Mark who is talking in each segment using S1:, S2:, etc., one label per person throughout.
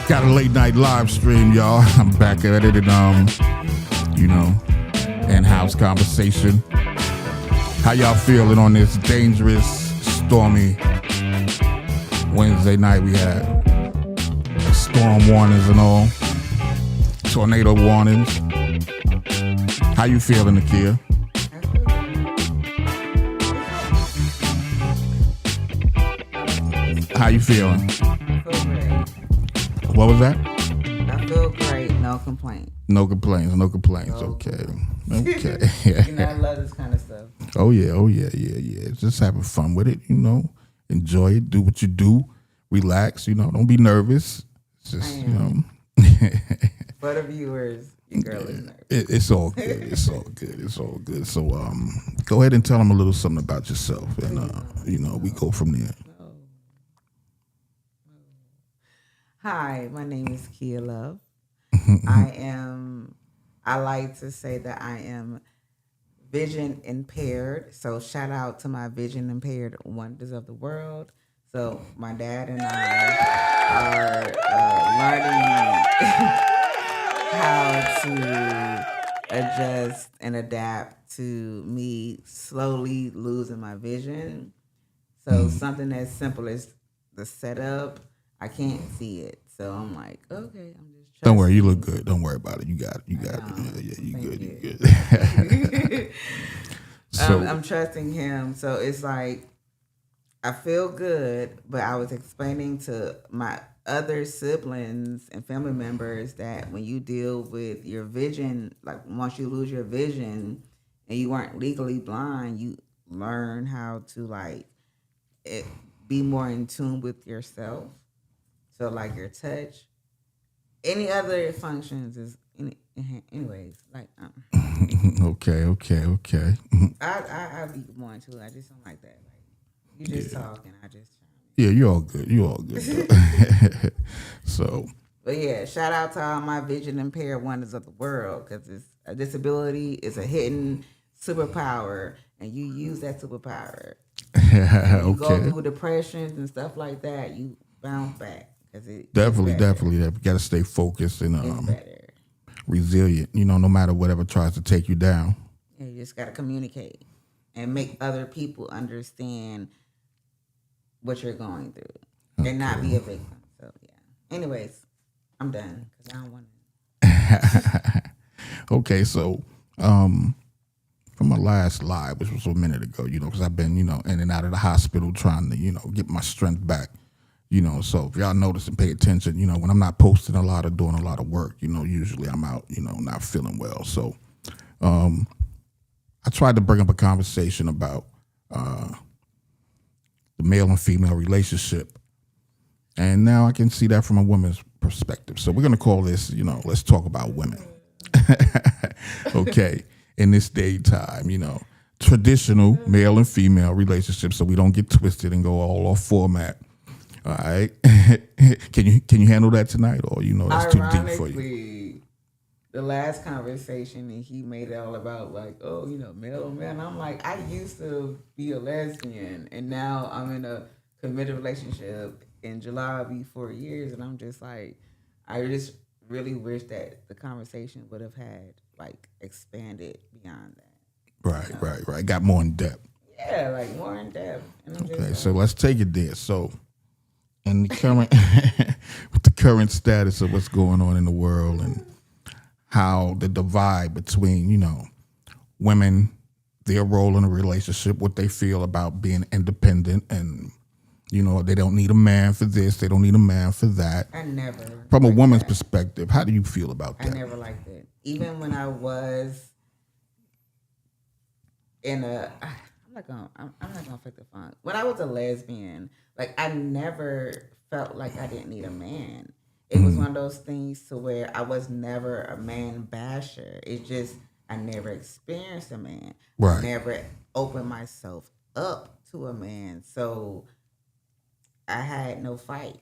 S1: Got a late night live stream, y'all. I'm back at it and in-house conversation. How y'all feeling on this dangerous, stormy Wednesday night? We had storm warnings and all, tornado warnings. How you feeling, Nakia? How you feeling?
S2: I feel great.
S1: What was that?
S2: I feel great. No complaint.
S1: No complaints. Okay.
S2: I love this kind of stuff.
S1: Oh yeah. Just having fun with it, Enjoy it. Do what you do. Relax, Don't be nervous. It's just,
S2: For the viewers, your girl is nervous.
S1: It's all good. It's all good. So, go ahead and tell them a little something about yourself, and we go from there.
S2: Hi, my name is Kia Love. I like to say that I am vision impaired. So shout out to my vision impaired wonders of the world. So my dad and I are learning how to adjust and adapt to me slowly losing my vision. So something as simple as the setup, I can't see it. So I'm like, okay, I'm just trusting.
S1: Don't worry, you look good. Don't worry about it. You got it. You good. You good. So
S2: I'm trusting him. So it's like, I feel good, but I was explaining to my other siblings and family members that when you deal with your vision, like once you lose your vision and you weren't legally blind, you learn how to be more in tune with yourself. So like your touch, any other functions is anyways like.
S1: Okay.
S2: I be more into it. I just don't like that. Like you just talk and I just.
S1: Yeah, you all good. So.
S2: But yeah, shout out to all my vision impaired wonders of the world, because it's a disability is a hidden superpower, and you use that superpower. You go through depressions and stuff like that, you bounce back.
S1: Definitely. You got to stay focused and resilient. No matter whatever tries to take you down.
S2: Yeah, you just got to communicate and make other people understand what you're going through and not be a victim. So yeah. Anyways, I'm done because I don't want
S1: to. Okay, so from my last live, which was a minute ago, because I've been in and out of the hospital trying to get my strength back. So if y'all notice and pay attention, when I'm not posting a lot or doing a lot of work, usually I'm out, not feeling well. So I tried to bring up a conversation about the male and female relationship. And now I can see that from a woman's perspective. So we're going to call this, let's talk about women. Okay. In this day and time, traditional male and female relationships, so we don't get twisted and go all off format. All right. Can you handle that tonight, or that's too deep for you?
S2: The last conversation, and he made it all about male and man. I'm like, I used to be a lesbian, and now I'm in a committed relationship. In July, it'll be 4 years, and I'm just like, I just really wish that the conversation would have had expanded beyond that.
S1: Right. Got more in depth.
S2: Yeah, more in depth.
S1: Okay, so let's take it there. So. And the current, with the current status of what's going on in the world and how the divide between, women, their role in a relationship, what they feel about being independent, and, they don't need a man for this, they don't need a man for that.
S2: I never.
S1: From a woman's perspective, how do you feel about that?
S2: I never liked it. Even when I was in I'm not gonna fake the fun. When I was a lesbian, I never felt like I didn't need a man. It was one of those things to where I was never a man basher. It's just I never experienced a man.
S1: Right.
S2: I never opened myself up to a man. So I had no fight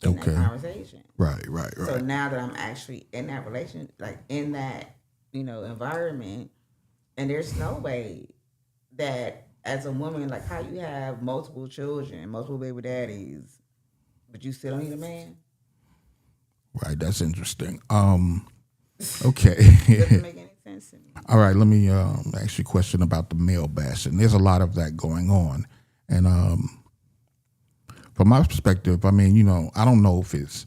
S2: in that conversation.
S1: Right.
S2: So now that I'm actually in that relation, in that, environment, and there's no way that as a woman, how you have multiple children, multiple baby daddies, but you still don't need a man?
S1: Right, that's interesting. Okay.
S2: Doesn't make any sense to me.
S1: All right, let me ask you a question about the male bashing. There's a lot of that going on. And from my perspective, I mean, I don't know if it's,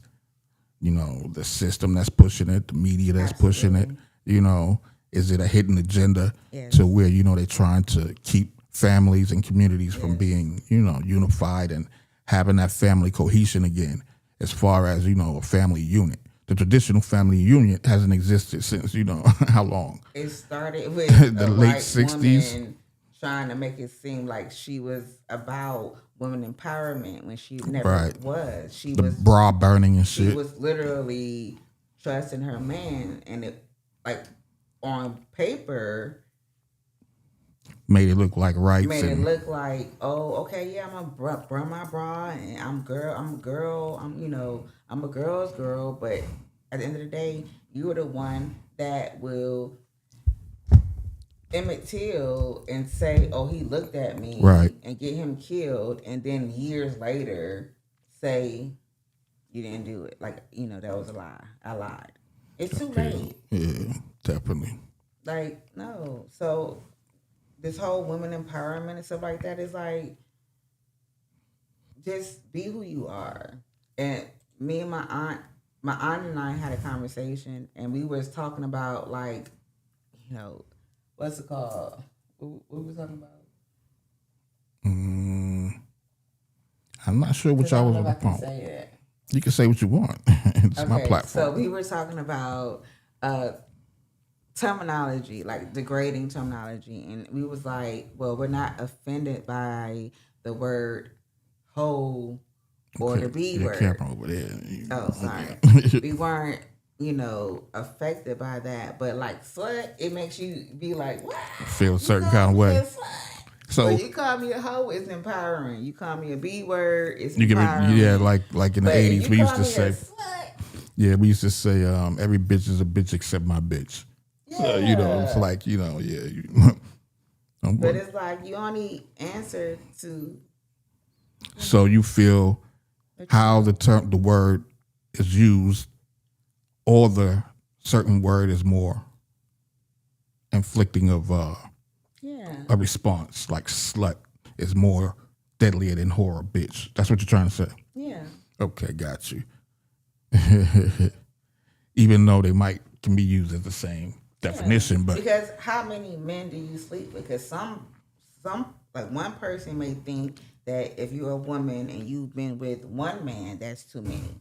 S1: the system that's pushing it, the media that's pushing it,
S2: Absolutely.
S1: you know, is it a hidden agenda
S2: Yes.
S1: to where, they're trying to keep families and communities from
S2: Yes.
S1: being, unified and having that family cohesion again, as far as, a family unit. The traditional family unit hasn't existed since, how long?
S2: It started with
S1: The
S2: a
S1: late
S2: white
S1: 60s.
S2: woman trying to make it seem like she was about women empowerment when she never
S1: Right.
S2: was. She
S1: The
S2: was
S1: bra burning and
S2: she
S1: shit.
S2: was literally trusting her man, and it like on paper
S1: Made it look like rights
S2: made it
S1: and
S2: look like, oh, okay, yeah, I'm gonna burn my bra, and I'm a girl, I'm a girl's girl, but at the end of the day, you're the one that will Emmett Till and say, "Oh, he looked at
S1: right.
S2: me," and get him killed, and then years later say you didn't do it. Like that was a lie. I lied. It's too
S1: Okay.
S2: late.
S1: Yeah, definitely.
S2: Like no. So this whole women empowerment and stuff like that is like just be who you are. And me and my aunt and I had a conversation, and we was talking about like what's it called? What we was talking about?
S1: Mm, I'm not sure what
S2: Because I
S1: y'all
S2: don't
S1: was
S2: know
S1: on
S2: if
S1: the
S2: I can
S1: phone.
S2: say it.
S1: You can say what you want. It's my
S2: Okay, so
S1: platform.
S2: we were talking about uh, terminology, like degrading terminology, and we was like, well, we're not offended by the word hoe or the
S1: Okay,
S2: B
S1: your
S2: word.
S1: camera over there.
S2: Oh, sorry.
S1: Okay.
S2: We weren't, affected by that. But like slut, it makes you be like, what?
S1: Feel a
S2: You
S1: certain
S2: call
S1: kind of
S2: me a
S1: way.
S2: slut? But
S1: So
S2: you call me a hoe, it's empowering. You call me a B word, it's
S1: you give it, yeah,
S2: empowering.
S1: like in the
S2: But if
S1: '80s,
S2: you
S1: we used
S2: call
S1: to
S2: me a
S1: say,
S2: slut,
S1: every bitch is a bitch except my bitch. So it's
S2: yeah.
S1: like yeah.
S2: But it's like you only answer to
S1: So you feel
S2: what you
S1: how
S2: know.
S1: the word is used, or the certain word is more inflicting of
S2: Yeah.
S1: a response, like slut is more deadlier than whore or bitch. That's what you're trying to say.
S2: Yeah.
S1: Okay, got you. Even though they might can be used as the same
S2: Yeah.
S1: definition, but
S2: Because how many men do you sleep with? Because some like one person may think that if you're a woman and you've been with one man, that's too many.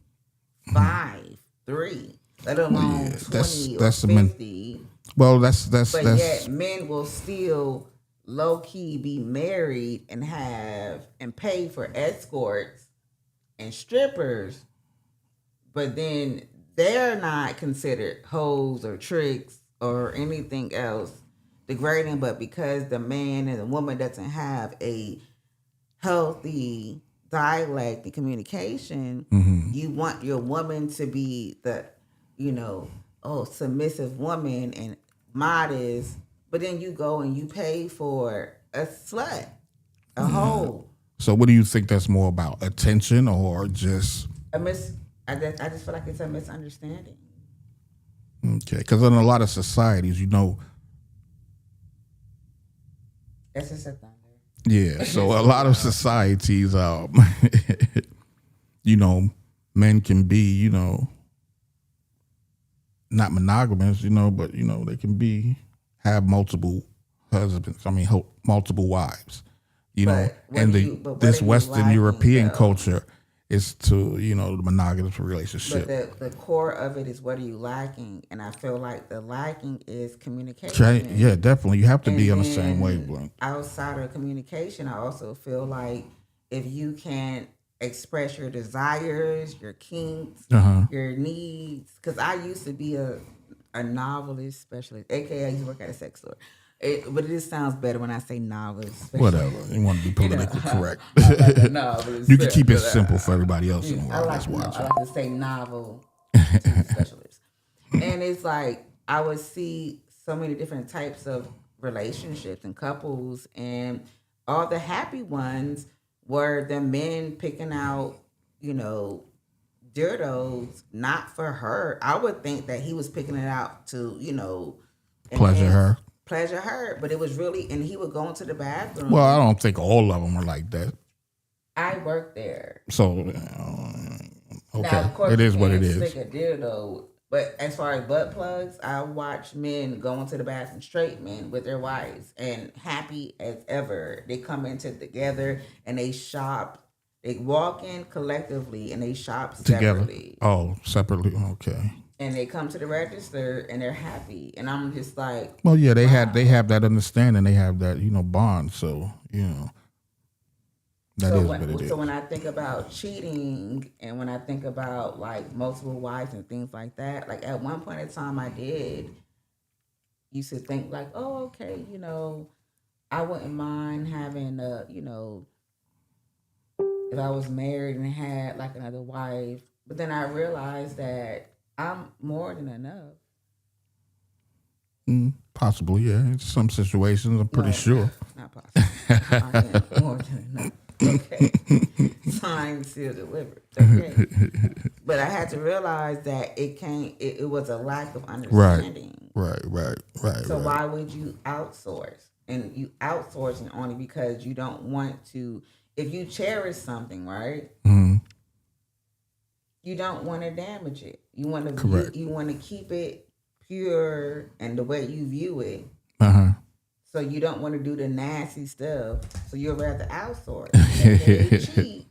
S2: Five, three, let
S1: well, yeah,
S2: alone
S1: that's
S2: 20 or
S1: that's the men.
S2: 50.
S1: Well, that's
S2: But yet men will still low key be married and have and pay for escorts and strippers, but then they're not considered hoes or tricks or anything else degrading. But because the man and the woman doesn't have a healthy dialect and communication, you want your woman to be the, submissive woman and modest, but then you go and you pay for a slut, a hoe,
S1: so. What do you think that's more about? Attention or just
S2: a mis. I just feel like it's a misunderstanding.
S1: okay? Because in a lot of societies,
S2: That's just a thunder.
S1: yeah. So a
S2: So
S1: lot of
S2: loud.
S1: societies, you know, men can be, not monogamous, but they can be have multiple husbands. I mean, multiple wives. And
S2: What are
S1: this
S2: you
S1: Western
S2: lacking
S1: European
S2: though?
S1: culture is to the monogamous
S2: But
S1: relationship.
S2: the core of it is what are you lacking? And I feel like the lacking is
S1: Okay, yeah,
S2: communication.
S1: definitely. You have to
S2: And
S1: be on the same
S2: then
S1: wavelength.
S2: outside of communication, I also feel like if you can't express your desires, your kinks,
S1: Uh huh.
S2: your needs, because I used to be a novelist specialist, aka I used to work at a sex store. But it just sounds better when I say novelist specialist.
S1: Whatever. You want to be
S2: You know,
S1: politically correct.
S2: I'm like a novelist
S1: You can keep it
S2: specialist.
S1: simple for everybody else in the
S2: I
S1: world
S2: like
S1: that's
S2: no, I
S1: watching.
S2: like to say novel to specialist. And it's like I would see so many different types of relationships and couples, and all the happy ones were the men picking out, you know, dildos not for her. I would think that he was picking it out to,
S1: Pleasure
S2: enhance,
S1: her.
S2: pleasure her, but it was really, and he would go into the bathroom.
S1: Well, I don't think all of them are like that.
S2: I worked there.
S1: So,
S2: Now,
S1: okay,
S2: of course,
S1: it
S2: you
S1: is what it
S2: can't
S1: is.
S2: stick a dildo. But as far as butt plugs, I watch men go into the bathroom, straight men with their wives, and happy as ever. They come into together and they shop. They walk in collectively and they shop
S1: Together.
S2: separately.
S1: Oh, separately. Okay.
S2: And they come to the register and they're happy. And I'm just like,
S1: Well, yeah, they
S2: wow.
S1: have that understanding. They have that bond. So that is what it is.
S2: So when I think about cheating and when I think about like multiple wives and things like that, like at one point in time I did used to think like, oh, okay, I wouldn't mind having if I was married and had like another wife. But then I realized that I'm more than enough.
S1: Possibly, yeah. In some situations, I'm pretty sure.
S2: Not possible. I am more than enough. Okay. Signed, sealed, delivered. Okay. But I had to realize that it was a lack of understanding.
S1: Right.
S2: So why would you outsource? And you outsourcing only because you don't want to, if you cherish something, right?
S1: Mm-hmm.
S2: You don't want to damage it. You want to
S1: Correct.
S2: you want to keep it pure and the way you view it.
S1: Uh-huh.
S2: So you don't want to do the nasty stuff. So you'd rather outsource. And then they cheat.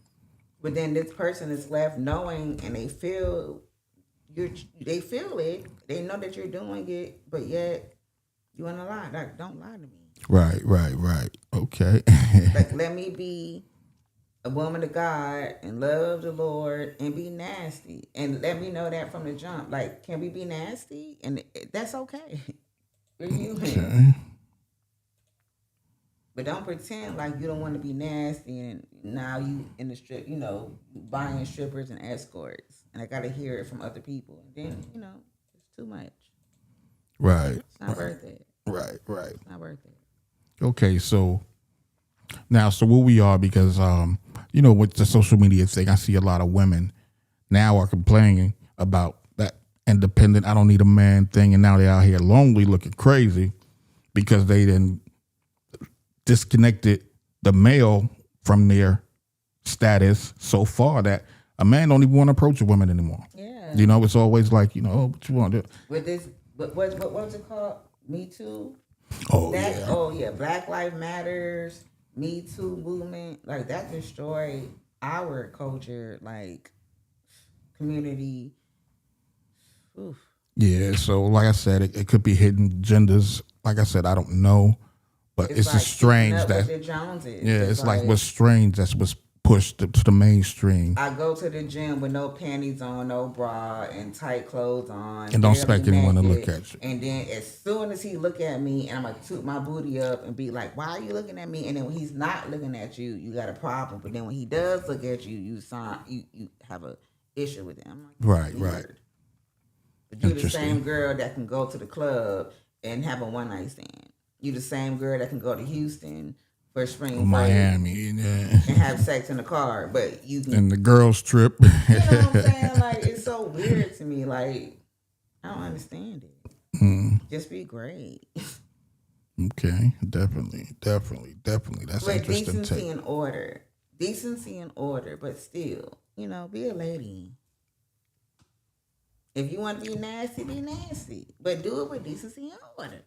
S2: But then this person is left knowing and they feel they feel it. They know that you're doing it, but yet you want to lie. Like, don't lie to me.
S1: Right. Okay.
S2: Like, let me be a woman of God and love the Lord and be nasty. And let me know that from the jump. Like, can we be nasty? And that's okay. We're human.
S1: Okay.
S2: But don't pretend like you don't want to be nasty and now you in the strip, buying strippers and escorts. And I got to hear it from other people. And then, it's too much.
S1: Right.
S2: It's not worth it.
S1: Right.
S2: It's not worth it.
S1: Okay, so now, where we are, because with the social media thing, I see a lot of women now are complaining about that independent, I don't need a man thing, and now they're out here lonely, looking crazy because they then disconnected the male from their status so far that a man don't even want to approach a woman anymore.
S2: Yeah.
S1: It's always like, oh, what you want to do?
S2: With this, what was it called? Me Too?
S1: Yeah.
S2: Oh, yeah. Black Lives Matters, Me Too movement. Like, that destroyed our culture, like, community. Oof.
S1: Yeah, so like I said, it could be hidden genders. Like I said, I don't know. But it's
S2: like
S1: just strange that
S2: the Joneses.
S1: yeah, it's like what's strange that's what's pushed to the mainstream.
S2: I go to the gym with no panties on, no bra, and tight clothes on,
S1: And don't expect anyone to look at you.
S2: And then as soon as he look at me, and I'm like toot my booty up and be like, "Why are you looking at me?" And then when he's not looking at you, you got a problem. But then when he does look at you, you have a issue with him. I'm like,
S1: Right.
S2: But you're the same girl that can go to the club and have a one night stand. You the same girl that can go to Houston for spring break,
S1: Miami,
S2: and have sex in the car, but you can.
S1: And the girls trip.
S2: You know what I'm saying? Like, it's so weird to me. Like, I don't understand it. Just be great.
S1: Okay, definitely. That's
S2: But
S1: interesting.
S2: Decency and order, but still, be a lady. If you want to be nasty, but do it with decency and order.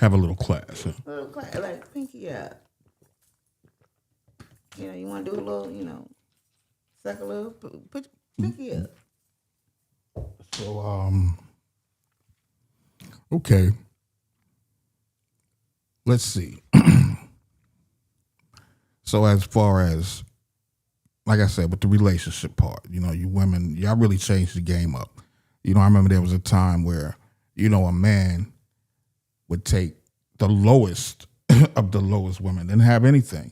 S1: Have a little class. Huh?
S2: A little class, like pinky up. You want to do a little, suck a little, put pinky up.
S1: So, okay. Let's see. So as far as, like I said, with the relationship part, you women, y'all really changed the game up. I remember there was a time where, a man would take the lowest of the lowest women, didn't have anything,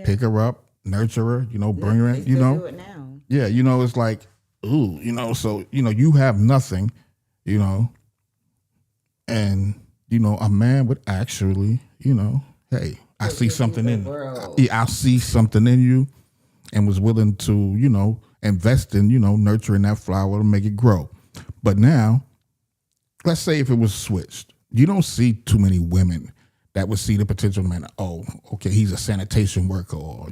S1: pick her up, nurture her, bring her in,
S2: They still do it now.
S1: Yeah, it's like, ooh, so, you have nothing, and, a man would actually, hey, I see something in you. Yeah, I see something in you. and was willing to, invest in, nurturing that flower to make it grow. But now, let's say if it was switched, you don't see too many women that would see the potential man. Oh, okay, he's a sanitation worker, or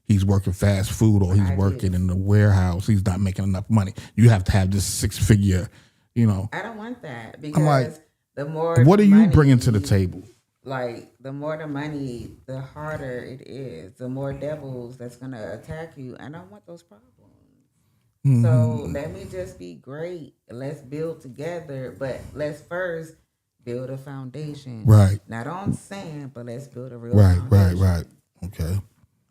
S1: he's working fast food, or he's working in the warehouse. He's not making enough money. You have to have this 6-figure.
S2: I don't want that because
S1: I'm like,
S2: the more
S1: what are you
S2: money,
S1: bringing to the table?
S2: Like the more the money, the harder it is. The more devils that's gonna attack you. I don't want those problems. So let me just be great. Let's build together, but let's first build a foundation.
S1: Right.
S2: Not on sand, but let's build a real
S1: Right,
S2: foundation.
S1: right. Okay.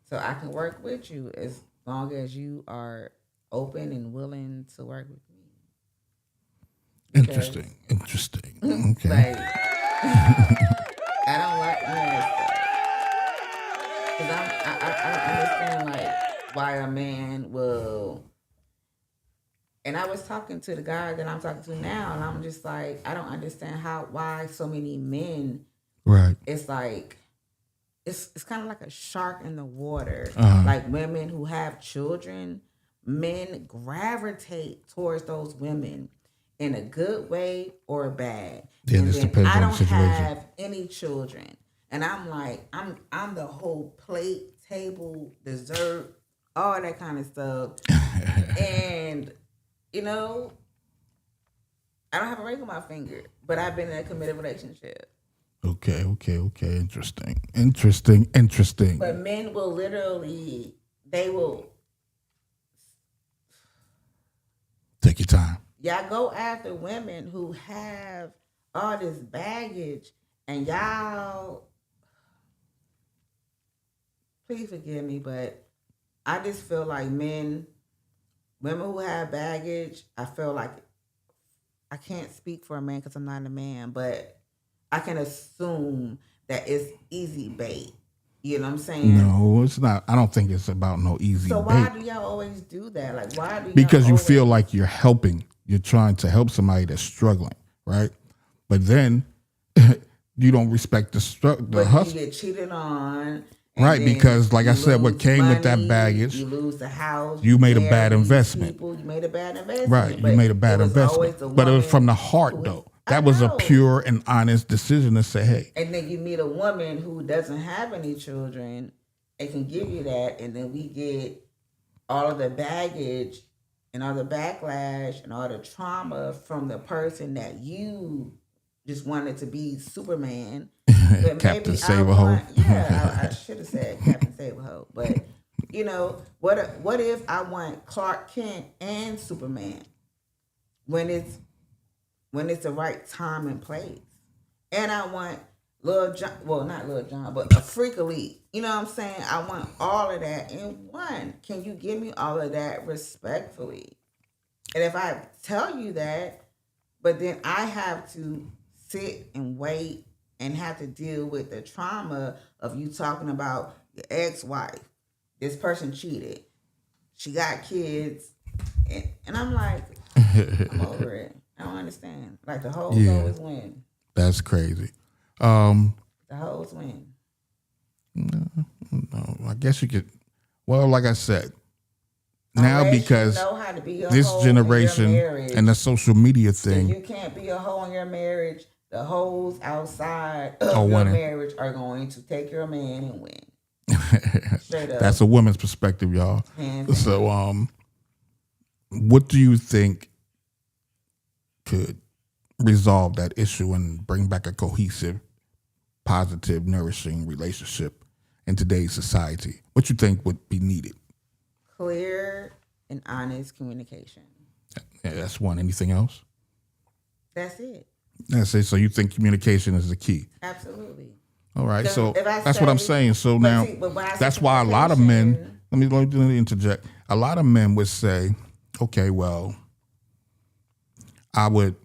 S2: So I can work with you as long as you are open and willing to work with me.
S1: Interesting. Okay.
S2: Like, I don't like men because I don't understand like why a man will. And I was talking to the guy that I'm talking to now, and I'm just like, I don't understand why so many men.
S1: Right.
S2: It's like, it's kind of like a shark in the water.
S1: Uh-huh.
S2: Like women who have children, men gravitate towards those women in a good way or a bad.
S1: Yeah,
S2: and
S1: this
S2: then
S1: depends
S2: I
S1: on the
S2: don't
S1: situation.
S2: have any children, and I'm like, I'm the whole plate, table, dessert, all that kind of stuff, and. I don't have a ring on my finger, but I've been in a committed relationship.
S1: Okay. Interesting.
S2: But men will literally, they will.
S1: Take your time.
S2: Y'all go after women who have all this baggage, and y'all, please forgive me, but I just feel like women who have baggage, I feel like I can't speak for a man because I'm not a man, but I can assume that it's easy bait. You know what I'm saying?
S1: No, it's not. I don't think it's about no easy
S2: So why
S1: bait.
S2: do y'all always do that? Like, why do y'all
S1: Because you
S2: always,
S1: feel like you're helping. You're trying to help somebody that's struggling, right? But then you don't respect the hustle.
S2: you get cheated on.
S1: Right, because like I said, what came with that baggage,
S2: you lose the house.
S1: you made a bad investment.
S2: You made a bad investment.
S1: Right, you
S2: But
S1: made a bad
S2: it was always
S1: investment.
S2: the
S1: But it was
S2: woman
S1: from the heart,
S2: who-
S1: though.
S2: I
S1: That was a
S2: know.
S1: pure and honest decision to say, hey.
S2: And then you meet a woman who doesn't have any children and can give you that, and then we get all of the baggage and all the backlash and all the trauma from the person that you just wanted to be Superman. But
S1: Captain
S2: maybe
S1: Save-A-Ho.
S2: I should have said Captain Save-A-Ho. But what if I want Clark Kent and Superman when it's the right time and place, and I want Lil John, well not Lil John, but a Freak Elite. You know what I'm saying? I want all of that in one. Can you give me all of that respectfully? And if I tell you that, but then I have to sit and wait and have to deal with the trauma of you talking about your ex-wife. This person cheated. She got kids. And I'm like, I'm over it. I don't understand. Like the hoes always win.
S1: That's crazy.
S2: The hoes win.
S1: No, I guess you could. Well, like I said, now
S2: Unless
S1: because
S2: you know how to be a
S1: this
S2: hoe in your
S1: generation
S2: marriage,
S1: and the social media
S2: if
S1: thing,
S2: you can't be a hoe in your marriage, the hoes outside of your
S1: winning.
S2: marriage are going to take your man and win. Straight up.
S1: that's a woman's perspective, y'all.
S2: Hands down.
S1: So, what do you think could resolve that issue and bring back a cohesive, positive, nourishing relationship in today's society? What you think would be needed?
S2: Clear and honest communication.
S1: Yeah, that's one. Anything else?
S2: That's it.
S1: That's it. So you think communication is the key?
S2: Absolutely.
S1: All right.
S2: Because
S1: So
S2: if I
S1: that's what I'm
S2: say-
S1: saying. So
S2: but
S1: now
S2: see, but when I say
S1: that's why a lot of men.
S2: communication-
S1: Let me interject. A lot of men would say, "Okay, well, I would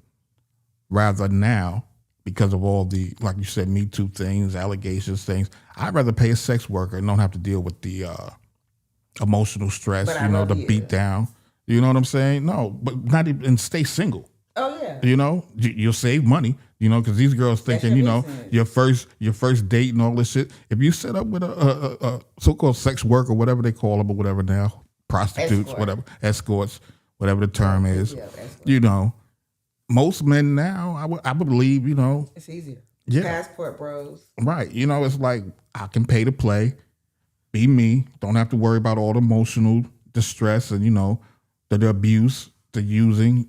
S1: rather now." Because of all the, like you said, Me Too things, allegations, things, I'd rather pay a sex worker and don't have to deal with the emotional stress,
S2: But I love
S1: the
S2: you.
S1: beat down. You know what I'm saying? No, but not even, and stay single.
S2: Oh yeah. Yeah.
S1: You'll save money. Because these girls thinking,
S2: business.
S1: your first date and all this shit. If you set up with a so-called sex worker, whatever they call them or whatever now, prostitutes, whatever, escorts, whatever the term is, most men now, I would believe,
S2: it's easier.
S1: Yeah.
S2: Passport bros.
S1: Right. It's like I can pay to play, be me, don't have to worry about all the emotional distress and, the abuse, the using,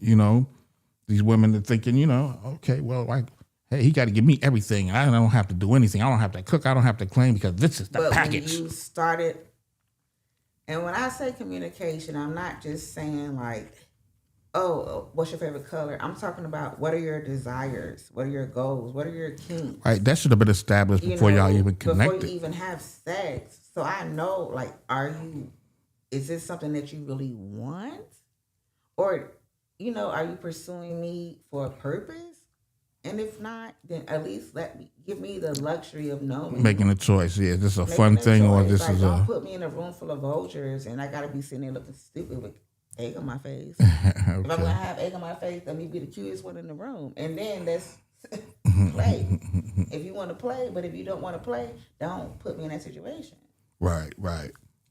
S1: these women are thinking, okay, well, like, hey, he got to give me everything. I don't have to do anything. I don't have to cook. I don't have to clean because this is the package.
S2: When you started, and when I say communication, I'm not just saying like, oh, what's your favorite color? I'm talking about what are your desires? What are your goals? What are your kinks?
S1: Right. That should have been established before y'all even connected.
S2: Before you even have sex. So I know, like, is this something that you really want? Or, are you pursuing me for a purpose? And if not, then at least give me the luxury of knowing.
S1: Making a choice, yeah. Is this a fun thing or this is
S2: don't
S1: a...
S2: put me in a room full of vultures and I got to be sitting there looking stupid with egg on my face. Okay. If I'm going to have egg on my face, let me be the cutest one in the room. And then let's play. If you want to play, but if you don't want to play, don't put me in that situation.
S1: Right.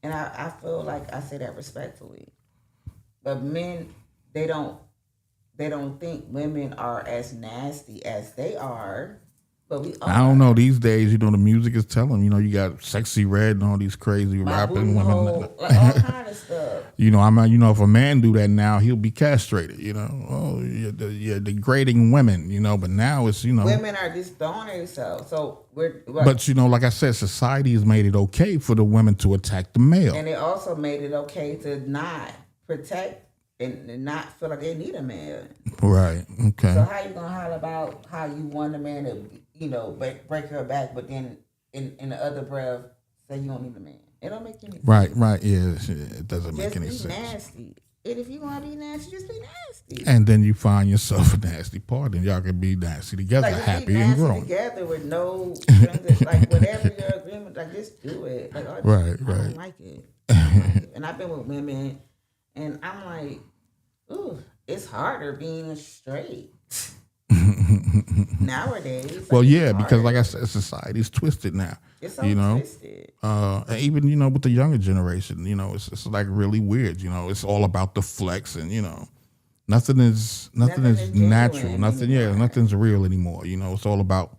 S2: And I feel like I say that respectfully. But men, they don't think women are as nasty as they are. But we are.
S1: I don't know. These days, the music is telling. You got Sexy Red and all these crazy rapping women.
S2: All kind of stuff.
S1: If a man do that now, he'll be castrated. Oh, you're degrading women. But now it's
S2: women are just throwing themselves. So
S1: But like I said, society has made it okay for the women to attack the male,
S2: and it also made it okay to not protect and not feel like they need a man.
S1: Right. Okay.
S2: So how you gonna holler about how you want a man to, break her back, but then in the other breath say you don't need a man? It don't make any sense.
S1: Right. Yeah. It doesn't make any sense.
S2: Just be nasty. And if you want to be nasty, just be nasty.
S1: And then you find yourself a nasty partner, and y'all can be nasty together, happy and growing
S2: together with no like whatever your agreement. Like just do it. Like I don't like it. And I've been with women. And I'm like, ooh, it's harder being straight nowadays.
S1: Well, yeah, because like I said, society's twisted now.
S2: It's so twisted.
S1: And even with the younger generation, it's like really weird. It's all about the flex, and nothing is natural. Nothing's real anymore. It's all about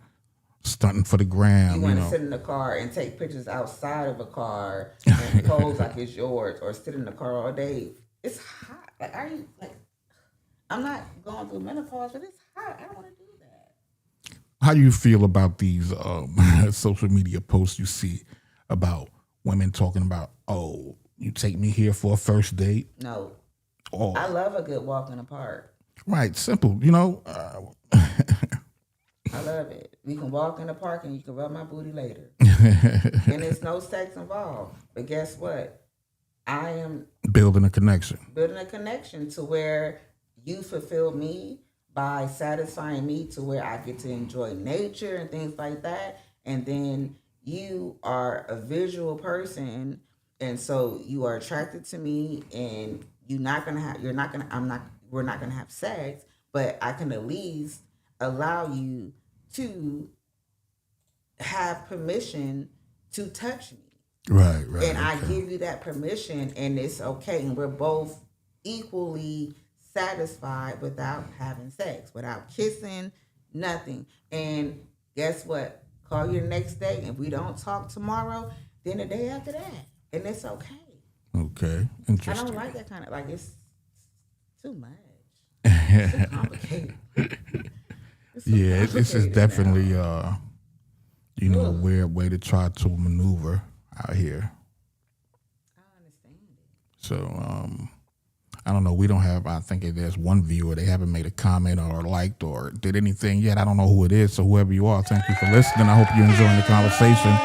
S1: stunting for the gram.
S2: You want to sit in the car and take pictures outside of a car and pose like it's yours, or sit in the car all day. It's hot. Like, I'm not going through menopause, but it's hot. I don't want to do that.
S1: How do you feel about these social media posts you see about women talking about, oh, you take me here for a first date?
S2: No.
S1: Oh.
S2: I love a good walk in the park.
S1: Right. Simple.
S2: I love it. We can walk in the park and you can rub my booty later. And there's no sex involved. But guess what? I am
S1: building a connection
S2: to where you fulfill me by satisfying me to where I get to enjoy nature and things like that. And then you are a visual person. And so you are attracted to me, and we're not going to have sex, but I can at least allow you to have permission to touch me.
S1: Right.
S2: And I give you that permission, and it's okay. And we're both equally satisfied without having sex, without kissing, nothing. And guess what? Call you the next day. If we don't talk tomorrow, then the day after that. And it's okay.
S1: Okay. Interesting.
S2: I don't like that kind of, like, it's too much. It's too complicated.
S1: This is definitely a weird way to try to maneuver out here.
S2: I understand it.
S1: So, I don't know. We don't have, I think there's one viewer. They haven't made a comment or liked or did anything yet. I don't know who it is. So whoever you are, thank you for listening. I hope you're enjoying the conversation.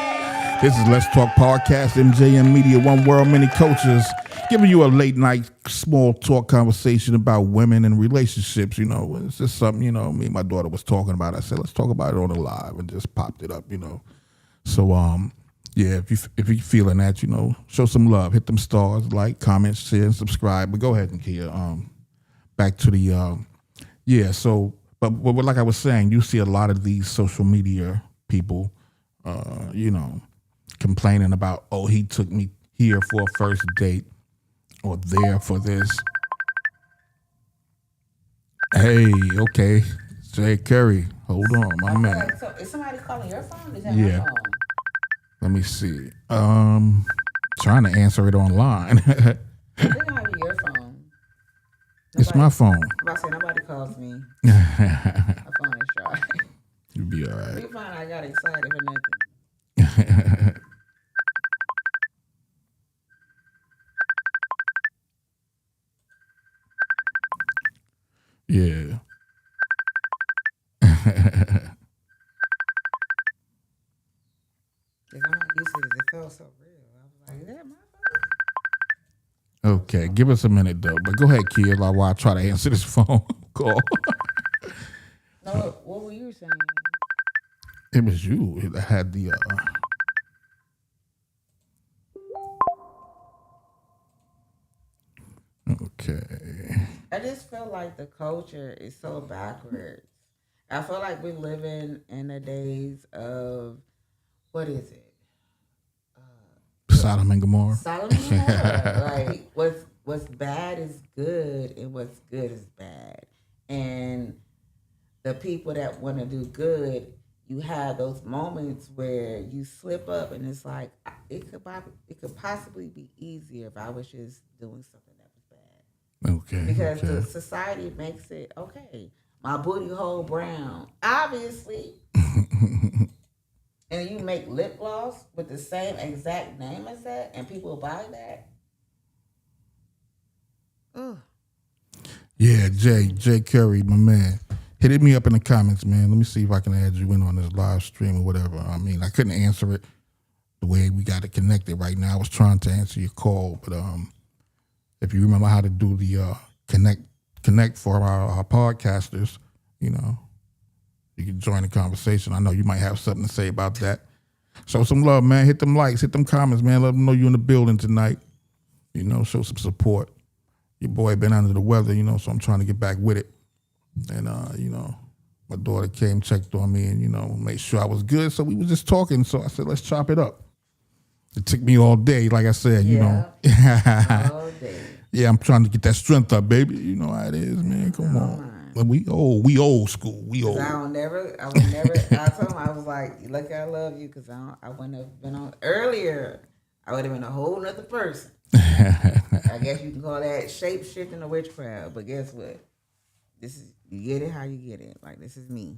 S1: This is Let's Talk Podcast, MJM Media, One World, Many Cultures, giving you a late night small talk conversation about women and relationships. It's just something, me and my daughter was talking about. I said, let's talk about it on the live, and just popped it up, So, yeah, if you feeling that, show some love, hit them stars, like, comment, share, and subscribe. But go ahead and Kia, back to the Yeah. So, but like I was saying, you see a lot of these social media people, you know, complaining about, oh, he took me here for a first date or there for this. Hey, okay, Jay Curry, hold on, my
S2: I feel
S1: man.
S2: like is somebody calling your phone? Or is that my
S1: Yeah,
S2: phone?
S1: let me see. Trying to answer it online.
S2: I think it might be your phone.
S1: It's
S2: Nobody.
S1: my phone.
S2: I'm about to say nobody calls me.
S1: You'll
S2: My phone is dry.
S1: be all right.
S2: We find I got excited for nothing.
S1: Yeah.
S2: Cause I'm not used to this. It felt so real. I was like, is that my
S1: Okay, give us a minute though. But go ahead, kid, while I try to answer this phone call.
S2: phone? No, what were you saying?
S1: It was you that had the. Okay.
S2: I just feel like the culture is so backwards. I feel like we're living in the days of what is it?
S1: Sodom and Gomorrah.
S2: Solomon and Gomorrah. Like what's bad is good and what's good is bad. And the people that want to do good, you have those moments where you slip up and it's like it could possibly be easier if I was just doing something that was bad.
S1: Okay.
S2: Because the
S1: Okay.
S2: society makes it okay. My booty hole brown, obviously, and you make lip gloss with the same exact name as that, and people buy that. Ugh.
S1: Yeah, Jay Curry, my man. Hit me up in the comments, man. Let me see if I can add you in on this live stream or whatever. I mean, I couldn't answer it the way we got it connected right now. I was trying to answer your call, but if you remember how to do the connect for our podcasters, you know, you can join the conversation. I know you might have something to say about that. Show some love, man. Hit them likes, hit them comments, man. Let them know you're in the building tonight. You know, show some support. Your boy been under the weather, you know, so I'm trying to get back with it. And you know, my daughter came, checked on me, and you know, made sure I was good. So we was just talking. So I said, let's chop it up. It took me all day, like I said, you know.
S2: All day.
S1: Yeah, I'm trying to get that strength up, baby. You know how it is, man. Come on.
S2: Mind.
S1: We old school. We old.
S2: I would never. I told him I was like, "Lucky I love you," because I wouldn't have been on earlier. I would have been a whole nother person. I guess you can call that shape shifting or witchcraft. But guess what? This is you get it how you get it. Like this is me.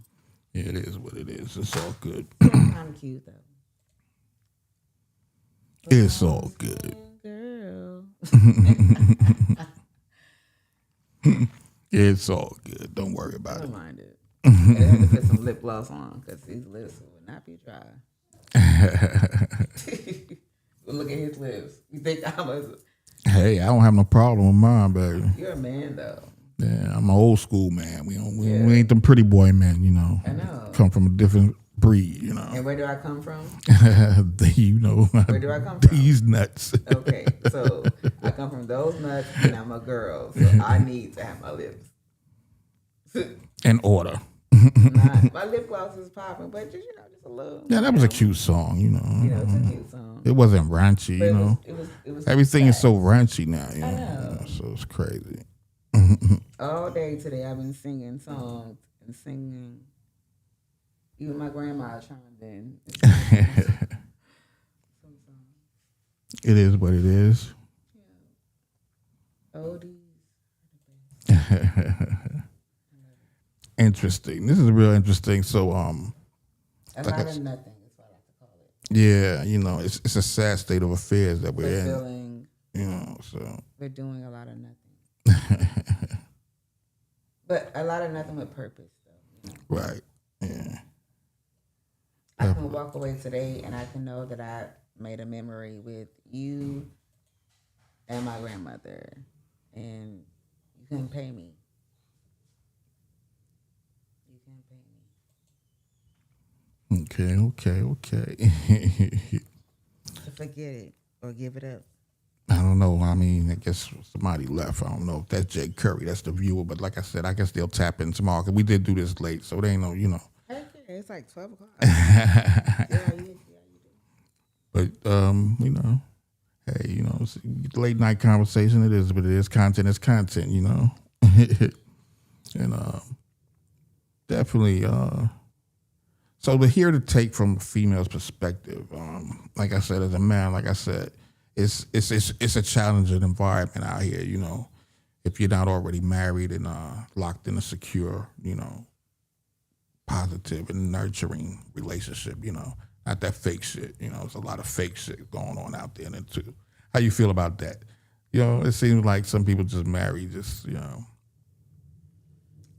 S1: Yeah, it is what it is. It's all good.
S2: Kind of cute though.
S1: It's all good.
S2: Girl.
S1: It's all good. Don't worry about
S2: Don't
S1: it.
S2: mind it. I have to put some lip gloss on because these lips will not be dry. Look at his lips. You think I'm a...
S1: Hey, I don't have no problem with mine, baby.
S2: You're a man though.
S1: Yeah, I'm an old school man. We ain't them pretty boy men, you know.
S2: I know.
S1: Come from a different breed, you know.
S2: And where do I come from?
S1: You know.
S2: Where do I come from?
S1: These nuts.
S2: Okay, so I come from those nuts, and I'm a girl, so I need to have my lips.
S1: In order.
S2: My lip gloss is popping, but just just a little.
S1: Yeah, that was a cute song, you know.
S2: It's a cute song.
S1: It wasn't raunchy,
S2: But
S1: you know.
S2: it was
S1: Everything is
S2: fast.
S1: so raunchy now, you know.
S2: I know.
S1: So it's crazy.
S2: All day today, I've been singing songs and singing. Even my grandma chimed in.
S1: It is what it is.
S2: Oldies.
S1: Interesting. This is real interesting. So
S2: A lot of nothing is what I like to call it.
S1: yeah, you know, it's a sad state of affairs that we're in.
S2: Feeling
S1: You know, so
S2: we're doing a lot of nothing. But a lot of nothing with purpose, though. You know?
S1: right. Yeah.
S2: I can walk away today and I can know that I made a memory with you and my grandmother, and you couldn't pay me. You couldn't pay me
S1: Okay.
S2: to forget it or give it up.
S1: I don't know. I mean, I guess somebody left. I don't know if that's Jay Curry. That's the viewer. But like I said, I guess they'll tap in tomorrow. Cause we did do this late, so they ain't no,
S2: Heck yeah, it's like 12 o'clock. Yeah, you do.
S1: But hey, it's a late night conversation. It is, but it is content. It's content. And definitely. So to hear the take from a female's perspective, like I said, as a man, like I said, it's a challenging environment out here. If you're not already married and locked in a secure, positive and nurturing relationship. Not that fake shit. There's a lot of fake shit going on out there too. How you feel about that? It seems like some people just marry, just.
S2: If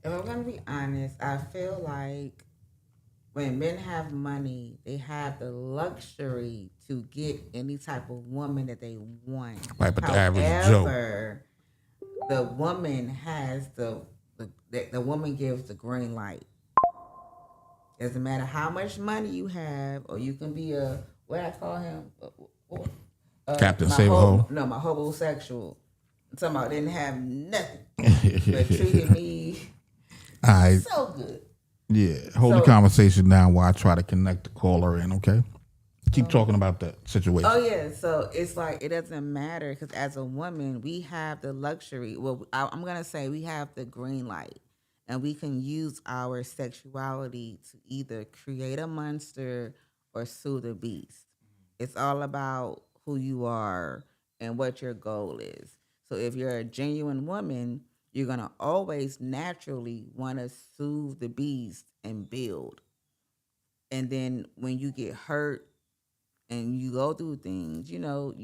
S2: I'm gonna be honest, I feel like when men have money, they have the luxury to get any type of woman that they want.
S1: Right, but the average Joe.
S2: However, the woman has the woman gives the green light. Doesn't matter how much money you have, or you can be what I call him,
S1: Captain Save-A-Ho.
S2: No, my homosexual. I'm talking about didn't have nothing, but treated me so good.
S1: Yeah, hold the conversation down while I try to connect the caller in, okay? Keep talking about that situation.
S2: Oh, yeah. So it's like it doesn't matter because as a woman, we have the luxury. Well, I'm going to say we have the green light and we can use our sexuality to either create a monster or soothe a beast. It's all about who you are and what your goal is. So if you're a genuine woman, you're going to always naturally want to soothe the beast and build. And then when you get hurt and you go through things, you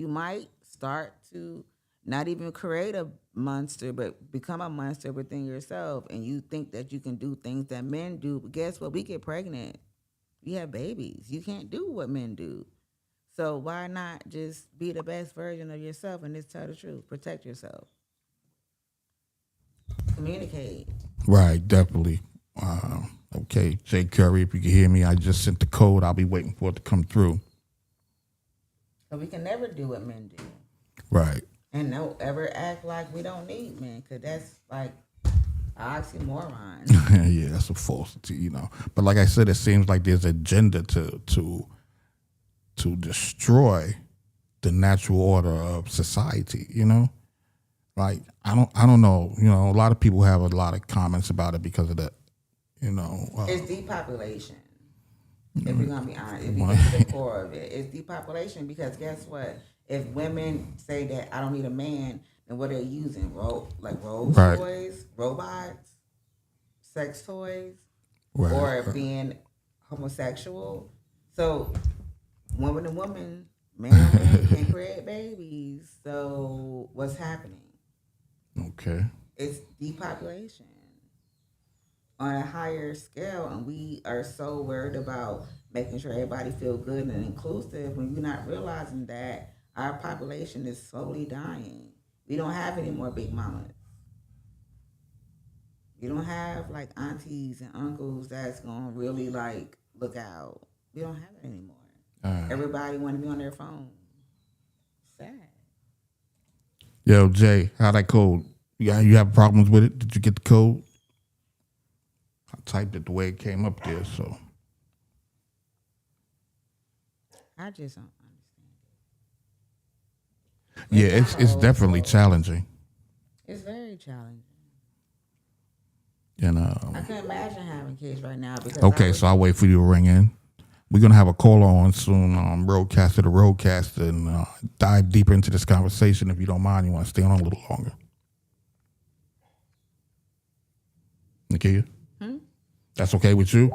S2: might start to not even create a monster, but become a monster within yourself. And you think that you can do things that men do. But guess what? We get pregnant. We have babies. You can't do what men do. So why not just be the best version of yourself and just tell the truth? Protect yourself. Communicate.
S1: Right, definitely. Okay, Jay Curry, if you can hear me, I just sent the code. I'll be waiting for it to come through.
S2: So we can never do what men do.
S1: Right.
S2: And don't ever act like we don't need men, because that's like oxymoron.
S1: Yeah, that's a falsity, But like I said, it seems like there's an agenda to destroy the natural order of society, Like I don't know, a lot of people have a lot of comments about it because of that,
S2: it's depopulation. If we're gonna be honest, if we get to the core of it, it's depopulation because guess what? If women say that I don't need a man, then what are they using? Role
S1: right.
S2: toys, robots, sex toys,
S1: right.
S2: or being homosexual. So woman and woman, man and man can create babies. So what's happening?
S1: Okay.
S2: It's depopulation on a higher scale, and we are so worried about making sure everybody feel good and inclusive when you're not realizing that our population is slowly dying. We don't have any more big mamas. We don't have like aunties and uncles that's gonna really like look out. We don't have it anymore. Everybody want to be on their phone. Sad.
S1: Yo, Jay, how that code? Yeah, you have problems with it? Did you get the code? I typed it the way it came up there, so.
S2: I just don't understand it.
S1: Yeah, it's definitely challenging.
S2: It's very challenging.
S1: I
S2: can't imagine having kids right now because
S1: okay, so I'll wait for you to ring in. We're gonna have a caller on soon, Roadcaster to Roadcaster, and dive deeper into this conversation. If you don't mind, you want to stay on a little longer. Nakia? That's okay with you?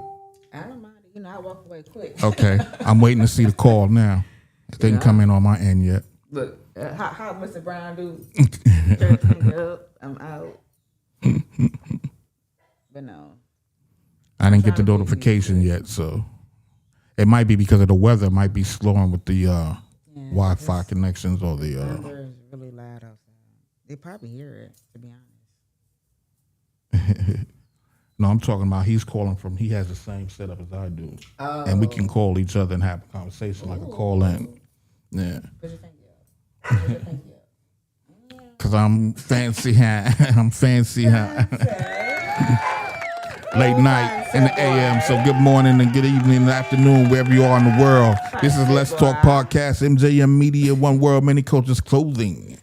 S2: I don't mind. I walk away quick.
S1: Okay, I'm waiting to see the call now. It didn't come in on my end yet.
S2: Look, how Mr. Brown do? Turn things up. I'm out. But no.
S1: I didn't get the notification yet, so it might be because of the weather. It might be slowing with the Wi-Fi connections or the.
S2: Thunder is really loud outside. They probably hear it, to be honest.
S1: No, I'm talking about he has the same setup as I do.
S2: Oh.
S1: And we can call each other and have a conversation like a call in. Yeah.
S2: Put your finger up. Put your finger up.
S1: because I'm fancy. I'm fancy. Late night in the AM. So good morning and good evening and afternoon, wherever you are in the world. This is Let's Talk Podcast, MJM Media, One World, Many Cultures Clothing.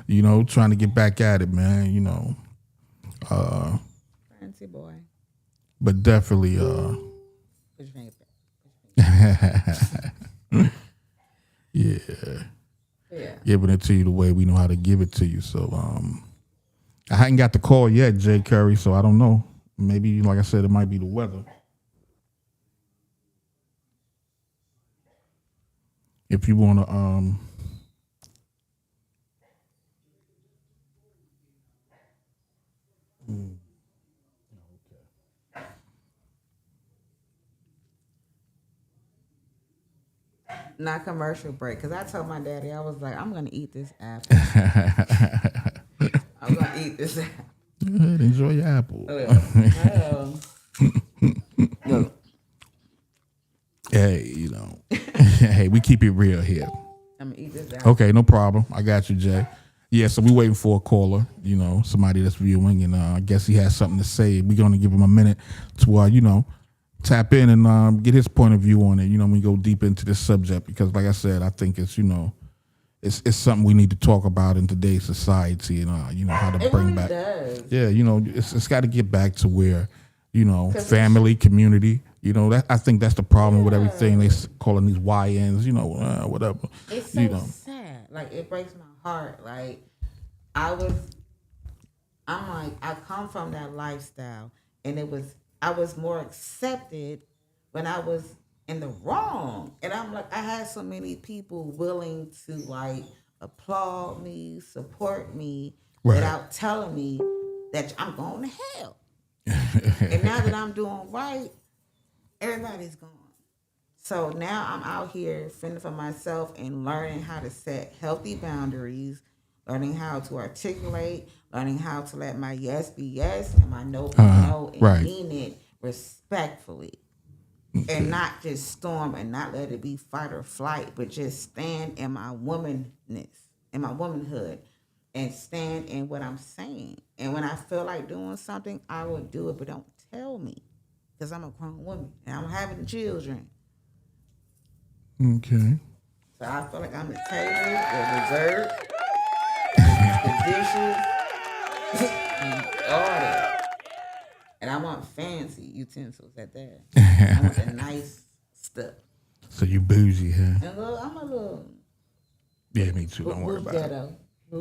S1: You know, trying to get back at it, man. You know,
S2: Fancy boy.
S1: but definitely,
S2: Put your finger back.
S1: yeah,
S2: Yeah.
S1: giving it to you the way we know how to give it to you. So, I hadn't got the call yet, Jay Curry. So I don't know. Maybe, like I said, it might be the weather. If you want to,
S2: Not commercial break. Because I told my daddy, I was like, I'm going to eat this apple. I'm going to eat this apple.
S1: go ahead, enjoy your apple.
S2: Look.
S1: Hey, you know, hey, we keep it real here.
S2: I'm going to eat this apple.
S1: Okay, no problem. I got you, Jay. Yeah, so we waiting for a caller, you know, somebody that's viewing, and I guess he has something to say. We're going to give him a minute to, you know, tap in and get his point of view on it. You know, we go deep into this subject because, like I said, I think it's, you know, it's something we need to talk about in today's society and, you know, how to
S2: It
S1: bring
S2: really
S1: back.
S2: does.
S1: Yeah, you know, it's got to get back to where, you know, family, community. You know, that I think that's the problem with everything they calling these YNs. You know, whatever.
S2: It's so
S1: you know,
S2: sad. Like, it breaks my heart. Like, I'm like, I come from that lifestyle, and I was more accepted when I was in the wrong. And I'm like, I had so many people willing to like applaud me, support me,
S1: Right.
S2: without telling me that I'm going to hell. And now that I'm doing right, everybody's gone. So now I'm out here fending for myself and learning how to set healthy boundaries, learning how to articulate, learning how to let my yes be yes and my no be no, and
S1: right.
S2: mean it respectfully. And not just storm and not let it be fight or flight, but just stand in my womanness, in my womanhood, and stand in what I'm saying. And when I feel like doing something, I will do it, but don't tell me because I'm a grown woman and I'm having children.
S1: Okay.
S2: So I feel like I'm the table, the dessert, the dishes, all that. And I want fancy utensils at that. I want the nice stuff.
S1: So you bougie, huh?
S2: And I'm a little.
S1: Yeah, me too. Don't worry about it.
S2: Ghetto.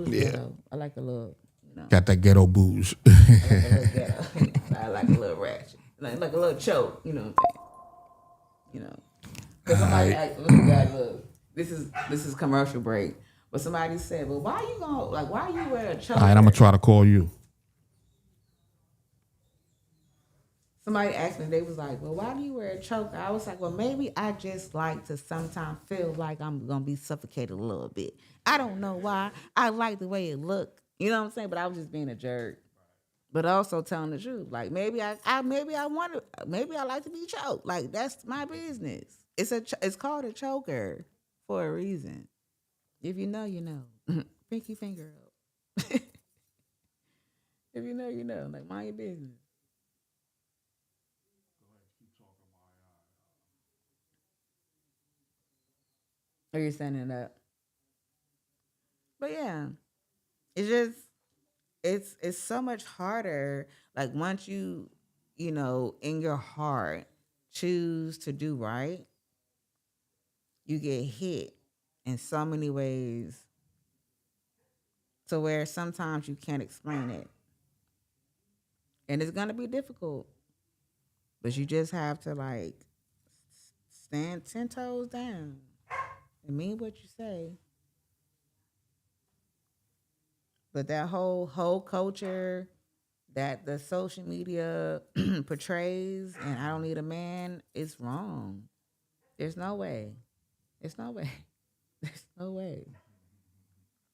S2: Ghetto. I like a little, you know.
S1: Got that ghetto bouge.
S2: I like a little ghetto. I like a little ratchet. Like a little choke, you know what I'm saying? You know. Because somebody look, this is commercial break. But somebody said, well, why you wear a choker?
S1: All right, I'm gonna try to call you.
S2: Somebody asked me, they was like, well, why do you wear a choker? I was like, well, maybe I just like to sometimes feel like I'm going to be suffocated a little bit. I don't know why. I like the way it looked. You know what I'm saying? But I was just being a jerk. But also telling the truth. Like, maybe I like to be choked. Like, that's my business. It's called a choker for a reason. If you know, you know. Pinky finger up. If you know, you know. Like, mind your business. Or you're standing up. But yeah, it's just it's so much harder. Like once you know, in your heart choose to do right, you get hit in so many ways to where sometimes you can't explain it. And it's gonna be difficult. But you just have to like stand 10 toes down and mean what you say. But that whole culture that the social media portrays and I don't need a man is wrong. There's no way. There's no way. There's no way.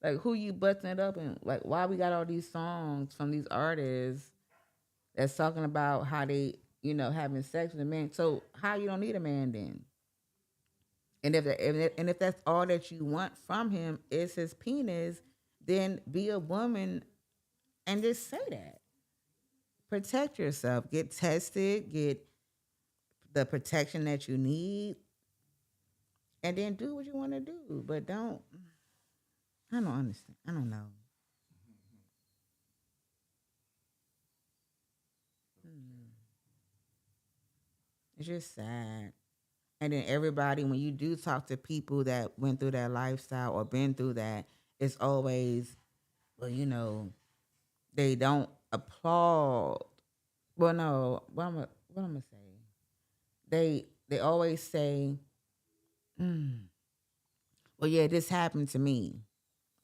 S2: Like who you busting it up and like why we got all these songs from these artists that's talking about how they, you know, having sex with a man. So how you don't need a man then? And if that's all that you want from him is his penis, then be a woman and just say that. Protect yourself. Get tested. Get the protection that you need, and then do what you want to do. But don't. I don't understand. I don't know. Hmm. It's just sad. And then everybody, when you do talk to people that went through that lifestyle or been through that, it's always, well, they don't applaud. Well, no, what I'm gonna say? They always say, mm, well, yeah, this happened to me.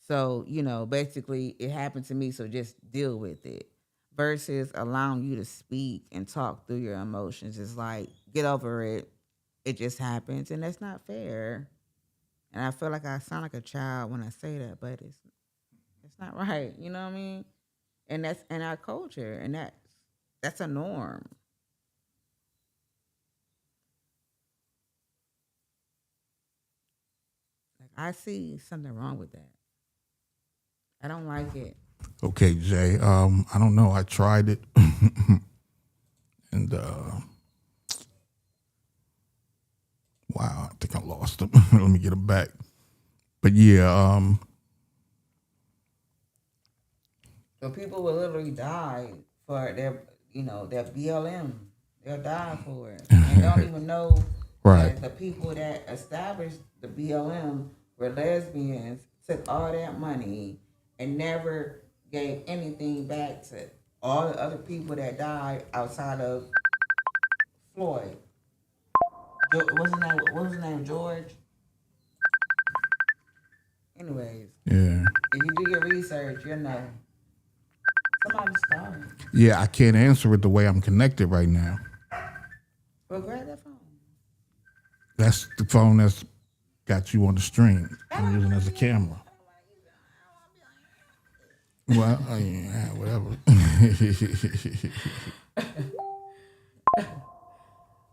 S2: So, basically it happened to me, so just deal with it. Versus allowing you to speak and talk through your emotions. It's like, get over it. It just happens, and that's not fair. And I feel like I sound like a child when I say that, but it's not right. You know what I mean? And that's in our culture, and that's a norm. Like, I see something wrong with that. I don't like it.
S1: Okay, Jay. I don't know. I tried it, and wow, I think I lost him. Let me get him back. But yeah,
S2: So people will literally die for their BLM. They'll die for it, and don't even know
S1: right.
S2: that the people that established the BLM were lesbians, took all that money, and never gave anything back to all the other people that died outside of Floyd. What's his name? What was his name? George. Anyways,
S1: Yeah.
S2: if you do your research, you'll know somebody starving.
S1: Yeah, I can't answer it the way I'm connected right now.
S2: Well, grab that phone.
S1: That's the phone that's got you on the stream.
S2: I
S1: I'm
S2: don't
S1: using it
S2: want
S1: as
S2: to
S1: a
S2: be on.
S1: camera. Well, yeah, whatever.
S2: I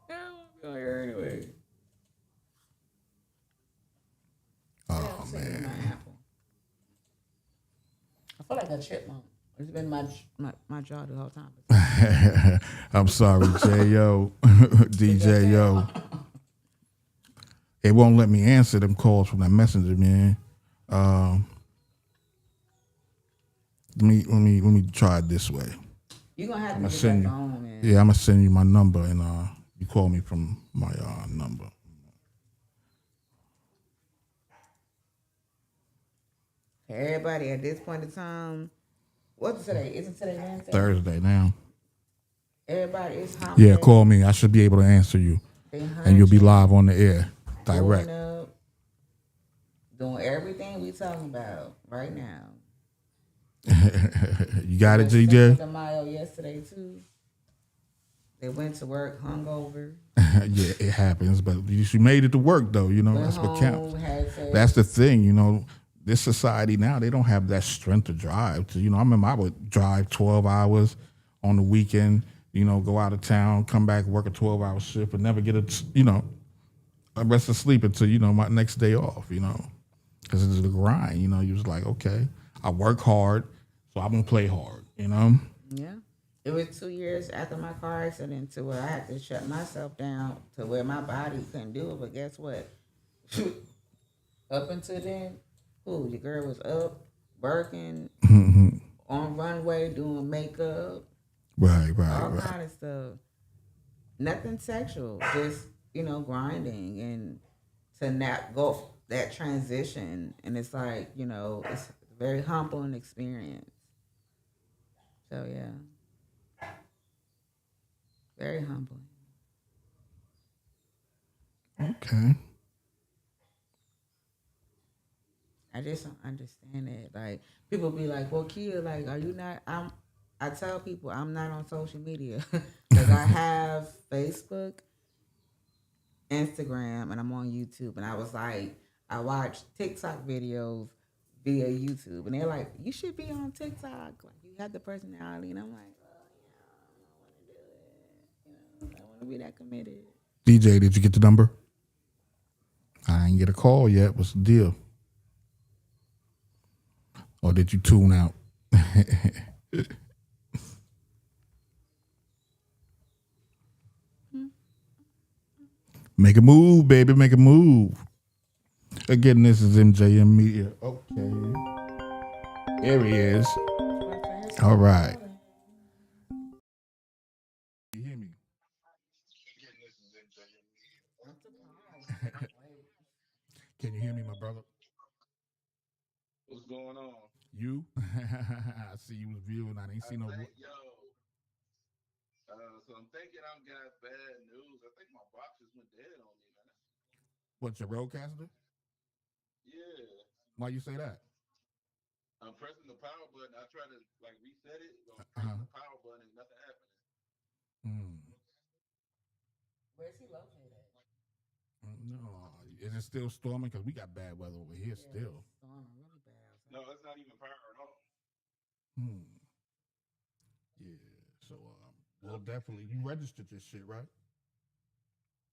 S2: don't want to be on here anyway. Yeah, I'm
S1: Oh
S2: sitting in my
S1: man.
S2: apple. I feel like a chipmunk. It's been my jaw the whole time.
S1: I'm sorry, J.O.
S2: It's okay.
S1: DJ.O. It won't let me answer them calls from that messenger, man. Um, let me try it this way.
S2: You're gonna have
S1: I'm
S2: to
S1: gonna
S2: get that
S1: send you.
S2: phone,
S1: Yeah,
S2: man.
S1: I'm gonna send you my number, and you call me from my number.
S2: Everybody at this point in time, what's today? Isn't today Wednesday?
S1: Thursday now.
S2: Everybody, it's hump
S1: Yeah,
S2: day.
S1: call me. I should be able to answer you,
S2: They
S1: and you'll be
S2: hunching,
S1: live on the air,
S2: pulling
S1: direct.
S2: up, doing everything we talking about right now.
S1: You
S2: It
S1: got it,
S2: was Cinco
S1: GJ?
S2: de Mayo yesterday too. They went to work hungover,
S1: Yeah, it happens, but you made it to work though.
S2: went
S1: That's what counts.
S2: home, had
S1: That's the
S2: sex.
S1: thing. This society now, they don't have that strength to drive. I remember I would drive 12 hours on the weekend. Go out of town, come back, work a 12-hour shift, and never get a rest of sleep until my next day off. Because it's the grind. You was like, okay, I work hard, so I'm gonna play hard.
S2: Yeah. It was 2 years after my car accident to where I had to shut myself down to where my body couldn't do it. But guess what? Up until then, your girl was up, working, on runway, doing makeup,
S1: Right, right,
S2: all
S1: right.
S2: kind of stuff. Nothing sexual, just, grinding and to not go that transition. And it's like, it's a very humbling experience. So, yeah, very humbling.
S1: Okay.
S2: I just don't understand it. Like people be like, "Well, Kia, like, are you not?" I tell people I'm not on social media. Like I have Facebook, Instagram, and I'm on YouTube. And I was like, I watch TikTok videos via YouTube, and they're like, "You should be on TikTok. Like you have the personality." And I'm like, "Oh yeah, I don't want to do it. I don't want to be that committed."
S1: DJ, did you get the number? I didn't get a call yet. What's the deal? Or did you tune out? Make a move, baby. Make a move. Again, this is MJM Media. Okay. There he is. All right. You hear me?
S2: I'm surprised. Wait.
S1: Can you hear me, my brother?
S3: What's going on?
S1: You? I see you was viewing. I didn't
S3: I
S1: see no.
S3: think, yo, so I'm thinking I've got bad news. I think my box just went dead on me, man.
S1: What's your roadcaster?
S3: Yeah.
S1: Why you say that?
S3: I'm pressing the power button. I try to like reset it. I'm
S1: Uh-huh.
S3: pressing the power button and nothing happening.
S1: Mm.
S2: Where's he located?
S1: No, is it still storming? Because we got bad weather over here
S2: Yeah, it's
S1: still.
S2: storming really bad outside.
S3: No, it's not even powering on.
S1: Hmm. Yeah. So we'll definitely you registered this shit, right?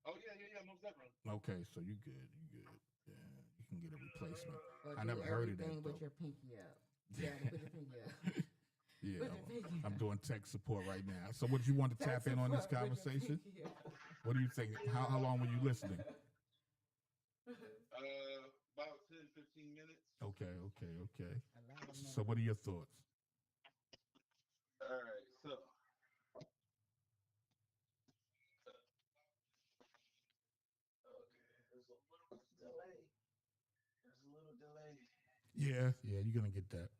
S3: Oh yeah, most definitely.
S1: Okay, so you good. You good. Yeah, you can get a replacement.
S2: Well,
S1: I
S2: do
S1: never heard of that
S2: everything with
S1: though.
S2: your pinky up. Yeah, put your pinky up.
S1: Yeah,
S2: Put your pinky
S1: I'm
S2: up.
S1: doing tech support right now. So, what you want to
S2: Tech
S1: tap in on this
S2: support with your
S1: conversation?
S2: pinky up.
S1: What do you think? How long were you listening?
S3: About 10, 15 minutes.
S1: Okay, okay, okay.
S2: A lot of
S1: So,
S2: minutes.
S1: what are your thoughts?
S3: All right, so okay, there's a little delay. There's a little delay.
S1: Yeah, yeah, you're gonna get that.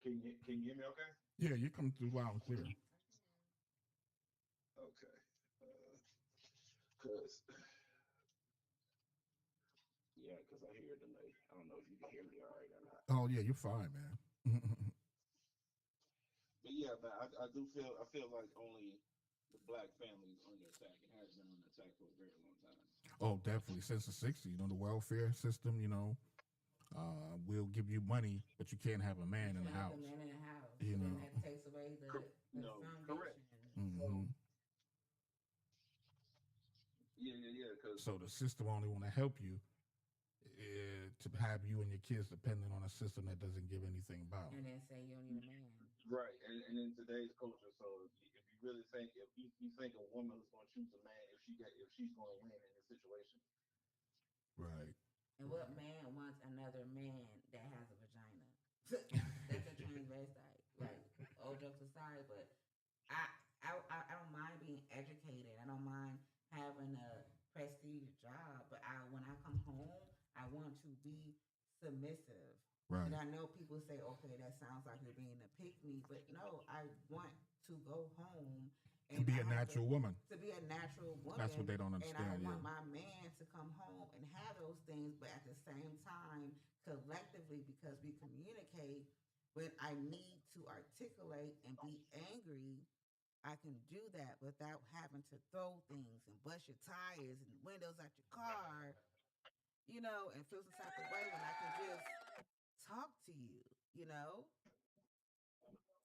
S3: Can you hear me? Okay.
S1: Yeah, you come through loud and clear.
S3: Okay. Cause yeah, cause I hear a delay. I don't know if you can hear me all right or not.
S1: Oh yeah, you're fine, man.
S3: But yeah, man, I do feel I feel like only the black family is under attack and has been under attack for a very long time.
S1: Oh, definitely. Since the '60s, the welfare system. We'll give you money, but you can't have a
S2: You
S1: man in the
S2: can't have the
S1: house.
S2: man in the house.
S1: You
S2: So then
S1: know.
S2: that takes away the
S3: No, correct.
S2: foundation.
S1: Hmm.
S3: Yeah. Cause
S1: So the system only want to help you to have you and your kids dependent on a system that doesn't give anything about.
S2: And then say you don't need a man.
S3: right, and in today's culture, so if you really think if you think a woman who's going to choose a man if she's going to win in this situation,
S1: Right.
S2: And what man wants another man that has a vagina? That's a transvestite. Like, old jokes aside, but I, I don't mind being educated. I don't mind having a prestige job. But when I come home, I want to be submissive.
S1: Right.
S2: And I know people say, okay, that sounds like you're being a pick me, but no, I want to go home
S1: And
S2: and
S1: be
S2: I
S1: a
S2: have
S1: natural woman.
S2: to be a natural
S1: That's what
S2: woman,
S1: they don't
S2: and I
S1: understand.
S2: want
S1: Yeah.
S2: my man to come home and have those things, but at the same time, collectively, because we communicate, when I need to articulate and be angry, I can do that without having to throw things and bust your tires and windows out your car, and feel some type of way when I can just talk to you, you know?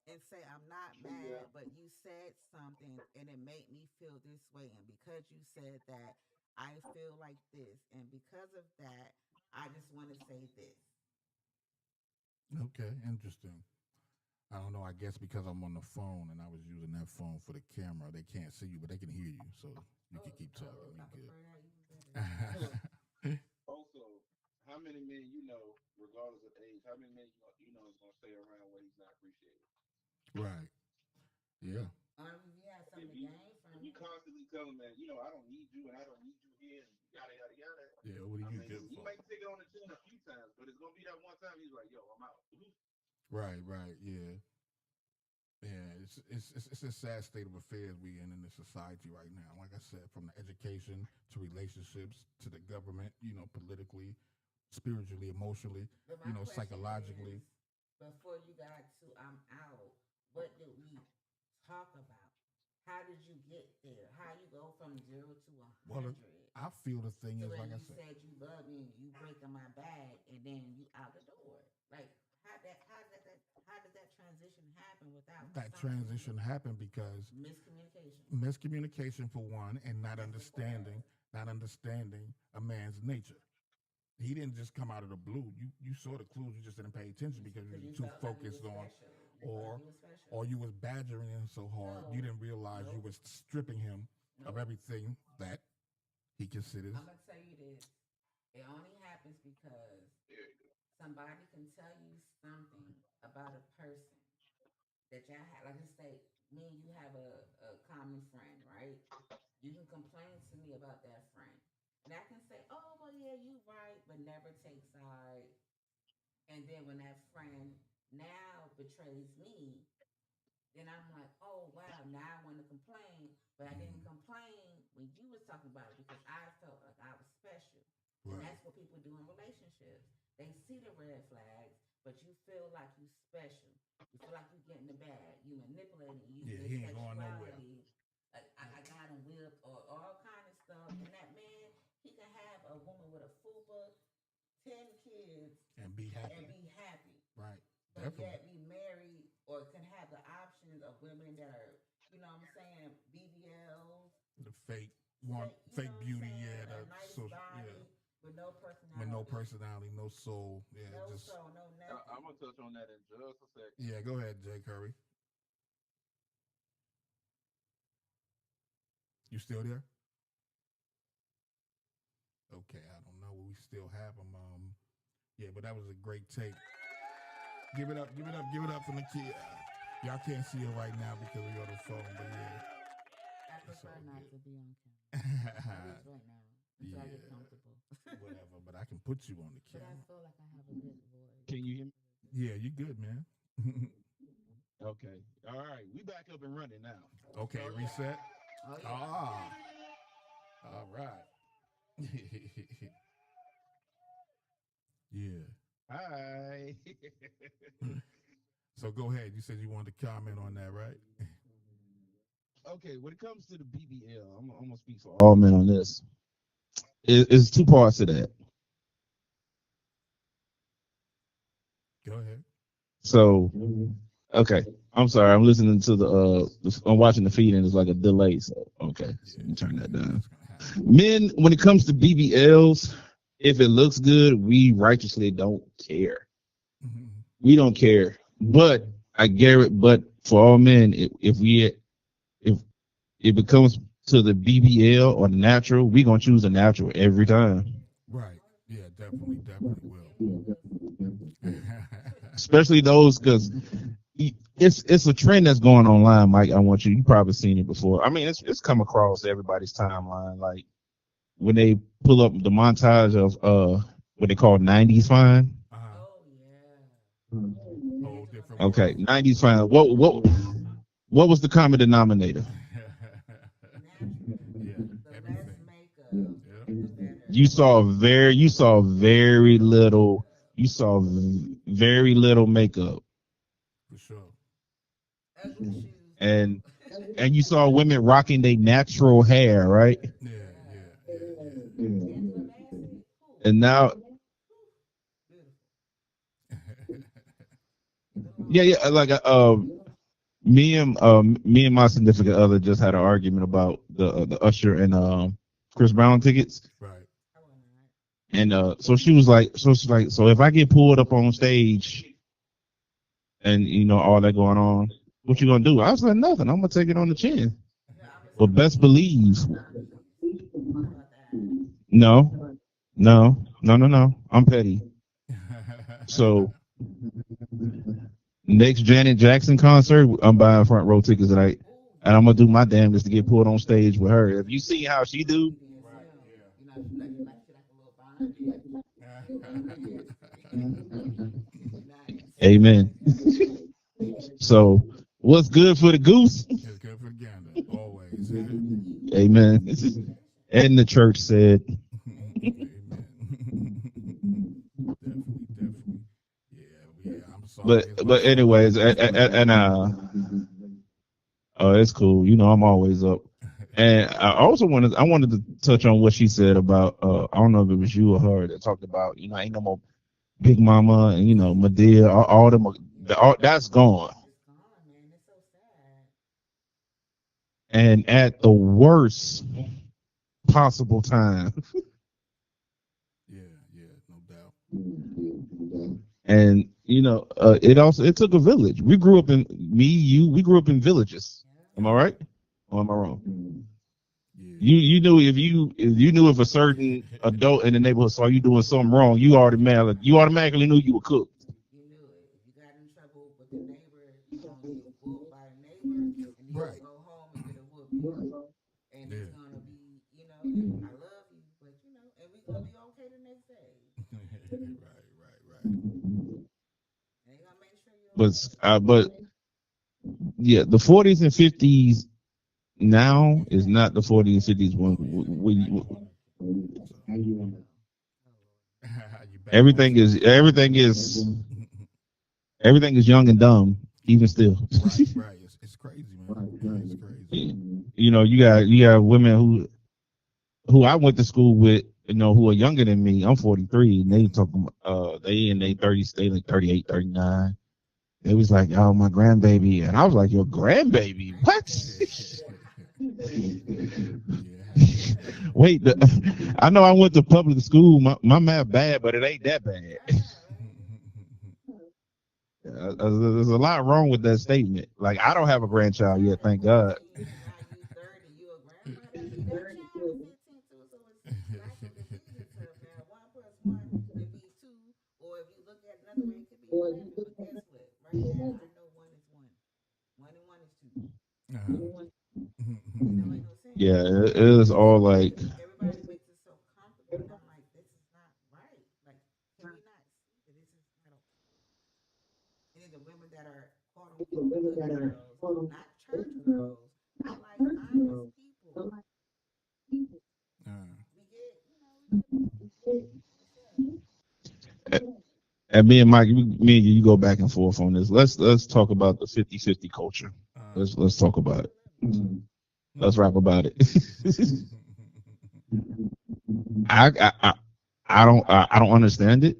S2: And say I'm not
S3: yeah,
S2: mad, but you said something and it made me feel this way, and because you said that, I feel like this, and because of that, I just want to say this.
S1: Okay. Interesting. I don't know. I guess because I'm on the phone and I was using that phone for the camera, they can't see you, but they can hear you. So you can keep talking.
S2: I
S1: You
S2: prefer that even
S1: good.
S3: also, how many men you know, regardless of age, how many men you know is going to stay around where he's not appreciated?
S1: Right. Yeah.
S2: better. If you have
S3: If
S2: something to
S3: you
S2: gain
S3: if
S2: from
S3: you
S2: it.
S3: constantly tell him that I don't need you and I don't need you here and yada yada yada.
S1: Yeah. What are
S3: I
S1: you
S3: mean,
S1: good
S3: he
S1: for?
S3: might take it on the chin a few times, but it's gonna be that one time he's like, "Yo, I'm out."
S1: Right. Right. Yeah. Yeah, it's a sad state of affairs we in the society right now. Like I said, from the education to relationships to the government, politically, spiritually, emotionally,
S2: But my question is,
S1: psychologically.
S2: before you got to I'm out, what did we talk about? How did you get there? How you go from 0 to 100?
S1: I feel the thing
S2: To
S1: is,
S2: where
S1: like I
S2: you
S1: said,
S2: said you love me and you breaking my bag and then you out the door. Like how did that transition happen without
S1: that
S2: something
S1: transition happened because
S2: miscommunication?
S1: miscommunication for one, and
S2: That's the core.
S1: not understanding a man's nature. he didn't just come out of the blue. You saw the clues, you just didn't pay attention because you
S2: Because
S1: were
S2: you
S1: too
S2: felt like you was
S1: focused on,
S2: special. You felt like
S1: or
S2: you was special.
S1: or you was badgering him so hard you
S2: No.
S1: didn't realize you
S2: Nope.
S1: was stripping him of
S2: Nope.
S1: everything that he considers.
S2: I'm gonna tell you this. It only happens because somebody can tell you something about a person that y'all have. Like just say, me and you have a common friend, right? You can complain to me about that friend. And I can say, oh, well, yeah, you right, but never take side. And then when that friend now betrays me, then I'm like, oh wow, now I want to complain, but I didn't
S1: Mm,
S2: complain when you was talking about it because I felt like I was special. And
S1: right.
S2: that's what people do in relationships. They see the red flags, but you feel like you special. You feel like you getting the bag. You manipulating,
S1: Yeah,
S2: using your
S1: he ain't going nowhere.
S2: sexuality. I got him whipped or all kind of stuff. And that man, he can have a woman with a fupa, 10 kids,
S1: And be
S2: and
S1: happy.
S2: be happy,
S1: Right.
S2: but
S1: Definitely.
S2: yet be married or can have the options of women that are, you know what I'm saying, BBLs,
S1: The fake want
S2: fake, you know
S1: fake
S2: what I'm
S1: beauty,
S2: saying,
S1: yeah,
S2: a
S1: the
S2: nice
S1: social, yeah.
S2: body with no
S1: With no
S2: personality,
S1: personality, no soul. Yeah,
S2: no
S1: just
S2: soul, no nothing.
S3: I'm gonna touch on that in just a second.
S1: yeah, go ahead, Jay Curry. You still there? Okay, I don't know. We still have him. Yeah, but that was a great take. Give it up, give it up, give it up for the kid. Y'all can't see it right now because we're on the phone, but yeah,
S2: I
S1: it's
S2: prefer
S1: all
S2: not
S1: good.
S2: to be on camera, at least right now, until I get
S1: Yeah,
S2: comfortable.
S1: whatever. But I can put you on the
S2: But I
S1: camera.
S2: feel like I have a good voice.
S3: Can you hear me?
S1: Yeah, you good, man.
S3: Okay. All right. We back up and running now.
S1: Okay,
S3: So
S1: reset.
S2: Oh yeah.
S1: Ah, all right. Yeah.
S3: hi.
S1: So go ahead. You said you wanted to comment on that, right?
S3: Okay. When it comes to the BBL, I'm gonna speak for all men on this. It's two parts to that.
S1: Go ahead.
S3: So okay. I'm sorry. I'm listening to I'm watching the feed and it's like a delay. So okay.
S1: Yeah,
S3: So let me turn that down.
S1: that's gonna happen.
S3: Men, when it comes to BBLs, if it looks good, we righteously don't care.
S1: Mhm.
S3: We don't care. But I guarantee. But for all men, if it becomes to the BBL or the natural, we gonna choose the natural every time.
S1: Right. Yeah, definitely, definitely will.
S2: Give me a little.
S3: Especially those because it's a trend that's going online, Mike. I want you. You probably seen it before. I mean, it's come across everybody's timeline. Like when they pull up the montage of what they call '90s fine.
S2: Oh yeah,
S1: Whole
S2: Angela
S1: different
S3: Okay,
S1: world.
S2: Bassett.
S3: '90s fine. What was the common denominator?
S2: Natural.
S1: Yeah,
S2: The less
S1: everything.
S2: makeup,
S1: Yeah,
S2: the better.
S3: You saw very
S2: No
S3: little.
S2: makeup.
S3: You saw very little makeup,
S1: for sure.
S2: Ugly shoes
S3: and
S2: though.
S3: and you saw women rocking their natural hair, right?
S1: Yeah, yeah,
S2: Yeah.
S1: yeah, yeah.
S2: Angela Bassett. Who?
S3: And now,
S2: Beautiful. Get
S3: yeah,
S2: along.
S3: yeah, like me and my significant other just had an argument about the Usher and Chris Brown tickets,
S1: Right.
S2: I will not.
S3: and so if I get pulled up on stage and all that going on, what you gonna do? I was like, nothing. I'm gonna take it on the chin.
S2: No, I'm gonna say
S3: But
S2: I'm gonna
S3: best
S2: give you
S3: believe,
S2: $200. How about that?
S3: no, no. I'm petty. So next Janet Jackson concert, I'm buying front row tickets tonight,
S2: Oh
S3: and I'm gonna do
S2: yeah.
S3: my damnedest to get pulled on stage with her. Have you seen how she do?
S2: You
S1: Right.
S2: BSM.
S1: Yeah.
S2: You know, she like a little bondage. You a little nasty. Be nice.
S3: Amen. So what's good for the goose?
S1: It's good for the gander, always.
S2: Best believe.
S3: Amen.
S2: That's coversation.
S3: And the church said,
S2: Amen.
S1: Amen. Definitely, definitely. Yeah, yeah. I'm
S3: but
S1: sorry. It's my
S3: but
S1: fault. I
S3: anyways,
S1: did that split.
S3: and oh, it's cool. I'm always up. And I wanted to touch on what she said about I don't know if it was you or her that talked about ain't no more Big Mama and Medea all them that's gone.
S2: It's gone, man. It's so sad.
S3: And at the worst possible time.
S1: Yeah, yeah, no
S3: And it took a village. We grew up in villages. Am I
S1: Yeah.
S3: right? Or am I wrong?
S1: Yeah.
S3: You knew if a certain adult in the neighborhood saw you doing something wrong, you automatically knew you were cooked.
S2: You knew it. If you got in trouble with the neighbor, you're gonna get whooped by the neighbor, and you're gonna
S1: Right.
S2: go home and get a whooping. And it's
S1: Yeah.
S2: gonna be, and I love you, but and we're gonna be okay the next day.
S1: Right. Right. Right.
S2: And they're gonna make sure you're
S3: But
S2: okay.
S3: but yeah, the 40s and 50s now is not the 40s and 50s when,
S1: Oh yeah. So
S2: Oh Lord.
S1: you back on
S3: everything is
S1: track.
S3: everything is everything is young and dumb, even still.
S1: Right. Right. It's crazy, man. It's crazy.
S3: You got women who I went to school with, who are younger than me. I'm 43, and they
S1: Mm.
S3: talking they in their 30s, they like 38, 39. It was like, oh, my grandbaby, and I was like, your grandbaby? What?
S2: Grandbaby.
S1: Yeah, it happens, man.
S3: Wait, I know I went to public school. My math bad, but it ain't that bad.
S2: Ah,
S3: There's a lot wrong with that statement. Like, I don't have a grandchild yet,
S2: child
S3: thank
S2: at
S3: God.
S2: 14, and now you 30, you a grandma. See, that child is 15 too, so it's life is divided tough now. One plus one could be two, or if you look at another way, it could be 11. But guess what? Right now, I know one is one. One and one is two.
S1: Uh-huh.
S2: And that make no sense.
S3: Yeah, it
S2: And
S3: is all like,
S2: everybody makes it so comfortable, and I'm like, this is not right. Like, can we not see that this is not okay? And then the women that are quote unquote good girls, not church girls. I like honest people. We get, we get what's up.
S3: and me and Mike, me and you go back and forth on this. Let's talk about the 50-50 culture.
S1: uh,
S3: Let's talk
S2: I
S3: about
S2: love
S3: it.
S2: it, love it.
S3: Let's rap about it. I, I I I don't understand it.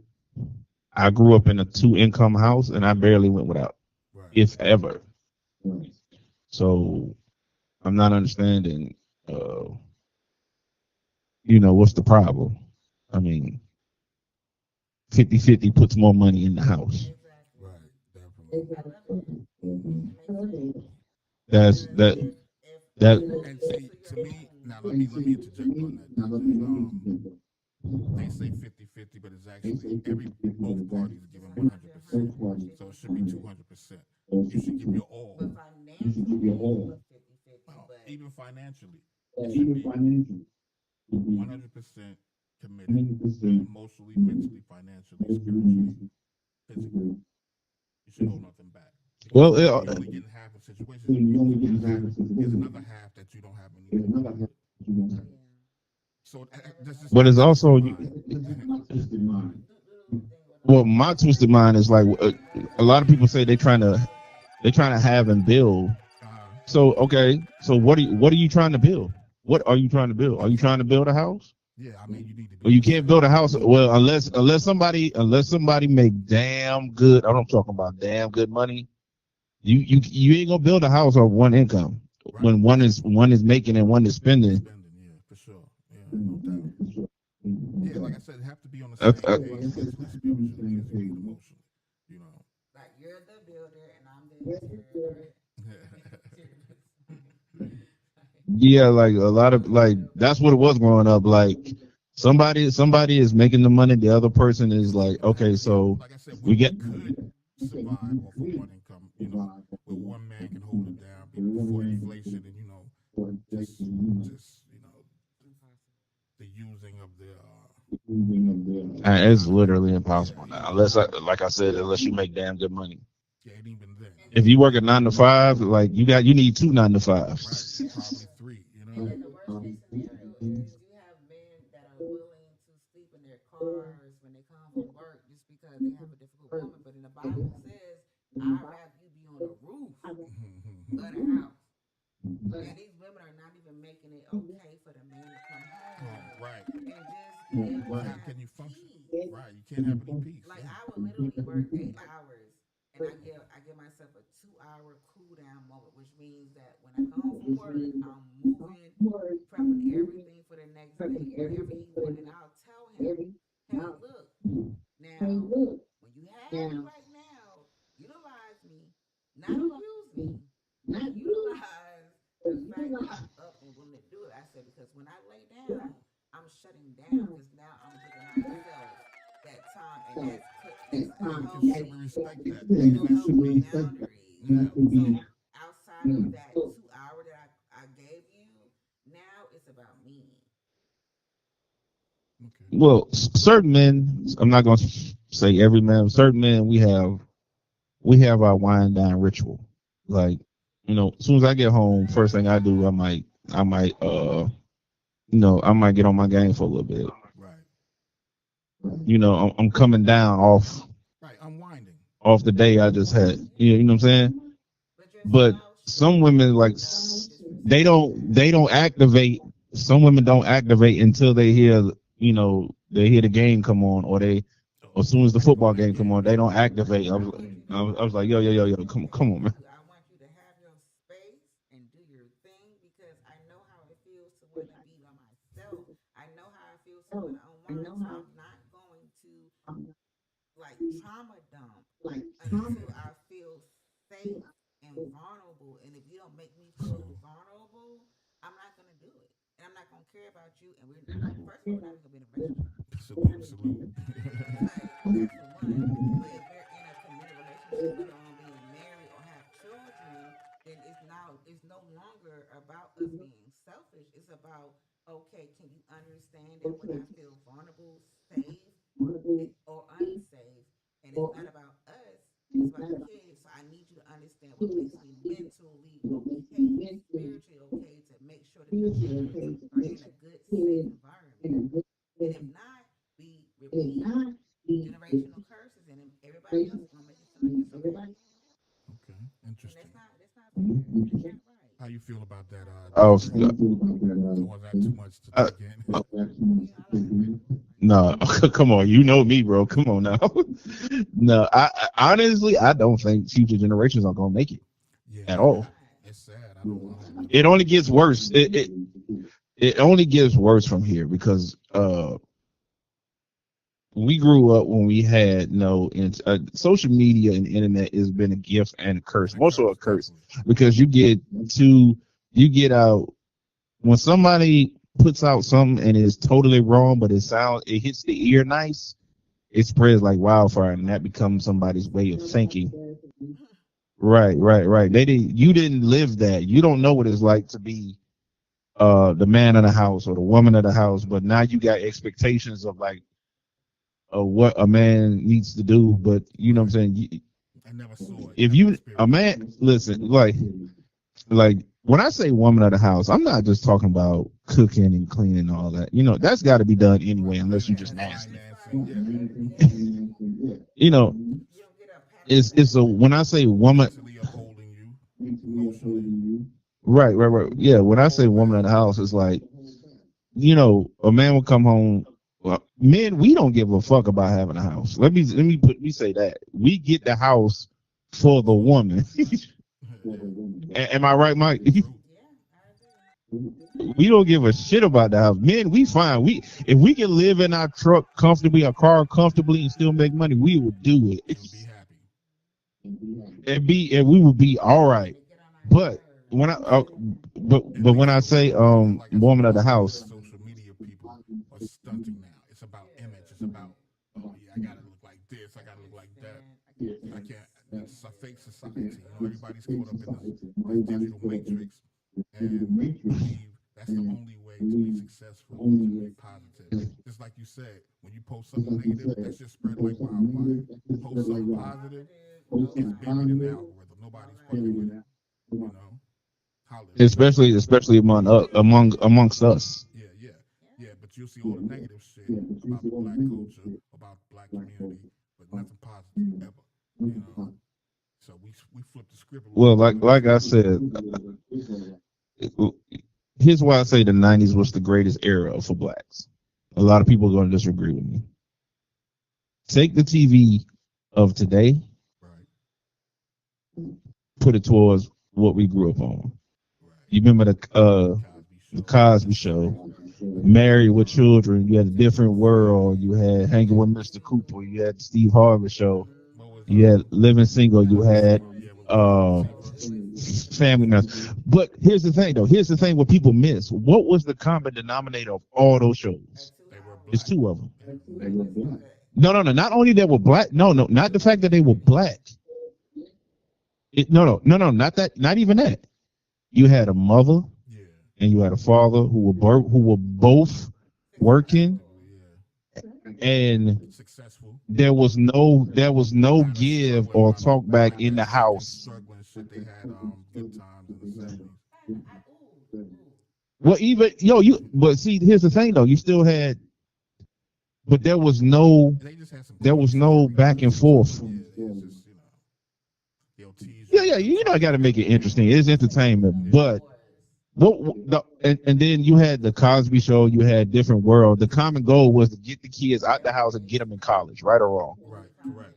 S3: I grew up in a two-income house, and I barely went without,
S1: right.
S3: if ever. So I'm not understanding. Uh, what's the problem? I mean, 50-50 puts more money in the house.
S2: Exactly.
S1: Right. Definitely.
S2: I love it. It makes sense
S3: That's
S2: because
S3: that
S2: if
S3: that
S1: And
S2: especially
S1: see,
S2: for your
S1: to me,
S2: own.
S1: now let me interject on that, DJ. They say 50-50, but it's actually both parties
S2: It's
S1: giving
S2: a
S1: 100%. So it should be
S2: 150%.
S1: 200%. You should give your all.
S2: But financially, it's a 50-50.
S1: Well,
S2: But
S1: even financially, it should be 100% committed, emotionally, mentally, financially, spiritually, physically. You should hold nothing back because
S3: well,
S1: you're only getting half of situations. Here's another half that you don't have anything to do with.
S2: yeah,
S1: So
S2: I never
S1: that's
S2: thought
S1: just
S3: but
S1: my
S2: about
S3: it's
S2: it like
S1: twisted
S3: also
S2: that.
S1: mind.
S2: Little thing.
S3: well, my twisted mind is like, a lot of people say they're trying to have and build.
S1: uh,
S3: So okay, so what are you trying to build? What are you trying to build? Are you trying to build a house?
S1: yeah, I mean, you need to
S3: Well,
S1: be
S3: you
S1: able to
S3: can't
S1: say,
S3: build a house. Well, unless somebody make damn good. I'm talking about damn good money. You ain't gonna build a house off one income
S1: right,
S3: when one is making and one is spending.
S1: spending, yeah, for sure. Yeah, no doubt. Yeah, like I said, you have to be on the
S3: That's,
S1: same page mentally, spiritually, as you need emotionally, you know.
S2: Like you're the builder and I'm the interior.
S3: yeah, like a lot of like that's what it was growing up. Like somebody is making the money, the other person is
S1: It's
S3: like,
S1: keeping the
S3: okay,
S1: house. Yeah,
S3: so
S1: like I said, we,
S3: we
S1: we
S3: get
S1: could survive off of one income, where one man can hold it down before inflation and, just,
S2: Impossible.
S1: the using of the
S3: it's
S1: economy.
S3: literally
S1: Yeah,
S3: impossible now. Like I said, unless you make damn good money.
S1: yeah, and even then,
S2: And
S1: I
S3: If
S2: then
S3: you
S1: mean,
S3: work a 9 to 5, like you need two nine to
S1: right,
S3: fives.
S1: probably three,
S2: And then the worst case scenario is you have men that are willing to sleep in their cars when they come from work just because they have a difficult woman. But in the Bible says, I'd rather you be on the roof of the house. And these women are not even making it okay for the man to come home
S1: Right.
S2: and just be able
S1: Well,
S2: to
S1: how
S2: have
S1: can you function?
S2: peace.
S1: Right, you can't have any peace.
S2: Like
S1: Yeah.
S2: I would literally work 8 hours and I give myself a 2 hour cool down moment, which means that when I come home from work, I'm moving, prepping everything for the next day, whatever he wants, and I'll tell him, hey, look, now Now, when you have me right now, utilize me, not abuse me, but utilize the fact that I'm up and willing to do it. I said, because when I lay down, I'm shutting down because now I'm giving myself that time, and that's
S1: Yeah, and you should
S2: healthy.
S1: respect that.
S2: That's
S1: And that should
S2: healthy
S1: be,
S2: boundaries.
S1: yeah.
S2: So outside of that 2 hour that I gave you, now it's about me.
S1: Okay.
S3: Well, certain men, I'm not going to say every man, certain men, we have our wind down ritual. Like, as soon as I get home, first thing I do, I might get on my game for a little bit.
S1: Right.
S3: I'm coming down
S1: Right. Unwinding.
S3: off the day I just had. You know what I'm saying?
S2: But your
S3: But
S2: spouse should
S3: some women, like,
S2: acknowledge this
S3: they
S2: respect.
S3: don't activate. Some women don't activate until they hear the game come on,
S1: Oh,
S3: or as soon
S1: yeah,
S3: as the
S1: ready to go to
S3: football
S1: that
S3: game come
S1: game.
S3: on, they
S1: Yeah.
S3: don't activate. I
S2: I
S3: was like,
S2: want you to
S3: I was,
S2: know
S3: I was
S2: I'm
S3: like, yo, yo,
S2: here
S3: yo,
S2: for
S3: yo,
S2: you,
S3: come
S2: and
S3: on, man.
S2: I want you to have your space and do your thing because I know how it feels to want to be by myself. I know how it feels to want to unwind. So I'm not going to like trauma dump
S1: Yeah.
S2: until I feel safe and vulnerable. And if you don't make me feel
S1: So
S2: vulnerable, I'm not gonna do it. And I'm not gonna care about you. And we're first of all, we're not even gonna be in a relationship.
S1: salute, salute.
S2: Like that's for one. But if we're in a committed relationship, let alone being married or have children, then it's no longer about us being selfish. It's about okay, can you understand that when I feel vulnerable, safe, or unsafe, and it's not about us, it's about the kids. So I need you to understand what makes me mentally okay and spiritually okay to make sure that the kids are in a good, safe environment. And if not, we repeat generational curses, and then everybody else is gonna make it seem like it's okay.
S1: Okay.
S2: And
S1: Interesting.
S2: that's not fair. That's not right.
S1: How you feel about that,
S3: Oh,
S1: Deidre? Or was that too much to
S3: uh,
S1: take in?
S2: I like to hear it. Like,
S3: no, come on, you know me, bro. Come on now. No, honestly, I don't think future generations are gonna make it
S1: Yeah,
S3: at
S2: why
S3: all.
S2: not?
S1: it's sad. I don't live
S3: It
S1: for
S3: only
S1: it.
S3: gets worse. It only gets worse from here because we grew up when we had social media and internet has been a gift and a curse,
S1: And a
S3: more so a
S1: curse,
S3: curse,
S1: definitely.
S3: because you get out when somebody puts out something and it's totally wrong, but it hits the ear nice, it spreads like wildfire, and that becomes somebody's way of thinking. Right, right, right. You didn't live that. You don't know what it's like to be the man of the house or the woman of the house, but now you got expectations of like what a man needs to do. But you know what I'm
S1: Right.
S3: saying?
S1: I never saw it,
S3: If
S1: never
S3: you a
S1: experienced it.
S3: man, listen, like when I say woman of the house, I'm not just talking about cooking and cleaning and all that. That's got to be done
S1: Right.
S3: anyway, unless you
S1: And
S3: just
S2: Yeah,
S3: nasty.
S1: financing,
S2: sacrifice.
S1: yeah.
S2: Yeah,
S3: You know,
S2: you don't get a pat on the
S3: it's
S2: back.
S3: a when I say woman,
S1: Mentally upholding you, emotionally,
S3: right, right, right. Yeah, when
S1: the
S3: I
S1: whole
S3: say woman of
S1: bag.
S3: the house, it's like a man will come home. Well, men, we don't give a fuck about having a house. Let me say that we get the house for the
S1: For the
S3: woman.
S1: woman. Yeah.
S3: Am I right, Mike?
S1: True.
S2: Yeah, I agree.
S3: We don't give a shit about the house. Men, we fine. If we can live in our truck comfortably, our car comfortably, and still make money, we will do it.
S1: You'll be happy.
S3: And we will be all
S2: And
S3: right.
S2: they get on our
S3: But
S2: nerves.
S3: when I but
S1: And
S3: but
S1: we
S3: when I
S1: feel
S3: say
S1: that way because, like I said,
S3: woman of the
S1: all the
S3: house,
S1: social media people are stunting now. It's about image. It's about, oh yeah, I gotta look like this. I
S2: I
S1: gotta look
S2: can't
S1: like that.
S2: stand. I can't
S1: I
S2: stand.
S1: can't. It's a fake society. Everybody's caught up in this digital matrix and believe that's the only way to be successful or to be positive. Just like you said, when you post something negative, that's just spread like wildfire. Post
S2: Something
S1: something positive,
S2: positive,
S1: it's buried in the
S2: nobody,
S1: algorithm. Nobody's fucking with
S2: nobody.
S1: it. You know. Hallelujah.
S3: especially amongst us.
S1: Yeah, yeah,
S2: Yeah.
S1: yeah. But you'll see all the negative shit about the black culture, about the black community, but nothing positive ever. You know. So we flip the script a little
S3: Well,
S1: bit,
S3: like
S1: but it's
S3: like I said, here's why I say the '90s was the greatest era for blacks. A lot of people are going to disagree with me. Take the TV of today,
S1: right,
S3: put it towards what we grew up on.
S1: right.
S3: You remember
S1: The Cosby
S3: the
S1: Show,
S3: Cosby
S1: The
S3: Show,
S1: Seinfeld.
S3: Married with Children. You had A Different World. You had Hanging with Mr. Cooper. You had the Steve Harvey Show.
S1: What was
S3: You had Living Single. You
S1: Living
S3: had
S1: Single? Yeah, with
S3: uh
S1: Steve Harvey.
S3: Family Matters. But here's the thing, though. Here's the thing: what people miss. What was the common denominator of all those shows?
S2: Two
S1: They were
S3: It's
S2: hours.
S1: black.
S3: two of them.
S1: Yeah.
S3: No, no, no. Not only they were black. No, no. Not the fact that they were black. No, no, no, no. Not that. Not even that. You had a mother
S1: Yeah.
S3: and you had a father who were both working, and
S1: Successful.
S3: there was no
S1: Kind of
S3: give
S1: struggling
S3: or
S1: while they
S3: talk back
S1: while
S3: in
S1: they're
S3: the
S1: sick and
S3: house.
S1: struggling shit. They had good times in the 70s.
S3: Well, even but see, here's the thing though. You still had, but there was no
S1: They just had some
S3: there
S1: corny
S3: was no back and
S1: storylines too.
S3: forth.
S1: Yeah, it's just they'll tease
S3: Yeah,
S1: you
S3: yeah.
S1: with the
S3: I got to
S1: tough
S3: make it
S1: love.
S3: interesting. It's entertainment, but and then you had the Cosby Show. You had Different World. The common goal was to get the kids out the house and get them in college, right or wrong.
S1: Right,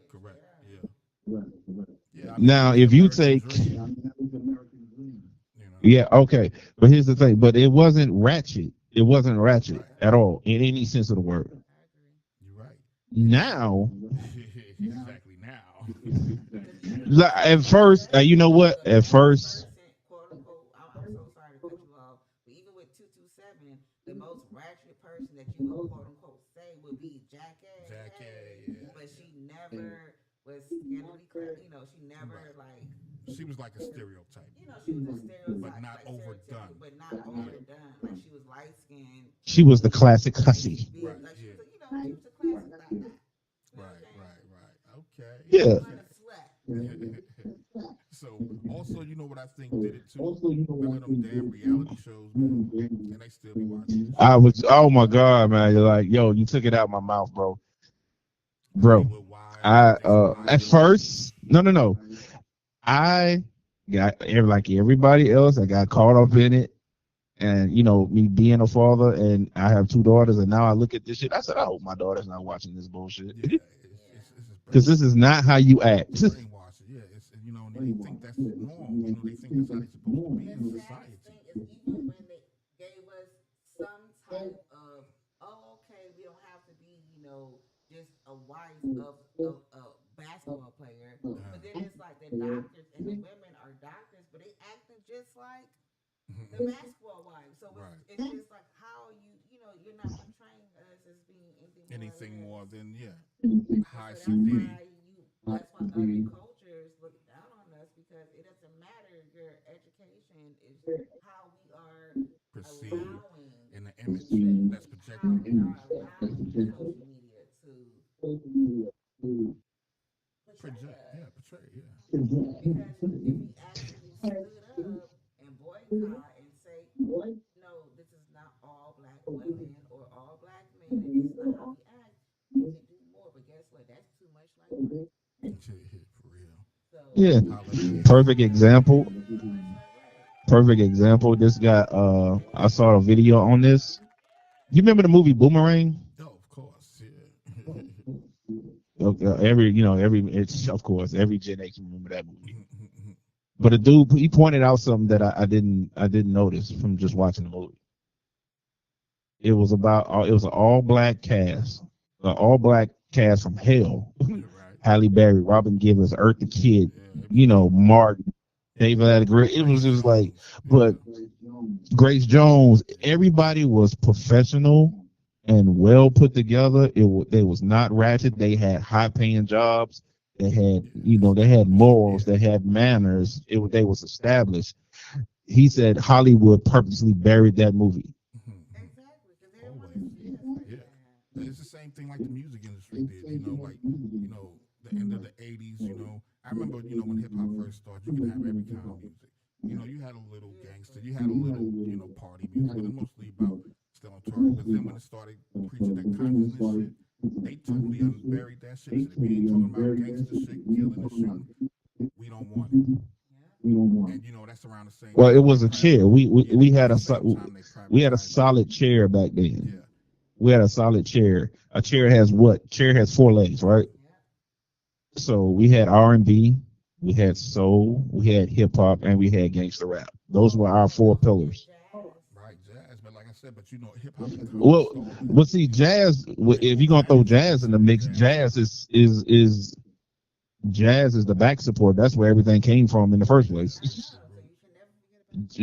S1: correct. Yeah, yeah. I mean, that
S3: Now,
S1: was the
S3: if you
S1: American
S3: take,
S1: dream.
S3: yeah, okay, but here's the thing. But it wasn't ratchet. It wasn't ratchet
S1: Right.
S3: at all in any sense of the word.
S1: You're right.
S3: Now,
S1: Exactly now.
S3: at first, you know what? At first,
S2: Quote unquote, I'm so sorry to cut you off, but even with 227, the most ratchet person that you would quote unquote say would be Jackie.
S1: Jackie, yeah.
S2: But she never was scantily clad. She never
S1: Right.
S2: like.
S1: She was like a stereotype,
S2: She was a
S1: but
S2: stereotype,
S1: not
S2: like stereotypical,
S1: overdone.
S2: but not
S1: Yeah.
S2: overdone. Like she was light skinned,
S3: she was the classic hussy.
S2: big.
S1: Right.
S2: Like she
S1: Yeah.
S2: was, she was a classic thot.
S1: Right. Okay.
S2: She
S3: Yeah.
S2: wasn't a slut.
S1: So also, you know what I think did it too? Remember them damn reality shows, man? And they still be watching this shit.
S3: I was, oh my God, man. You're like, yo, you took it out of my mouth, bro.
S1: Hollywood Wives, Jason
S3: At
S1: Meyers.
S3: first, no. I got like everybody else, I got caught up in it. And me being a father, and I have two daughters, and now I look at this shit. I said, I hope my daughter's not watching this bullshit.
S1: Yeah, it's just
S3: Because this is not how you act.
S1: brainwashing. Yeah, it's and they think that's normal. They think that's how they're supposed to be in
S2: The
S1: society.
S2: saddest thing is even when they gave us some type of, oh, okay, we don't have to be, just a wife of a basketball player. But then it's like the doctors and the women are doctors, but they acting just like the basketball wife. So
S1: Right.
S2: it's just like how you're not portraying us as being
S1: Anything more
S2: than.
S1: than high
S2: So
S1: C D.
S2: that's why other cultures look down on us because it doesn't matter your education is how we are
S1: Perceived
S2: allowing
S1: in the image that's
S2: how
S1: projected.
S2: we are allowing social media to portray us.
S1: Portray. Yeah.
S2: Because if we actually stood up and boycott and say, no, this is not all black women or all black men, and this is not how we act, we can do more. But guess what? That's too much like white.
S1: For real.
S2: So
S3: Yeah.
S1: Hallelujah.
S3: Perfect example.
S2: too much like white.
S3: Perfect example. This guy, I saw a video on this. You remember the movie Boomerang?
S1: Oh, of course. Yeah.
S3: It's of course every Gen X remember that movie. But the dude, he pointed out something that I didn't notice from just watching the movie. It was an all black cast from hell.
S1: Right.
S3: Halle Berry, Robin Givens, Eartha Kitt, Martin, David Attenborough. It was just like, but Grace Jones, everybody was professional and well put together. They was not ratchet. They had high paying jobs. They had, they had morals. They had manners. They was established. He said Hollywood purposely buried that movie.
S2: Exactly, because they don't want to see us like
S1: Yeah.
S2: that.
S1: It's the same thing like the music industry did, the end of the 80s, I remember, when hip hop first started, you could have every kind of music. You had a little gangster, you had a little, party music, but it's mostly about still on target. But then when it started preaching that consciousness shit, they totally unburied that shit. They said, we ain't talking about gangster shit, killing and shooting. We don't want it. And that's around the same
S3: Well,
S1: time.
S3: it was a chair. We had a
S1: we
S3: had a solid chair back then.
S1: Yeah.
S3: We had a solid chair. A chair has what? Chair has four legs, right? So we had R&B, we had soul, we had hip hop, and we had gangster rap. Those were our four pillars.
S1: Right, jazz. But like I said, but hip hop didn't come and
S3: Well,
S1: start that.
S3: well, see, jazz. If you're gonna throw jazz in the mix, jazz is the back support. That's where everything came from in the first
S2: I
S3: place.
S2: know. So you should never forget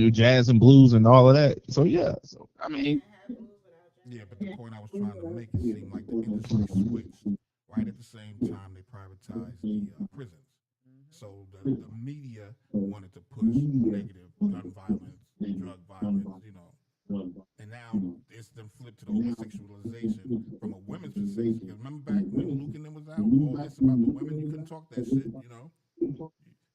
S2: about
S3: Jazz and blues and all of that. So yeah. So I
S2: you
S3: mean,
S2: can't have blues without
S1: Yeah,
S2: jazz.
S1: but the point I was trying to make, it seemed like the industry switched right at the same time they privatized the prisons. So the media wanted to push negative gun violence, drug violence, and now it's then flipped to the over sexualization from a women's position. Because remember back when Luke and them was out, all this about the women, you couldn't talk that shit.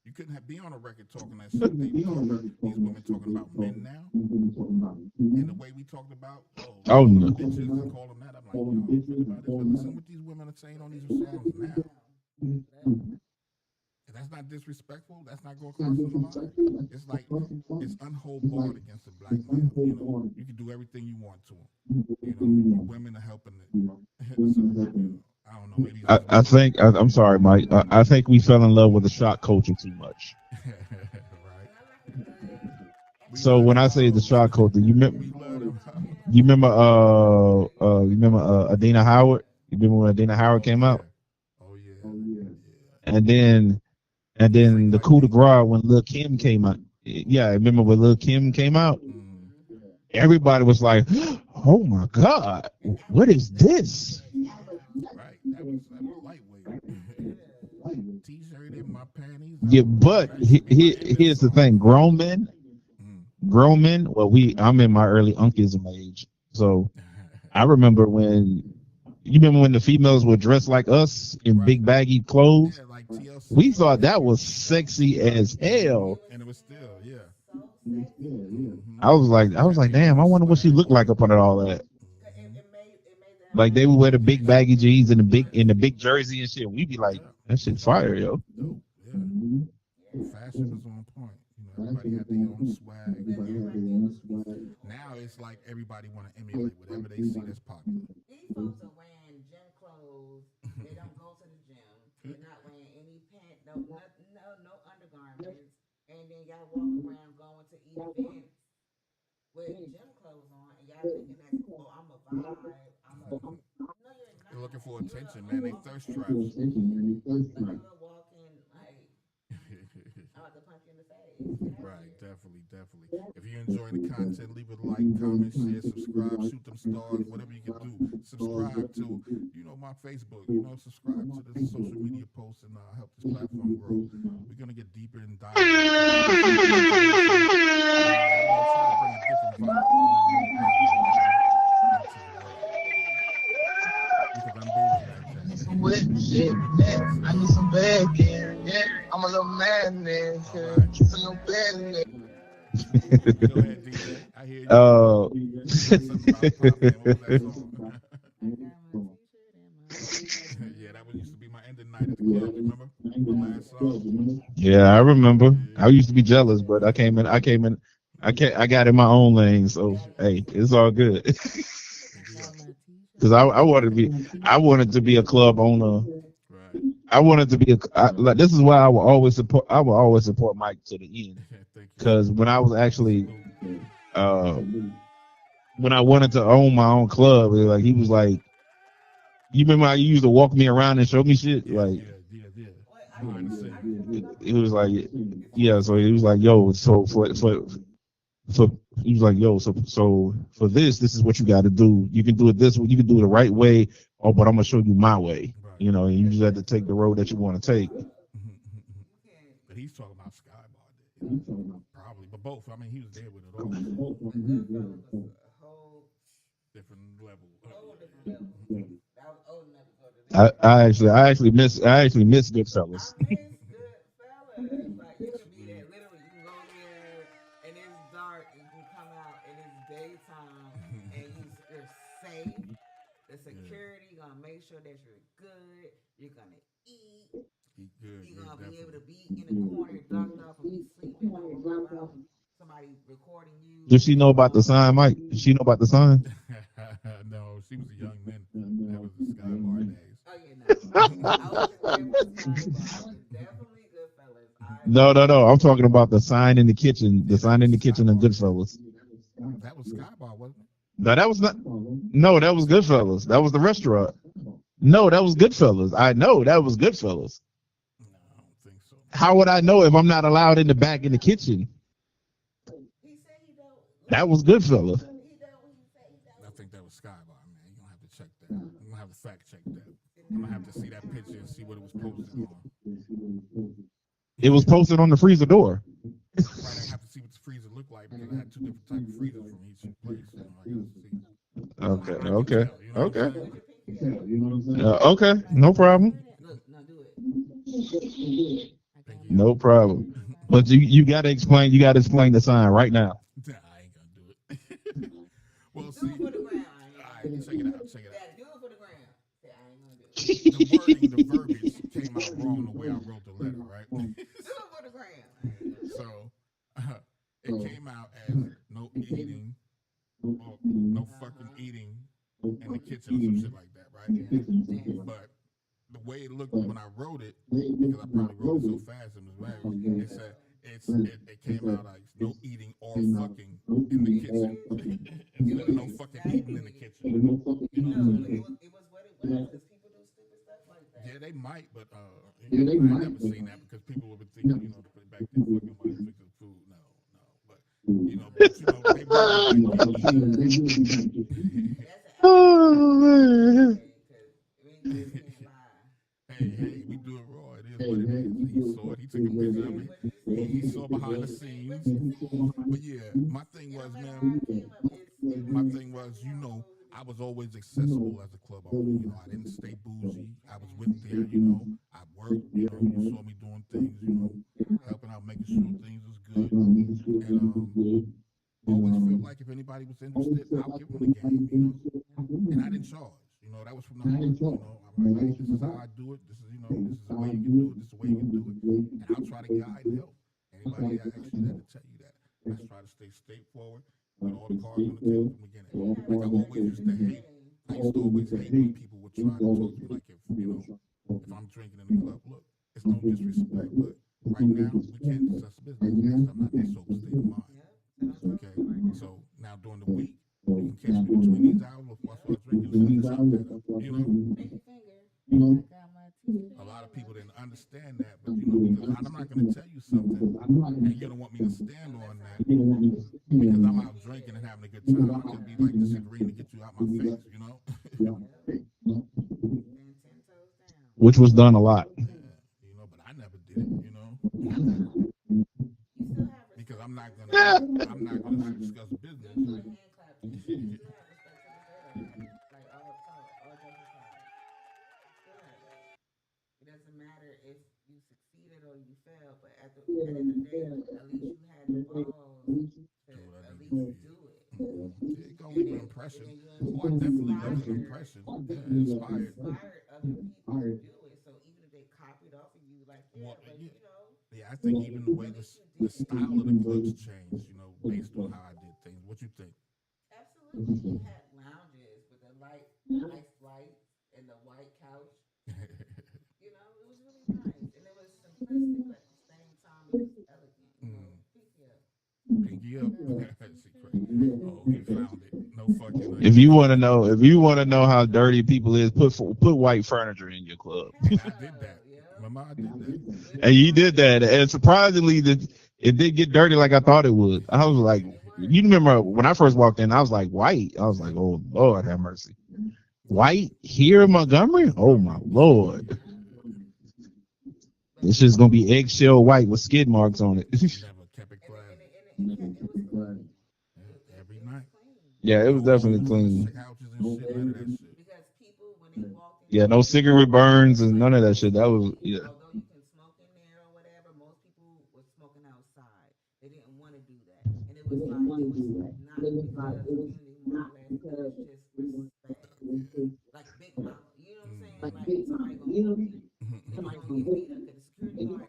S1: You couldn't be on a record talking that shit. They talking these women talking about men now, and the way we talked about,
S3: oh
S1: call them
S3: no.
S1: bitches and call them that. I'm like, yo, think about this. But listen what these women are saying on these songs now. And that's not disrespectful. That's not going crossing the line. It's like it's unhold barred against a black male. You can do everything you want to him. Women are helping it. So, I don't know. Maybe it's just
S3: I
S1: me.
S3: think I'm sorry, Mike. I think we fell in love with the shock culture too much.
S1: Right? We
S3: So
S1: love
S3: when
S1: them
S3: I say the
S1: hoes.
S3: shock culture,
S1: We love them hoes.
S3: you remember Adina Howard? You remember when Adina Howard
S1: Oh
S3: came
S1: yeah.
S3: out?
S1: Oh yeah. Yeah.
S3: And then
S1: Free
S3: the coup de
S1: Lucky.
S3: grace when Lil Kim came out. Yeah, I remember when Lil Kim came out.
S1: Mm.
S3: Everybody was like, "Oh my God, what is this?"
S1: Right. That was lightweight. T-shirt in my panties.
S3: Yeah,
S1: That
S3: but
S1: used to be my ending
S3: here's the
S1: song.
S3: thing:
S1: Mm.
S3: grown men. Well, I'm in my early unclism age, so I remember when the females were dressed like us in
S1: Right.
S3: big baggy clothes.
S1: Yeah, like TLC.
S3: We thought that was sexy as hell.
S2: It was
S1: And it was still, yeah.
S2: so sexy.
S1: Mm-hmm.
S3: I was like,
S1: Had their
S3: damn, I
S1: own
S3: wonder what she
S1: swag
S3: looked
S1: with
S3: like
S1: it.
S3: up under all that.
S1: Mm-hmm.
S2: It made them
S3: Like they would wear the big baggy jeans and the big jersey and shit. We'd be like,
S1: Yeah.
S3: that shit fire, yo.
S1: Dope. Yeah. The fashion was on point. Everybody had their own swag.
S2: But act like they was still
S1: Now it's like everybody want to emulate whatever they see that's popular.
S2: these folks are wearing gym clothes. They don't go to the gym. They're not wearing any pant, no undergarments. And then y'all walk around going to events with gym clothes on, and y'all thinking that I'm a vibe. No, you're
S1: They're looking
S2: not.
S1: for
S2: You're
S1: attention, man. They thirst traps.
S2: like a little walking like I'm about to punch you in the face. Get out of
S1: Right,
S2: here.
S1: definitely. If you're enjoying the content, leave it a like, comment, share, subscribe, shoot them stars, whatever you can do. Subscribe to, my Facebook. Subscribe to the social media posts and help this platform grow. We're gonna get deeper and dive into a lot of situations, and try to bring a different vibe, a more positive element into the world. Because I'm busy like
S4: I
S1: that.
S4: need some whip shit,
S1: Yes,
S4: yeah. I
S1: sir.
S4: need some bad gear, yeah. I'm a little man, man.
S1: All right.
S4: So your bad,
S1: Go ahead, DJ. I hear you.
S3: Uh,
S1: You said something about Pop Man. What was that song?
S2: I got my t-shirt and my
S1: Yeah, that was used to be my ending night at the club. Remember the last song?
S3: yeah, I remember. I used to be
S1: Yeah.
S3: jealous, but I got in my own lane. So hey, it's all good.
S1: And
S2: got my
S3: Because
S2: t-shirt.
S3: I wanted to be a club owner.
S1: right.
S3: I wanted to be like this is why I will always support Mike to the end.
S1: Thank you, sir.
S3: Because when I was actually
S1: Salute.
S3: uh when I wanted to own my own club, like he was like, you remember how you used to walk me around and show me shit?
S1: Yeah,
S3: Like
S1: yeah.
S2: Wait,
S1: Behind the
S2: I
S1: scenes.
S2: remember
S3: he was like, yeah. So he was like, yo, so for he was like, yo, so for this is what you got to do. You can do it this way. You can do it the right way, but I'm gonna show you my way.
S1: Right.
S3: And you just have to take the road that you want to take.
S2: you can't.
S1: But he's talking about Skybar, probably. But both. I mean, he was there with it all.
S2: The Goodfellas was a
S1: Different level.
S2: whole different level. I was old enough to go to that.
S3: I actually miss Goodfellas.
S2: I miss Goodfellas. Like you could be there, literally. You can go there and it's dark, and you can come out and it's daytime, and you're safe. The security gonna make sure that you're good. You're gonna eat.
S1: He good.
S2: You're gonna be able
S1: Definitely.
S2: to be in the corner, ducked off, and be sleeping. Don't worry about somebody recording you.
S3: Does she know about the sign, Mike? Does she know about the sign?
S1: No, she was a young man. That was the Skybar days.
S2: Oh yeah, no. I wasn't there for Skybar. I was definitely Goodfellas.
S3: No. I'm talking about the sign in the kitchen. The sign in the kitchen and Goodfellas.
S1: That was Skybar, wasn't it?
S3: No, that was not. No, that was Goodfellas. That was the restaurant. No, that was Goodfellas. I know that was Goodfellas.
S1: No, I don't think so.
S3: How would I know if I'm not allowed in the back in the kitchen?
S2: He said he don't.
S3: That was Goodfellas.
S2: He don't. He said he
S1: I
S2: don't.
S1: think that was Skybar, man. You're gonna have to check that. I'm gonna have to fact check that. I'm gonna have to see that picture and see what it was posted on.
S3: It was posted on the freezer door.
S1: Right, I have to see what the freezer looked like because I had two different types of freezers from each place. You know, I got to see.
S3: Okay,
S1: I can
S3: okay,
S1: tell, you know what
S3: okay,
S1: I'm saying?
S3: okay. No problem.
S2: Look, no, do it.
S1: Pinky
S3: No
S1: up.
S3: problem. But you gotta explain. You gotta explain the sign right now.
S1: Nah, I ain't gonna do it. Well,
S2: Do
S1: see,
S2: it for the gram.
S1: all right, check it out. Check it out.
S2: Dad, do it for the gram. Say, I ain't gonna do it.
S1: The wording, the verbiage came out wrong the way I wrote the letter, right?
S2: Do it for the gram.
S1: So it came out as no eating, or no fucking eating in the kitchen or some shit like that, right? But the way it looked when I wrote it, because I probably wrote it so fast and was mad, it said it came out like no eating or fucking in the kitchen. Instead of no fucking eating in the kitchen.
S2: You know, it was what it was because people do stupid stuff like that.
S1: Yeah, they might, but I never seen that because people would be thinking, you know, to put it back there, fucking while fixing food. No, but they were
S2: That's an
S3: Oh man.
S2: because we can't lie.
S1: hey, we do it raw. It is what it is. He saw it. He took a picture of me. He saw behind the scenes. But yeah, my thing was, man, my thing was, I was always accessible as a club owner. I didn't stay bougie. I was with there, I worked, you saw me doing things, helping out, making sure things was good. And always felt like if anybody was interested, I'll give them the game, And I didn't charge. That was from the heart. I'm like, this is how I do it. This is, this is the way you can do it. This is the way you can do it. And I'll try to guide and help. Anybody that asks you that to tell you that. I try to stay straightforward with all the cards on the table from the beginning. Like I always used to hate. I used to always hate when people would try to talk to me like if I'm drinking in the club. Look, it's no disrespect, but right now we can't discuss business because I'm not in a sober state of mind. Okay, so now during the week. You can catch me between these hours while I drink and chop that up. A lot of people didn't understand that, but because I'm not going to tell you something, and you don't want me to stand on that because I'm out drinking and having a good time. I could be like disagreeing to get you out my face,
S3: Which was done a lot.
S1: Yeah, but I never did it, because I'm not gonna discuss business.
S2: It doesn't matter if you succeeded or you failed, but at the end of the day, at least you had the balls to at least do it.
S1: It gonna leave an impression. Oh, I definitely left an impression. Yeah, inspired.
S2: Other people to do it. So even if they copied off of you, like
S1: Yeah, I think even the way the style of the clubs changed, based on how I did things. What you think?
S2: absolutely, you had lounges with the nice lights and the white couch. It was really nice, and it was simplistic, but at the same time, it was elegant.
S1: Pinky up. Oh, he found it. No fucking.
S3: If you want to know how dirty people is, put white furniture in your club.
S1: I did that. Remember, I did that.
S3: And you did that, and surprisingly, it did get dirty like I thought it would. I was like, you remember when I first walked in, I was like, white. I was like, oh Lord, have mercy. White here in Montgomery? Oh my Lord. This is gonna be eggshell white with skid marks on it.
S1: Never kept it classy. Every night.
S3: Yeah, it was definitely clean.
S1: Couches and shit, none of that shit.
S2: Because people, when they walked in,
S3: Yeah, no cigarette burns and none of that shit. That was
S2: although you can smoke in there or whatever, most people were smoking outside. They didn't want to do that, and it was not because community more or less. It was just respect, like Big Mama. You know what I'm saying? Like somebody gonna whoop you, somebody gonna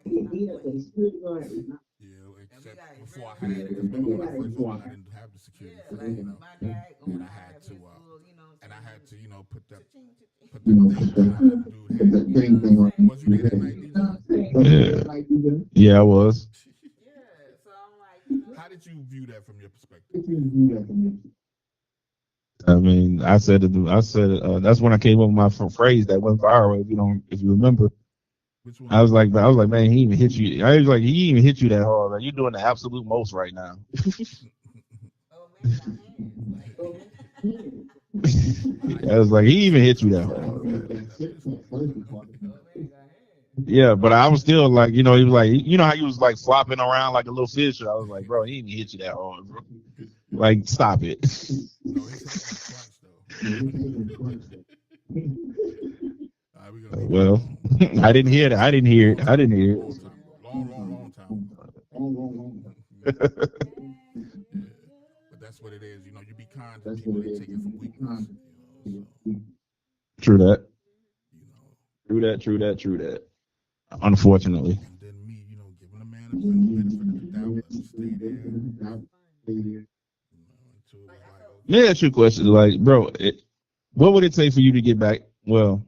S2: get beat up because the security guard is not playing.
S1: Yeah, except before I had it, because remember when I first opened, I didn't have the security
S2: Yeah,
S1: thing,
S2: like my dad
S1: and
S2: gonna
S1: I had
S2: have
S1: to,
S2: his little,
S1: put that
S2: cha-ching, cha-ching.
S1: thing that dude had. Was you there that night, DJ?
S3: yeah, I was.
S2: Yeah, so I'm like,
S1: How did you view that from your perspective?
S3: I mean, I said that's when I came up with my phrase that went viral. If you remember,
S1: Which
S3: I
S1: one?
S3: was like, man, he even hit you. I was like, he even hit you that hard. Like, you're doing the absolute most right now.
S2: Oh man, got hands. Like
S1: Nah,
S3: I was like, he even hit you that
S1: he
S3: hard.
S1: fat. That pistol.
S2: oh man, got hands.
S3: Yeah, but I was still like, he was like, how he was like flopping around like a little fish. I was like, bro, he even hit you that hard, bro. Like, stop it.
S1: No, his head didn't crunch though. All right, we gonna
S3: Well,
S1: go on.
S3: I didn't hear that. I didn't hear it. I didn't hear it.
S1: Long time ago. Long time ago. Yeah. But that's what it is. You know, you be kind to people, they take it for weakness. You know, so
S3: True that.
S1: you know.
S3: True that. Unfortunately.
S1: And then me, you know, giving a man a benefit of the doubt, let him stay there. You know, until it was like,
S3: Let me ask you a question. Like, bro, what would it take for you to get back? Well,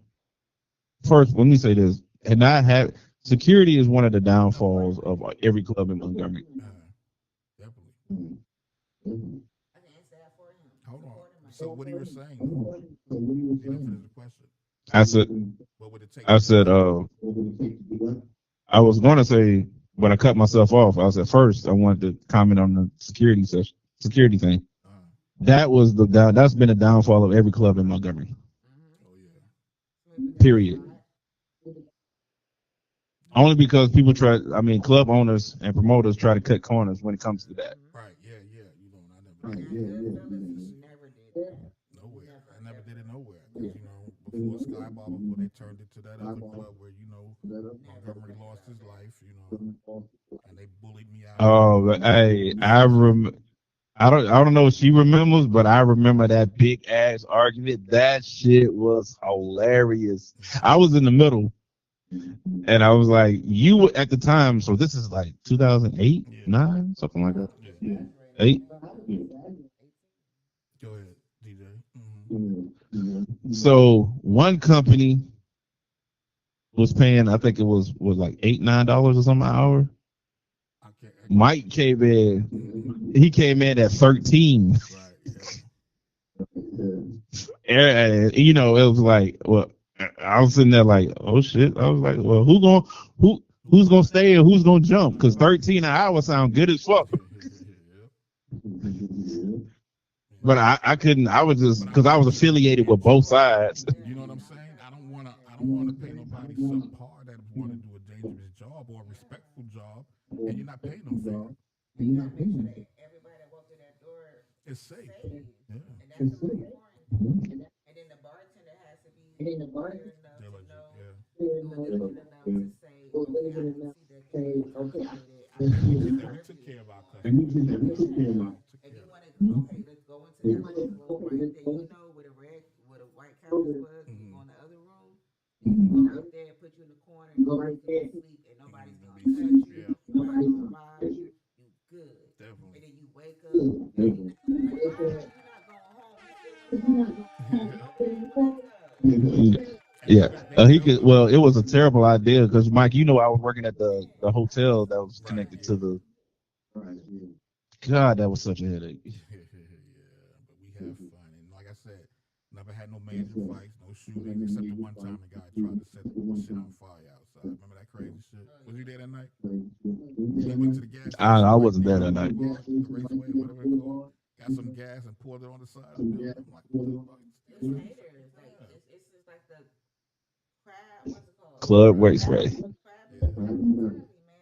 S3: first, let me say this. And I have security is one of the downfalls of every club in Montgomery.
S1: definitely.
S2: I can answer that for him.
S1: Hold on. So what you were saying? You didn't finish the question.
S3: I said,
S1: What would it take?
S3: I said, I was going to say, when I cut myself off, I said first I wanted to comment on the security thing. That's been a downfall of every club in Montgomery.
S1: Oh yeah.
S3: Period. Only because club owners and promoters try to cut corners when it comes to that.
S1: Right. Yeah. You know, I never.
S2: Never did that.
S1: Nowhere. I never did it nowhere. Because, you know, before Sky Bar, before they turned it to that other club where, you know, Montgomery lost his life, you know, and they bullied me out.
S3: Oh, but hey, I don't know if she remembers, but I remember that big ass argument. That shit was hilarious. I was in the middle, and I was like, you were at the time. So this is like 2008, 9, something like that.
S1: Yeah.
S3: 8.
S1: Go ahead, DJ. Mm-hmm.
S3: So one company was paying, I think it was like $8-9 or something an hour. Mike came in. He came in at 13.
S1: Right. Yeah.
S3: And, it was like, well, I was sitting there like, oh shit. I was like, well, who's gonna stay and who's gonna jump? Because 13 an hour sound good as fuck. But I couldn't. I was just because I was affiliated with both sides.
S1: You know what I'm saying? I don't want to pay nobody subpar that want to do a dangerous job or a respectful job, and you're not paying them fair.
S2: You gotta make sure that everybody that walked through that door
S1: It's safe.
S2: Yeah.
S1: Yeah.
S2: And that's important. And then the bartender has to be clear enough to know, diligent enough to say, okay, I can see that you
S1: We took care of our customers.
S2: If you want to, okay, let's go into that room right there. You know, with a white canvas bug, you go in the other room. You go right there, put you in the corner, and go right there, sleep, and nobody's gonna touch you. Nobody's gonna bother you. You good.
S1: Definitely.
S2: And then you wake up. And you're not
S3: Yeah. He could. Well, it was a terrible idea because Mike, I was working at the hotel that was connected to the. God, that was such a headache.
S1: Yeah, but we have fun, and like I said, never had no major fights, no shootings, except the one time the guy tried to set shit on fire outside. Remember that crazy shit? Was you there that night? We went to the gas station.
S3: I wasn't there that night.
S1: The Raceway, whatever it's called. Got some gas and poured it on the side of the building. I'm like, what the fuck?
S2: it's haters. It's just like the crab. What's it called?
S3: Club Raceway.
S2: Man,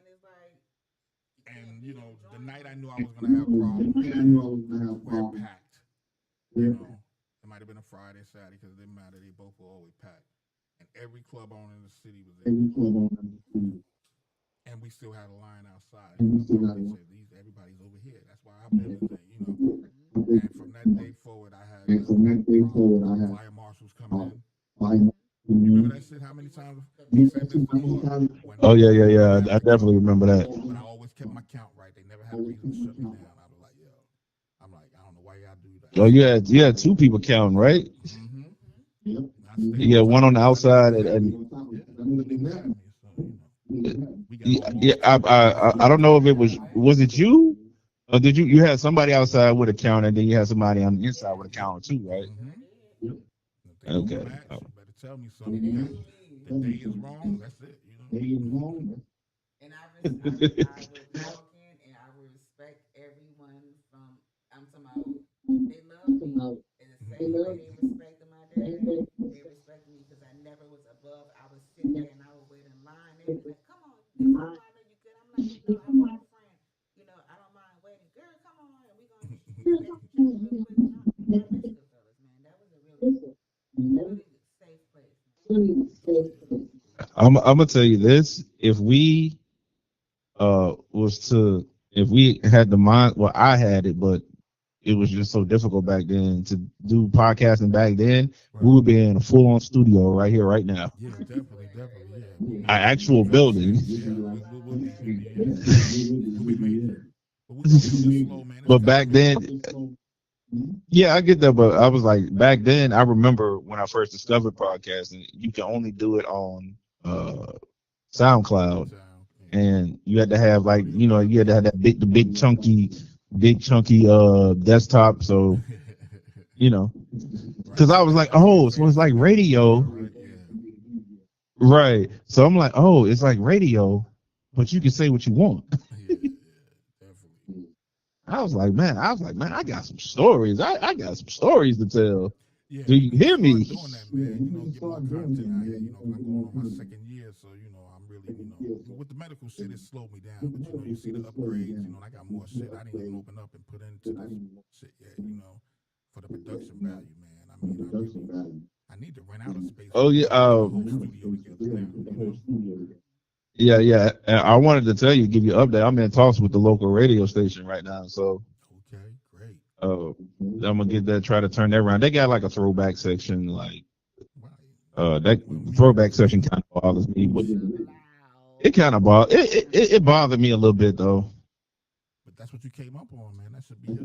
S2: it's like.
S1: And you know, the night I knew I was gonna have problems, we're packed. You know, it might have been a Friday, Saturday, because it didn't matter. They both were always packed, and every club owner in the city was there. And we still had a line outside. They said, everybody's over here. That's why I've been there, you know. And from that day forward, I had fire marshals coming in. You remember that shit? How many times he said this before?
S3: Oh yeah. I definitely remember that.
S1: But I always kept my count right. They never had a reason to shut me down. I was like, yo, I don't know why y'all do that.
S3: Oh, you had 2 people counting, right?
S1: Mm-hmm.
S3: You got one on the outside and yeah. I don't know if it was it you? Oh, did you had somebody outside with a counter, and then you had somebody on the inside with a counter too, right?
S1: Mm-hmm. If they don't
S3: Okay.
S1: match,
S3: Oh.
S1: you better tell me something because the day is wrong. That's it. You know.
S2: And I would walk in and I would respect everyone from. I'm talking about. They love me in the same way they respected my dad. They respected me because I never was above. I would sit there and I would wait in line. They'd be like, "Come on, this is my you good." I'm like, "No, I want a friend. I don't mind waiting. Girl, come on, and we gonna get you changed real quick." And I miss Goodfellas, man. That was a really safe place, man.
S1: Oh yeah.
S3: I'm gonna tell you this: if we was to if we had the mind, well, I had it, but it was just so difficult back then to do podcasting back then. We
S1: Right.
S3: would be in a full on studio right here, right now,
S1: Yeah, definitely, definitely. Yeah, we'll be
S3: an
S1: in
S3: actual building.
S1: coversation. Yeah, we'll be. Yeah, we'll be major. But we're gonna do this slow, man. It's
S3: But back
S1: coming.
S3: then, yeah, I get that. But I was like, back then, I remember when I first discovered podcasting, you can only do it on uh, SoundCloud,
S1: Sound. Yeah.
S3: and you had to have like,
S1: Audio
S3: you had to have
S1: Mac.
S3: that big chunky desktop. So
S1: Right.
S3: because I was like,
S1: That's when you
S3: oh, so it's like
S1: transition into
S3: radio,
S1: audio, right? Yeah.
S3: right? So I'm like, oh, it's like radio, but you can say what you want.
S1: Yeah. Yeah. Definitely.
S3: I was like, man, I got some stories. I got some stories to tell.
S1: Yeah,
S3: Do
S1: we
S3: you
S1: need to
S3: hear
S1: start
S3: me?
S1: doing that, man. Get more content out here. 'Cause I'm going on my second year, so I'm really, with the medical shit, it slowed me down. But you see the upgrades. I got more shit I didn't even open up and put into this shit yet. For the production value, man. I mean, I need to rent out a space
S3: Oh
S1: where we
S3: yeah,
S1: can put the whole studio together now.
S3: yeah. And I wanted to tell you, give you an update. I'm in talks with the local radio station right now, so
S1: Okay, great.
S3: I'm gonna get that. Try to turn that around. They got like a throwback section, like
S1: Right.
S3: that
S1: Well, music
S3: throwback
S1: is
S3: section
S1: music.
S3: kind of bothers me, but
S2: Chill
S3: it
S2: out.
S3: kind of it bothered me a little bit though.
S1: But that's what you came up on, man. That should be your.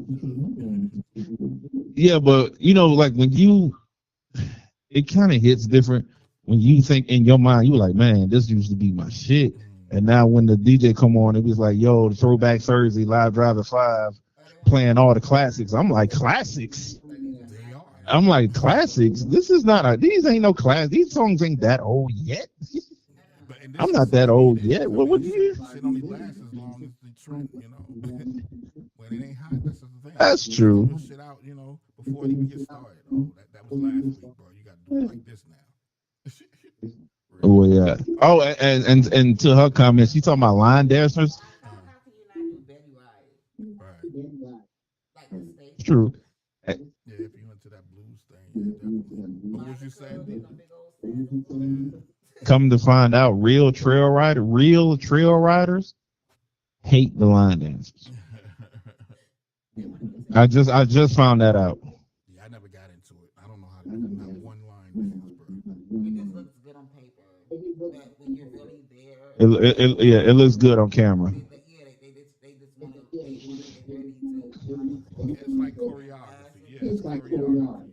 S3: Yeah, but like when it kind of hits different when you think in your mind, you like, man, this used to be my shit. And now when the DJ come on, it was like, yo, the Throwback Thursday, Live Driver 5,
S2: Oh, they want to
S3: playing
S2: play
S3: all
S2: the
S3: the classics.
S2: classics.
S3: I'm like, classics?
S2: Like these are
S1: They are
S3: I'm
S1: now.
S3: like, classics? This is not these ain't no class. These songs ain't that old yet.
S1: But and
S3: I'm
S1: this
S3: not
S1: is,
S3: that
S1: I mean,
S3: old
S1: it
S3: yet.
S1: is. I
S3: What
S1: mean,
S3: would
S1: shit,
S3: you?
S1: shit only lasts as long as the trend, when it ain't hot, that's the thing.
S3: That's
S1: You can
S3: true.
S1: put shit out, before it even gets started. Oh, that was last week, bro. You got to do it like this now. Real
S3: Oh
S1: shit.
S3: yeah. Oh, and to her comments, she talking about line dancers.
S2: How can you not do Betty White?
S1: Right.
S2: Like the staple.
S3: True.
S1: Yeah, if you into that blues thing, yeah, definitely. What was you
S2: Monica
S1: saying, D?
S2: with them big old sandals
S1: Yeah.
S2: on.
S3: Come to find out, real trail riders hate the line dancers.
S2: They want to be
S3: I just found that out.
S1: Yeah, I never got into it. I don't know how to do not one line dance, bro.
S2: It just looks good on paper, but when you're really there,
S3: Yeah, it looks good on camera.
S2: they ready to honestly.
S1: Yeah, it's like choreography. Yeah, it's choreography.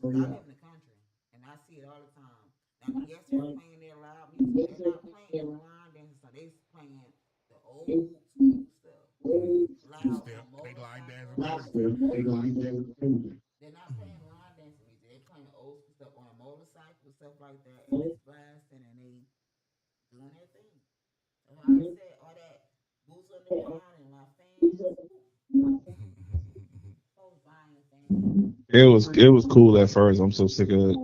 S1: So
S2: Cause I live in the country and I see it all the time. Now, yes, they're playing their loud music, but they're not playing the line dancing stuff. They're playing the old school stuff,
S1: just
S2: loud
S1: they
S2: on
S1: they line dancing
S2: motorcycles.
S1: to it too.
S2: They're not playing line dancing music. They're playing old school stuff on a motorcycle, stuff like that, and it's blasting and they doing their thing. So how I said all that boots on the ground and my fans, folks buying fans.
S3: It was cool at first. I'm so sick of it.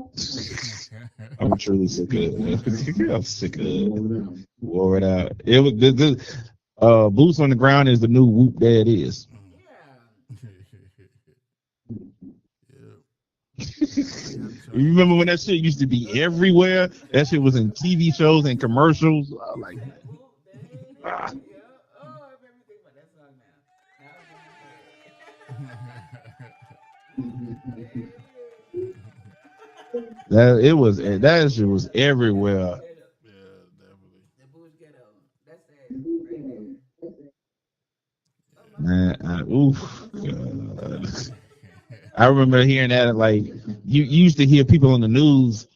S3: I'm truly sick of it. I'm sick of it. Wore it out. It was boots on the ground is the new whoop that is.
S2: Yeah.
S1: Yeah.
S3: You remember when that shit used to be everywhere? That shit was in TV shows and commercials. I was like,
S2: That whoop,
S3: ah.
S2: yeah. Oh, I remember thinking about that song now.
S3: That shit was everywhere.
S1: Yeah, definitely.
S2: The Bush Ghetto. That's it right there. Oh my
S3: Man,
S2: God.
S3: oof. God. I remember hearing that like you used to hear people on the news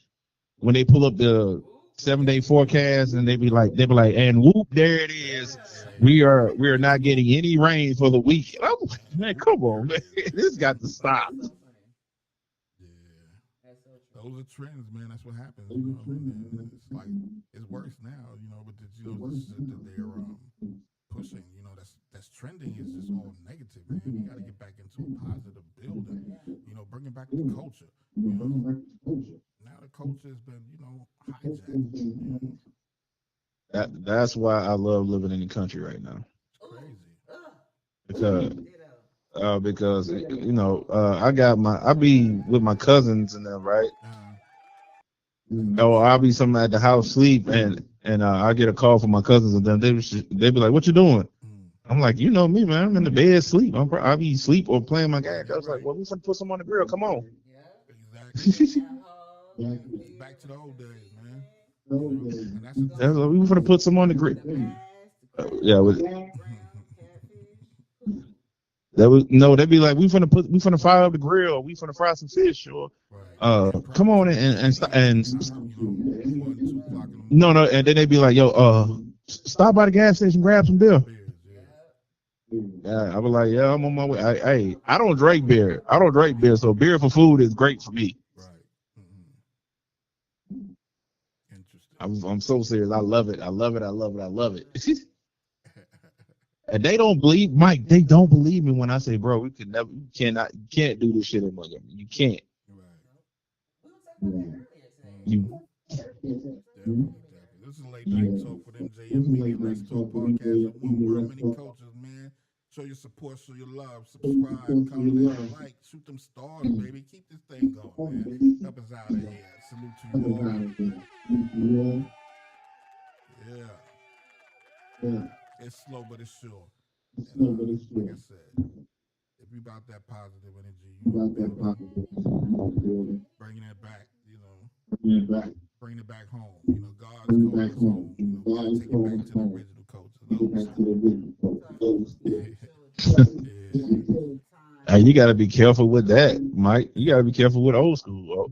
S3: when they pull up the 7-day forecast, and they be like, and whoop, there it is. We are not getting any rain for the week. Oh, man, come on, man. This got to stop.
S2: That's so funny.
S1: Yeah.
S2: That's so true.
S1: Those are trends, man. That's what happens, you know. And it's like it's worse now, you know. But the shit that they're pushing, you know, that's trending is just all negative, man. We got to get back into a positive building, you know, bringing back the culture, you know. Now the culture has been, you know, hijacked. You know,
S3: That's why I love living in the country right now.
S1: it's crazy.
S3: Because
S2: Ditto.
S3: because you know, I be with my cousins and them, right? Oh, I'll be something at the house sleep, and I get a call from my cousins, and then they be like, "What you doing?" I'm like, "You know me, man. I'm in the bed sleep. I be sleep or playing my game." I was like, "Well, we finna put some on the grill. Come on."
S1: Exactly.
S2: Yeah.
S1: It's back to the old days, man. You know, and that's the
S3: That's like,
S1: thing.
S3: we finna put some on the grill. Yeah, that was no. They'd be like, we finna fire up the grill. We finna fry some fish, or
S1: Right. And
S3: come on
S1: practice
S3: and
S1: time, you know, 1, 2 o'clock in the
S3: no,
S1: morning.
S3: and then they'd be like, yo, stop by the gas station, grab some beer.
S1: Beers, yeah.
S3: Yeah, I was like, yeah, I'm on my way. I don't drink beer. I don't drink beer, so beer for food is great for me.
S1: Right. Interesting.
S3: I'm so serious. I love it. I love it. I love it. I love it. And they don't believe Mike. They don't believe me when I say, bro, you can't do this shit in Montgomery. You can't.
S2: We were talking about that earlier today.
S3: You
S1: Definitely. This is Late Night Talk with MJ and Media. Let's Talk podcast of One World, Many Cultures, man. Show your support, show your love, subscribe, comment, like, shoot them stars, baby. Keep this thing going, man. Help us out of here. Salute to you all. Yeah. It's slow, but it's sure. And, like I said, if we about that positive energy, you know, bringing it back, you know, bringing it back home. You know, God's calling us home. You know, we gotta take it back to the original culture. Yeah.
S3: you got to be careful with that, Mike. You got to be careful with old school.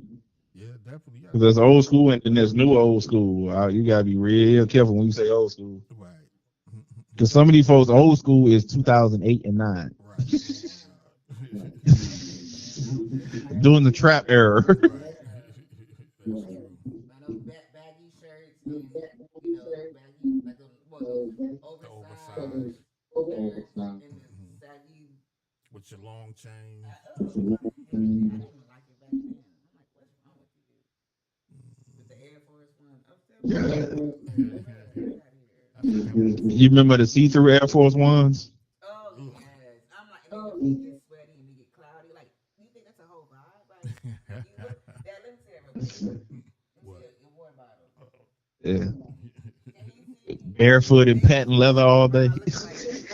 S1: Yeah, definitely.
S3: Because there's old school and then there's new old school. You got to be real careful when you say old school.
S1: Right.
S3: Because some of these folks, old school is 2008 and 9.
S1: Right.
S3: Doing the trap era.
S1: Right. That's true.
S2: I know baggy shirts and you know baggy like the oversized shirts and the saggy
S1: With your long chain.
S2: I didn't even like it back then. I'm like, what's wrong with you? With the Air Force One.
S3: You remember the see-through Air Force Ones?
S2: Oh yes. I'm like, and then your feet get sweaty and they get cloudy. Like, do you think that's a whole vibe? Like, you look, Dad, let me see that real quick. Let me see your water bottle.
S3: Yeah.
S2: Can you see it?
S3: Barefoot and patent leather all day.
S2: Can you see
S1: It's
S2: it?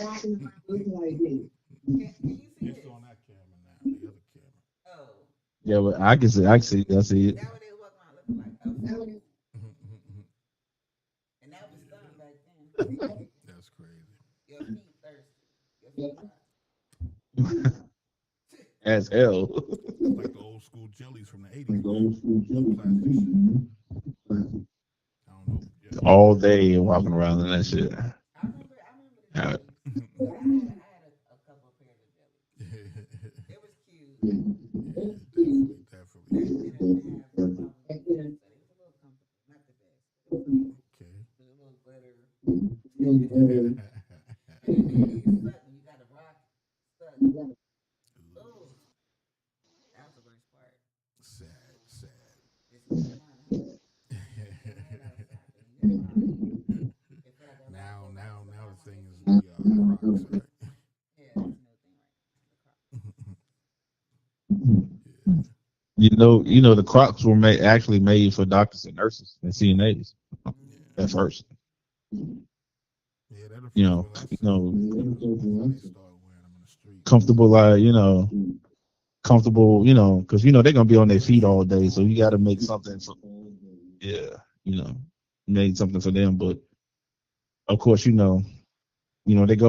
S1: on that camera now, the other camera.
S2: Oh.
S3: Yeah, but I can see it.
S2: That what they walk around looking like. Oh, and that was done back then.
S1: That's crazy.
S2: Your feet thirsty. Your feet hot.
S3: As hell.
S1: It's like the old school jellies from the 80s. Plastic shit. I don't know. Yeah.
S3: All day walking around in that shit.
S2: I remember the
S3: Yeah.
S2: jellies. I had a couple of pairs of jellies. It was cute.
S1: Definitely.
S2: It didn't have so it was a little comfortable. Not the best. But it was
S1: Okay.
S2: a little glitter. And then you got a rock stuck. Oh, that was the worst part.
S1: Sad.
S2: It's mine, huh?
S1: Now the thing is the Crocs, right?
S2: Yeah, that's another thing, right?
S3: You know, the Crocs were actually made for doctors and nurses and CNAs at first.
S1: Yeah,
S3: You know,
S1: they start wearing them in the street.
S3: comfortable, because they're gonna be on their feet all day, so you got to make something for, made something for them. But of course, they go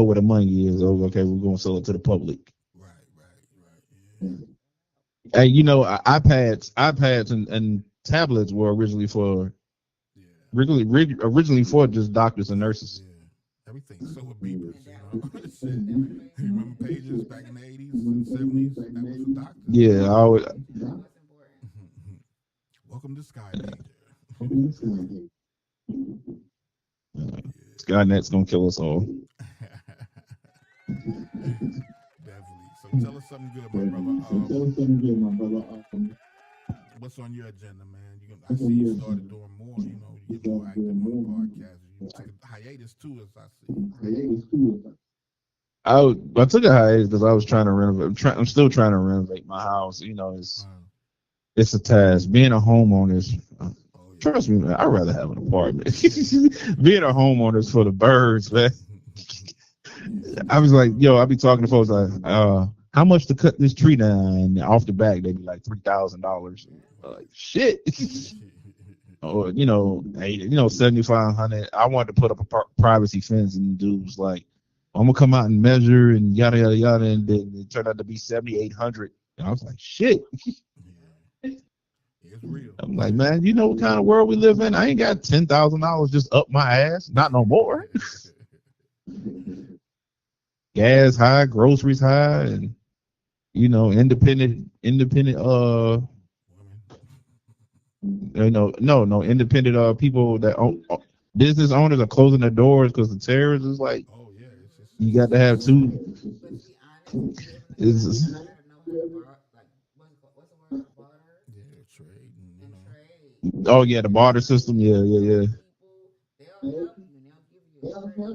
S3: where the money is. Oh, okay, we're gonna sell it to the public.
S1: Right. Yeah.
S3: And iPads and tablets were originally for Originally for just doctors and nurses.
S1: Yeah. Everything's so with beepers,
S2: And
S1: you
S2: that
S1: know.
S2: was the
S1: Shit.
S2: that was the main
S1: You remember
S2: thing.
S1: pages back in the 80s and 70s? That was for doctors.
S3: Yeah, I always,
S2: Yeah, what's important?
S1: Welcome to Sky Danger.
S3: Skynet's gonna kill us all.
S1: Definitely. So tell us something good, my brother. What's on your agenda, man? I see you started doing more. You get more active on the podcast. You took a hiatus too, as I see.
S3: I took a hiatus because I was trying to renovate. I'm still trying to renovate my house. It's a task. Being a homeowner is.
S1: Oh
S3: Trust me, man. I'd rather have an apartment.
S1: yeah.
S3: Being a homeowner is for the birds, man.
S1: Yeah,
S3: I was like, yo, I be talking to folks like, how much to cut this tree down? And off the back, they be like $3,000. Like shit. Or 7,500. I wanted to put up a privacy fence, and dude was like, I'm gonna come out and measure and yada yada yada, and then it turned out to be 7,800. And I was like, shit.
S1: yeah, it's real.
S3: I'm like, man, you know what kind of world we live in? I ain't got $10,000 just up my ass, not no more. Gas high, groceries high, and independent
S1: Women.
S3: no independent people that own business owners are closing their doors because the terrorists is like
S1: Oh yeah, it's just
S3: you got to have two.
S2: But to be honest, if you live in the country,
S3: Is
S2: you gotta know how to borrow. Like, what's the word? Barter
S1: yeah, trade
S2: and trade.
S3: oh
S2: Like,
S3: yeah, the
S2: if
S3: barter
S2: you
S3: system. Yeah,
S2: know
S3: yeah,
S2: the people, they'll help you and they'll give you a trade.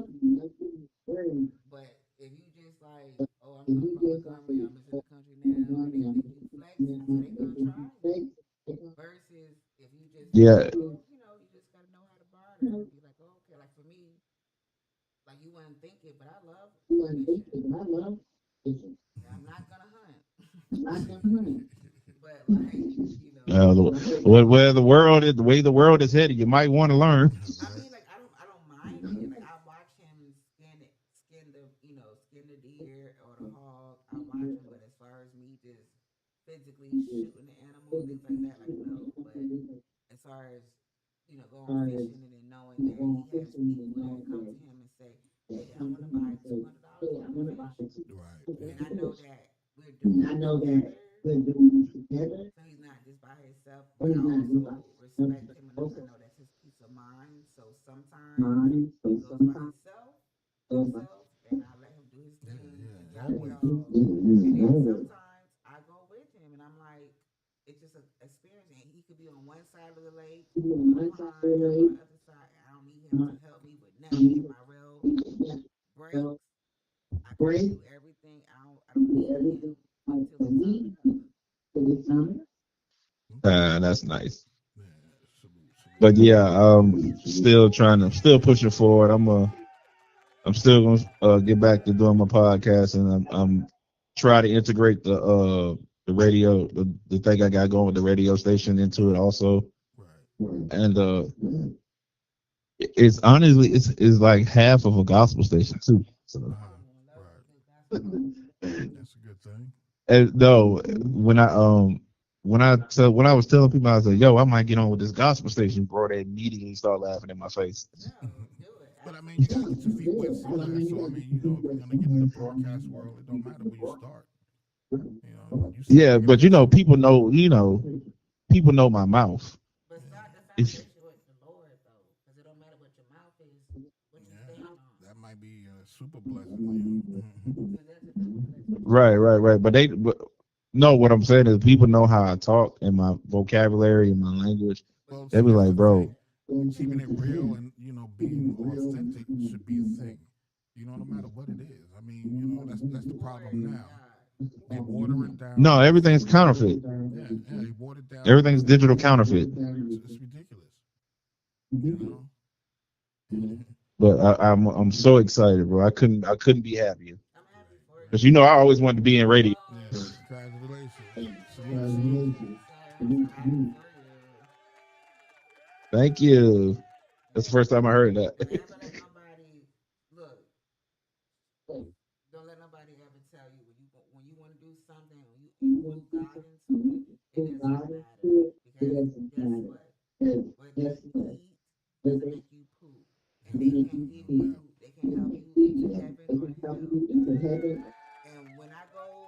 S2: But if you just like, oh, I'm coming from Montgomery, I'm just in the country now, and they think you flexing, so they gonna try you. Versus if you just like,
S3: yeah,
S2: oh, you just gotta know how to barter and be like, oh, okay, like for me, like you wouldn't think it, but I love fishing. I'm not gonna hunt, but like,
S3: where the world is, the way the world is headed, you might want to learn.
S2: I
S1: right.
S2: mean, like I don't mind it. Like I watch him skin the deer or the hog. I watch him, but as far as me just physically shooting the animal and things like that, like no. But as far as going fishing and then knowing that he has people that come to him and say, "Hey, I want to buy $200 worth of fish,"
S1: Right.
S2: and I
S1: Yeah.
S2: know that we're doing it together, so he's not just by himself, but I also respect him enough. I know that's his peace of mind. So sometimes he goes by himself, and I let him do his
S1: Yeah.
S2: thing and
S1: Yeah.
S2: drop me
S1: Always.
S2: off. And then sometimes I go with him, and I'm like, it's just an experience. And he could be on one side of the lake or the pond, and I'm on the other side. And I don't need him to help me with nothing. If my rail breaks, I can do everything. I don't need him until it's time to go.
S1: Okay.
S3: That's nice.
S1: Yeah. Salute.
S3: But
S1: Salute.
S3: yeah, still pushing forward. I'm still gonna get back to doing my podcast, and I'm try to integrate the radio, the thing I got going with the radio station into it also.
S1: Right.
S3: And it's honestly it's like half of a gospel station too. So
S1: Uh-huh.
S2: Love a
S1: Right.
S2: good gospel artist.
S1: That's a good thing.
S3: and no, when I was telling people, I was like, yo, I might get on with this gospel station, bro, they immediately start laughing in my face.
S2: No, do it.
S1: But I mean, you got to
S2: Absolutely.
S1: get your feet wet somewhere. So I mean, if you're gonna get in the broadcast world, it don't matter where you start. You see the
S3: Yeah,
S1: bigger
S3: but
S1: picture.
S3: people know my mouth.
S2: But start the
S3: It's,
S2: foundation with the Lord, though, because it don't matter what your mouth is, what you
S1: Yeah,
S2: stand on.
S1: that might be a super blessing to you.
S2: Because that's a double blessing too.
S3: right. But no, what I'm saying is people know how I talk and my vocabulary and my language.
S2: But you
S1: Well,
S3: They
S1: see,
S3: be
S1: that's
S3: like,
S1: the
S3: bro,
S1: thing. Keeping it real and being authentic should be a thing. No matter what it is. I mean, that's the
S2: glory
S1: problem
S2: to
S1: now.
S2: God.
S1: They water it down
S3: no,
S1: to the
S3: everything's
S1: fact.
S3: counterfeit.
S1: Yeah, yeah, they water it down to the
S3: Everything's
S1: fact.
S3: digital counterfeit.
S1: It's ridiculous. You know.
S3: But I'm so excited, bro. I couldn't be happier.
S2: I'm happy for
S3: Because
S2: you.
S3: I always wanted to be in radio.
S1: Yeah,
S2: Oh,
S1: congratulations. Salute, salute.
S2: congratulations, sir. I'm so happy for you.
S3: Thank you. That's the
S2: Yeah.
S3: first time I heard that.
S2: And never let nobody look. Don't let nobody ever tell you when you want to do something, when you include God into it, it doesn't matter because guess what? Whether you eat,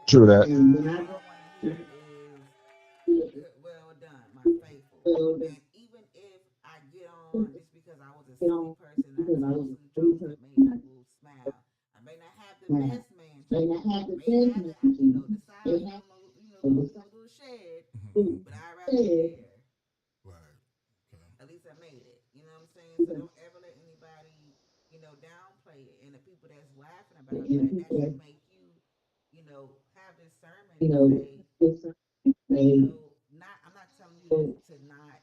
S3: True
S2: And
S3: that.
S2: all I want to hear is good, well done, my faithful. And even if I get on, it's because I was a silly person. I told some jokes that made people smile. I may not have the best mansion. I may have the, the size of little shed, but I'd rather be there.
S1: Right. Okay.
S2: At least I made it. You know what I'm saying? So don't ever let anybody, downplay it. And the people that's laughing about that, that should make you, have discernment and say, not. I'm not telling you to not.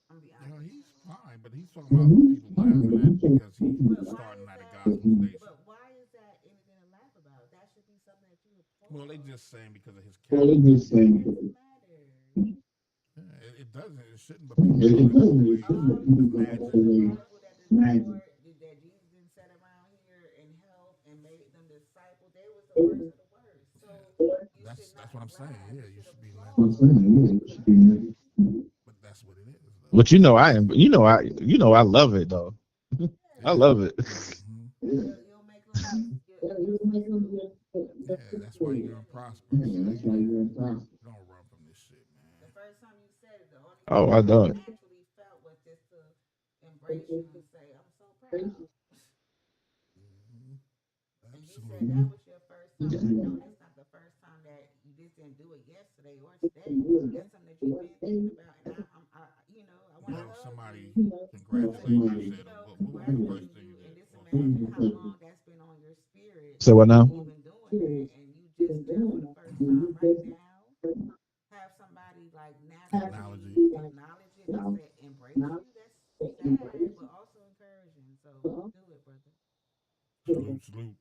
S2: I'm gonna be
S1: You know,
S2: honest.
S1: he's fine, but he's talking about the people laughing at because he's
S2: But why
S1: starting
S2: is
S1: at a
S2: that?
S1: gospel station.
S2: But why is that anything to laugh about? That should be something that you
S1: Well, they
S2: applaud.
S1: just saying because of his character.
S2: Why does it matter?
S1: Yeah, it doesn't. It shouldn't. But people want to always
S2: In the
S1: imagine.
S2: Bible that the Lord that Jesus didn't set around here in health and made them disciples, they was the worst of the worst. So you should
S1: That's
S2: not
S1: what I'm saying.
S2: laugh.
S1: Yeah,
S2: You
S1: you
S2: should
S1: should be laughing.
S2: applaud.
S1: But that's what it is, though.
S3: But you
S1: That's
S3: know
S1: what
S3: I
S1: it's.
S3: am. I love it though. I
S2: Yeah.
S3: love it.
S1: Hmm.
S2: You'll make them your foot stool.
S1: Yeah, that's why you're gonna prosper. So don't run from this shit,
S2: The
S1: man.
S2: first time you said it, the only
S3: Oh, I
S2: feeling I
S3: know it.
S2: actually felt was just to embrace you and say, I'm so proud.
S1: Hmm.
S2: And you said that
S1: Absolutely.
S2: was your first time. I know that's not the first time that you just didn't do it yesterday or today. That's something that you've been thinking about. And I want to
S1: No,
S2: hug
S1: somebody
S2: you
S1: congratulated you. Said, what was the first
S2: congratulating
S1: thing
S2: you
S1: you
S2: and
S1: did?
S2: just imagine how long that's been on your spirit
S3: So what
S2: and
S3: now?
S2: you've been doing that and you just now for the first time right now have somebody like naturally
S1: Acknowledge it.
S2: acknowledge it and say embrace you. That's sad but also encouraging. So do it, brother.
S1: Salute, salute.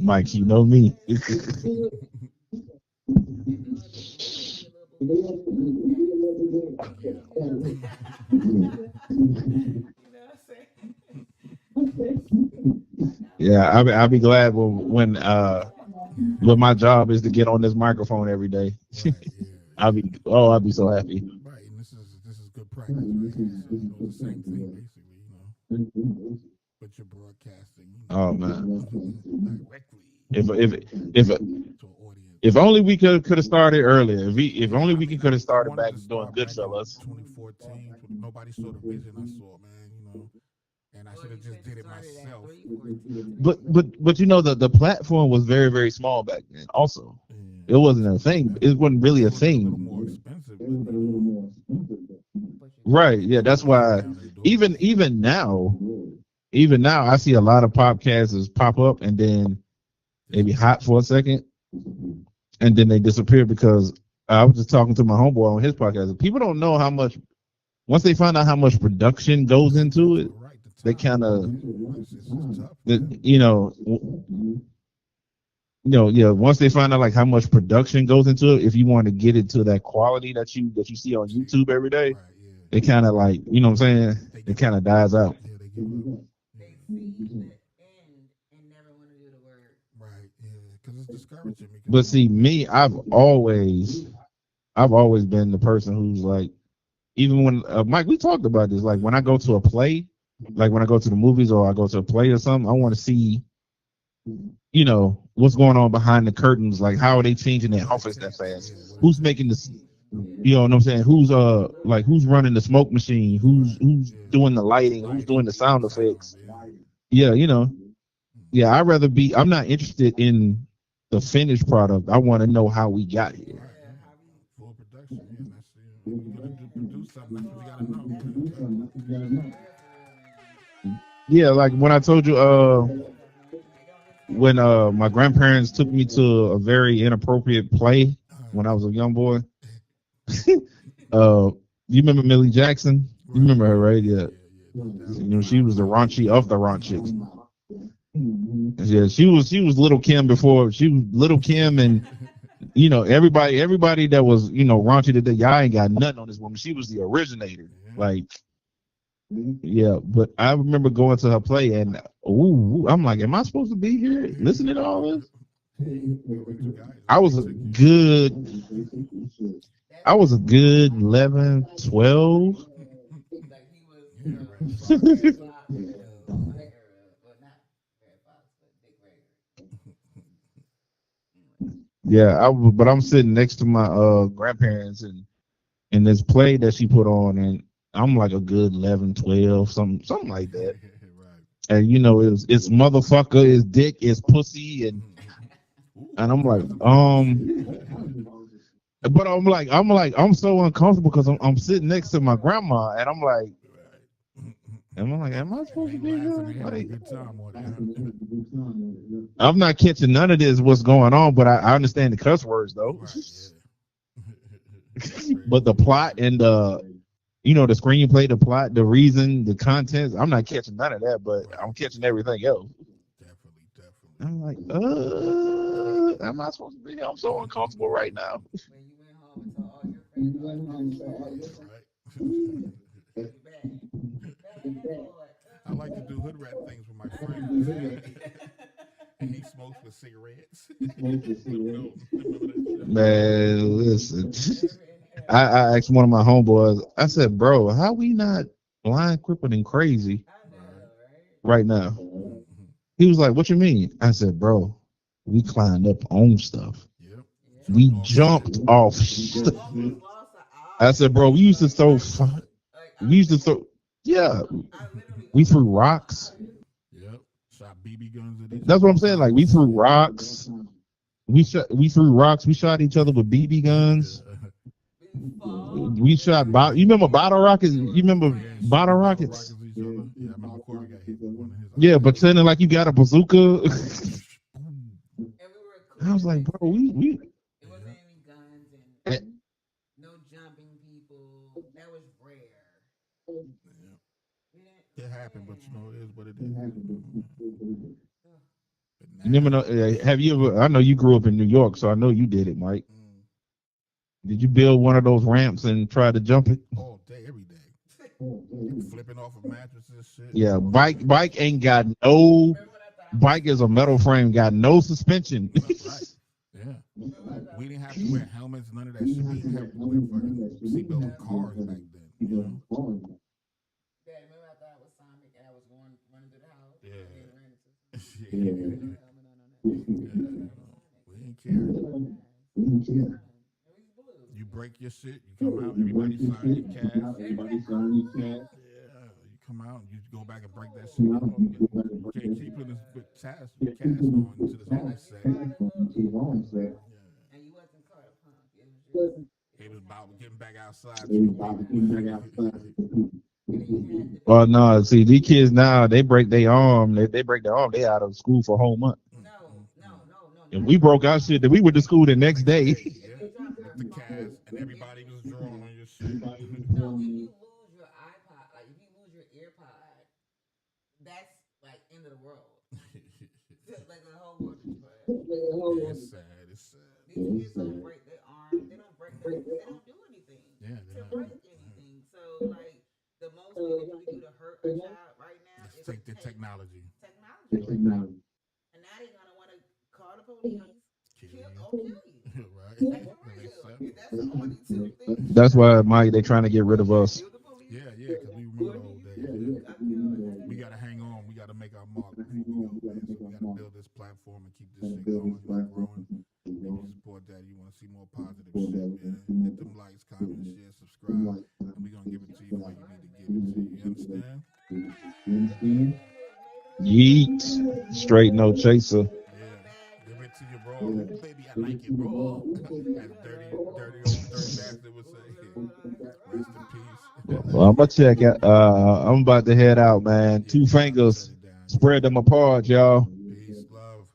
S3: Mike, you know me.
S2: Yes. And do it and do it to your little boo boo daddy. You know, you know what I'm saying? I know.
S3: Yeah, I'll be glad when my job is to get on this microphone every day.
S1: Right. Yeah.
S3: I'll be so happy.
S1: Right. And this is good practice right here. So it's the same thing basically. But you're broadcasting,
S3: Oh man,
S1: directly
S3: if if if
S1: to an audience.
S3: if only we could have started earlier. If
S1: Yeah,
S3: only
S1: I
S3: we
S1: mean,
S3: could have
S1: I
S3: started
S1: wanted
S3: back
S1: to
S3: doing
S1: start back in
S3: Goodfellas.
S1: 2014. Nobody saw the vision I saw, man. And I
S2: Well,
S1: should have
S2: you
S1: just
S2: could have
S1: did it
S2: started at
S1: myself.
S2: 314 today.
S3: But the platform was very very small back then. Also, it
S1: Yeah,
S3: wasn't a thing. It wasn't really a
S1: it would be a little more
S3: thing.
S1: expensive, but
S2: But you could
S3: Right?
S2: have
S3: Yeah,
S1: it would
S3: that's
S1: have kicked
S3: why
S1: down their doors.
S3: even now I see a lot of podcasters pop up and then they be
S1: Disappear.
S3: hot for a second and then they disappear because I was just talking to my homeboy on his podcast. People don't know how much once they find out how much production goes
S1: Goes
S3: into
S1: into
S3: it,
S1: it, right? The
S3: they
S1: time,
S3: kind of,
S1: man. It's tough, man.
S3: yeah. Once they find out like how much production goes into it, if you want to get it to that quality that you see on
S1: See,
S3: YouTube every day,
S1: right? Yeah,
S3: it kind of like what I'm saying.
S1: they
S3: It
S1: give
S3: kind
S1: up.
S3: of dies out.
S1: Yeah, they give up.
S2: they
S1: Yeah,
S2: see the end and never want to do the work.
S1: right. Yeah, because it's discouraging because
S3: But see, me, I've always been the person who's like, even when Mike, we talked about this. Like when I go to a play, like when I go to the movies or I go to a play or something, I want to see, what's going on behind the curtains. Like how are they changing their
S1: what it
S3: outfits that
S1: takes.
S3: fast?
S1: Yeah, what it
S3: Who's
S1: takes.
S3: making this?
S2: Yeah.
S3: You know what I'm saying? Who's
S2: They do look
S3: like who's
S2: behind the
S3: running the
S2: scenes.
S3: smoke machine? Who's
S1: Yeah,
S3: doing the lighting? Who's doing
S1: lighting,
S3: the sound
S1: sound.
S3: effects?
S1: Yeah.
S3: Yeah, yeah.
S1: Hmm.
S3: I'd rather be. I'm not interested in the finished product. I want to know how we got here.
S1: Right.
S2: Yeah, how
S1: Yeah.
S2: we
S1: Full production. Yeah, and that's if you're gonna
S2: yeah.
S1: produce something, that's
S2: So
S1: what you gotta know.
S2: that's
S1: Yeah.
S2: beautiful. For real, man.
S3: Yeah, like when I told you,
S2: Stuff, man. It don't just happen
S3: when
S2: like that.
S3: my grandparents took me to a very inappropriate play
S1: All
S3: when
S1: right.
S3: I was a young boy. uh, you remember Millie Jackson? You
S1: Right.
S3: remember her,
S1: Yeah.
S3: right?
S1: Yeah.
S3: Yeah.
S1: Yeah. Yeah. No doubt.
S3: She was the
S1: Powerhouse.
S3: raunchy of the raunchies. Yeah, she was Little Kim before she was Little Kim, and everybody that was raunchy today. Y'all ain't got nothing on this woman. She was the originator.
S1: Yeah.
S3: Like, yeah, but I remember going to her play, and I'm like, am I supposed to be here listening to all this?
S1: Hey, good rental guys.
S3: I
S1: They
S3: was a
S1: took you.
S3: good
S2: That's
S3: I was a
S2: crazy.
S3: good 11, 12.
S2: Like he was,
S1: Yeah. Red
S2: Red
S1: Fox.
S2: Fox, my era. Well, not Red Fox, but Dick Gregory.
S3: Yeah, but I'm sitting next to my grandparents and this play that she put on, and I'm like a good 11, 12, something like that.
S1: Right.
S3: And you know, it's motherfucker, it's dick, it's pussy,
S1: Ooh,
S3: and I'm like,
S1: Guns N' Roses.
S3: but I'm so uncomfortable because I'm sitting next to my grandma, and I'm like,
S1: Right.
S3: am I supposed to
S1: Ain't
S3: be
S1: laughing
S3: here?
S1: and having a
S3: Like,
S1: good time on it, huh?
S3: I'm not catching none of this what's going on, but I understand the cuss words though.
S1: Right, yeah. That's
S3: But the
S1: crazy.
S3: plot and the screenplay, the plot, the reason, the contents, I'm not catching none of that, but
S1: Right,
S3: I'm catching
S1: yeah.
S3: everything else.
S1: Definitely, definitely.
S3: I'm like, am I supposed to be here? I'm so uncomfortable right now.
S2: When you went home and told all your friends all the good
S1: Yeah,
S2: shit.
S1: right.
S2: You bad. Bad boy.
S1: I like to do hood rat things with my friends. And he smokes with cigarettes. Remember that shit?
S3: Man, listen.
S2: Never in
S3: I,
S2: hell.
S3: I asked one of my homeboys, I said, bro, how we not blind, crippled, and crazy
S2: I know,
S1: Right.
S2: right?
S3: right now?
S1: Mm-hmm.
S3: He was like, what you mean? I said, bro, we climbed up on stuff.
S1: Yep.
S2: Yeah.
S3: We
S1: Jumped off shit.
S3: jumped off
S2: I
S3: stuff.
S2: almost lost an
S3: I
S2: eye.
S3: said, bro, we used to throw,
S2: I literally,
S3: yeah,
S2: I literally
S3: we threw
S2: almost lost my
S3: rocks.
S2: eye.
S1: Yep. Shot BB guns at each
S3: That's
S1: other
S3: what
S1: all
S3: I'm saying. Like,
S1: kinds
S3: we
S1: of
S3: threw
S1: shit.
S3: rocks. We threw rocks. We shot each other with BB guns.
S1: Yeah.
S2: We fought.
S3: We shot you remember bottle rockets? You
S2: We were
S3: remember
S1: Yeah,
S2: friends.
S3: bottle
S1: shooting bottle
S3: rockets?
S1: rockets at each other. Yeah, I remember Corey got hit with one in his
S3: Yeah,
S1: eye.
S3: pretending like you got a bazooka.
S1: Boom.
S2: And we were
S3: I
S2: cool
S3: was
S2: the
S3: like,
S2: next
S3: bro,
S2: day.
S3: we
S2: It wasn't
S1: Yeah.
S2: any guns and
S3: eh,
S2: no jumping people. That was rare.
S1: Yeah.
S2: We didn't,
S1: It happened, but you know, it is what it is.
S2: ugh.
S1: But
S3: you never know.
S1: now,
S3: Have you ever? I know you grew up in New York, so I know you did it, Mike.
S1: mm,
S3: Did you build one of those ramps and try to jump it?
S1: all day, every day. Flipping off of mattresses and shit.
S3: Yeah,
S1: Oh, yeah.
S3: bike ain't got no.
S2: Remember when I thought I was
S3: Bike is a
S2: smart?
S3: metal frame, got no suspension.
S1: No, right. Yeah.
S2: Remember when I thought I
S1: We
S2: was
S1: didn't have to
S2: smart?
S1: wear helmets, none of that shit. We didn't have to wear fucking seatbelts in cars back then, you know?
S2: Dad, remember I thought I was Sonic and I was going running through the house
S1: Yeah.
S2: and then ran into something with no
S1: Yeah.
S2: helmet on that. I thought I was Sonic.
S1: We didn't care.
S2: Yes. It was fun. It was blue.
S1: You break your shit, you come out, everybody sign your cast.
S2: Everybody,
S1: Yeah, you come out, you go back and break that shit. You can't keep putting this big cast on until it's all
S2: unless you
S1: set.
S2: cried a little bit
S1: Yeah.
S2: and you wasn't caught a punk. It was just, it
S1: It
S2: was
S1: was about
S2: cool.
S1: getting back outside
S2: Getting
S1: to the
S2: back
S1: people.
S2: outside. And then you had to
S3: Well,
S2: be,
S3: no, see, these kids now they break their arm. They break their arm. They out of school for a whole month.
S2: no,
S3: And
S2: not
S3: we
S2: if you
S3: broke our shit. That we went to school the next
S1: Next
S3: day.
S1: day,
S2: if
S1: yeah.
S2: you drop
S1: With
S2: your
S1: the
S2: phone.
S1: cast and
S2: If
S1: everybody was drawing on your shit.
S2: no, if you lose your iPod, like if you lose your earpod, that's like end of the world. Like the whole world is trash.
S1: Yeah, it's sad. It's sad.
S2: These kids don't break their arm. They don't break their. They don't do anything
S1: Yeah, they're
S2: to
S1: not.
S2: break anything. So like the most thing that you can do to hurt a child right now
S1: Let's
S2: is to
S1: take the
S2: take
S1: technology.
S2: technology away from them. And now they're gonna want to call the police,
S1: Kill
S2: kill
S1: you.
S2: or kill you.
S1: Right?
S2: Like for
S1: That makes
S2: real.
S1: sense.
S2: That's the only two things you
S3: That's
S2: got.
S3: why, Mike, they trying to get rid of us.
S2: Kill the police.
S1: Yeah, yeah, because we remember the old days.
S2: You
S1: Yeah.
S2: got killed.
S1: We got to hang on. We got to make our mark before we go, man. So we got to build this platform and keep this shit going, growing. And you support that. You want to see more positive shit, man. Hit them likes, comment, share, subscribe. And we're going to give it to you the way you need to give it to you. You understand?
S3: Yeet, straight no chaser.
S1: Yeah. Give it to you raw. Ooh, baby, I like it raw. As dirty old dirt bastard would say. Rest in peace.
S3: Well, I'm gonna check it. I'm about to head out, man.
S1: Yeah,
S3: Two
S1: we about to shut
S3: fingers,
S1: it down.
S3: spread them apart, y'all.
S1: Peace, love.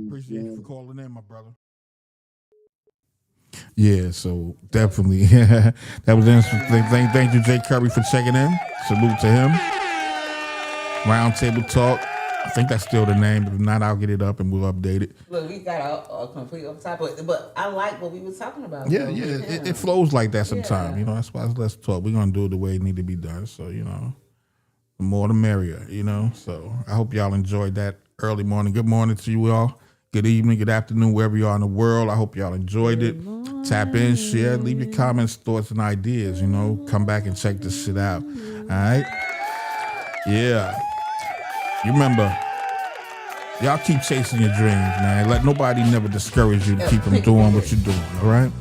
S1: Appreciate you for calling in, my brother. Yeah, so definitely. That was interesting. Thank you, Jay Curry, for checking in. Salute to him. Roundtable Talk. I think that's still the name. If not, I'll get it up and we'll update it.
S2: Look, we got a complete off topic, but I like what we was talking about.
S1: Yeah,
S2: though,
S1: yeah.
S2: with him.
S1: It flows like that sometimes.
S2: Yeah.
S1: You know, that's why it's Let's Talk. We're going to do it the way it need to be done. So, you know, the more the merrier, you know. So I hope y'all enjoyed that early morning. Good morning to you all. Good evening, good afternoon, wherever you are in the world. I hope y'all enjoyed it. Tap in, share, leave your comments, thoughts, and ideas. You know, come back and check this shit out. All right? Yeah. You remember, Y'all keep chasing your dreams, man. Let nobody never discourage you to keep them doing what you're doing, all right?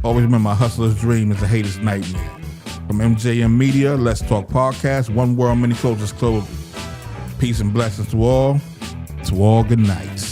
S1: Always remember, a hustler's dream is a hater's nightmare. From MJM Media, Let's Talk Podcast, One World, Many Clothes is Clothing. Peace and blessings to all. To all, good nights.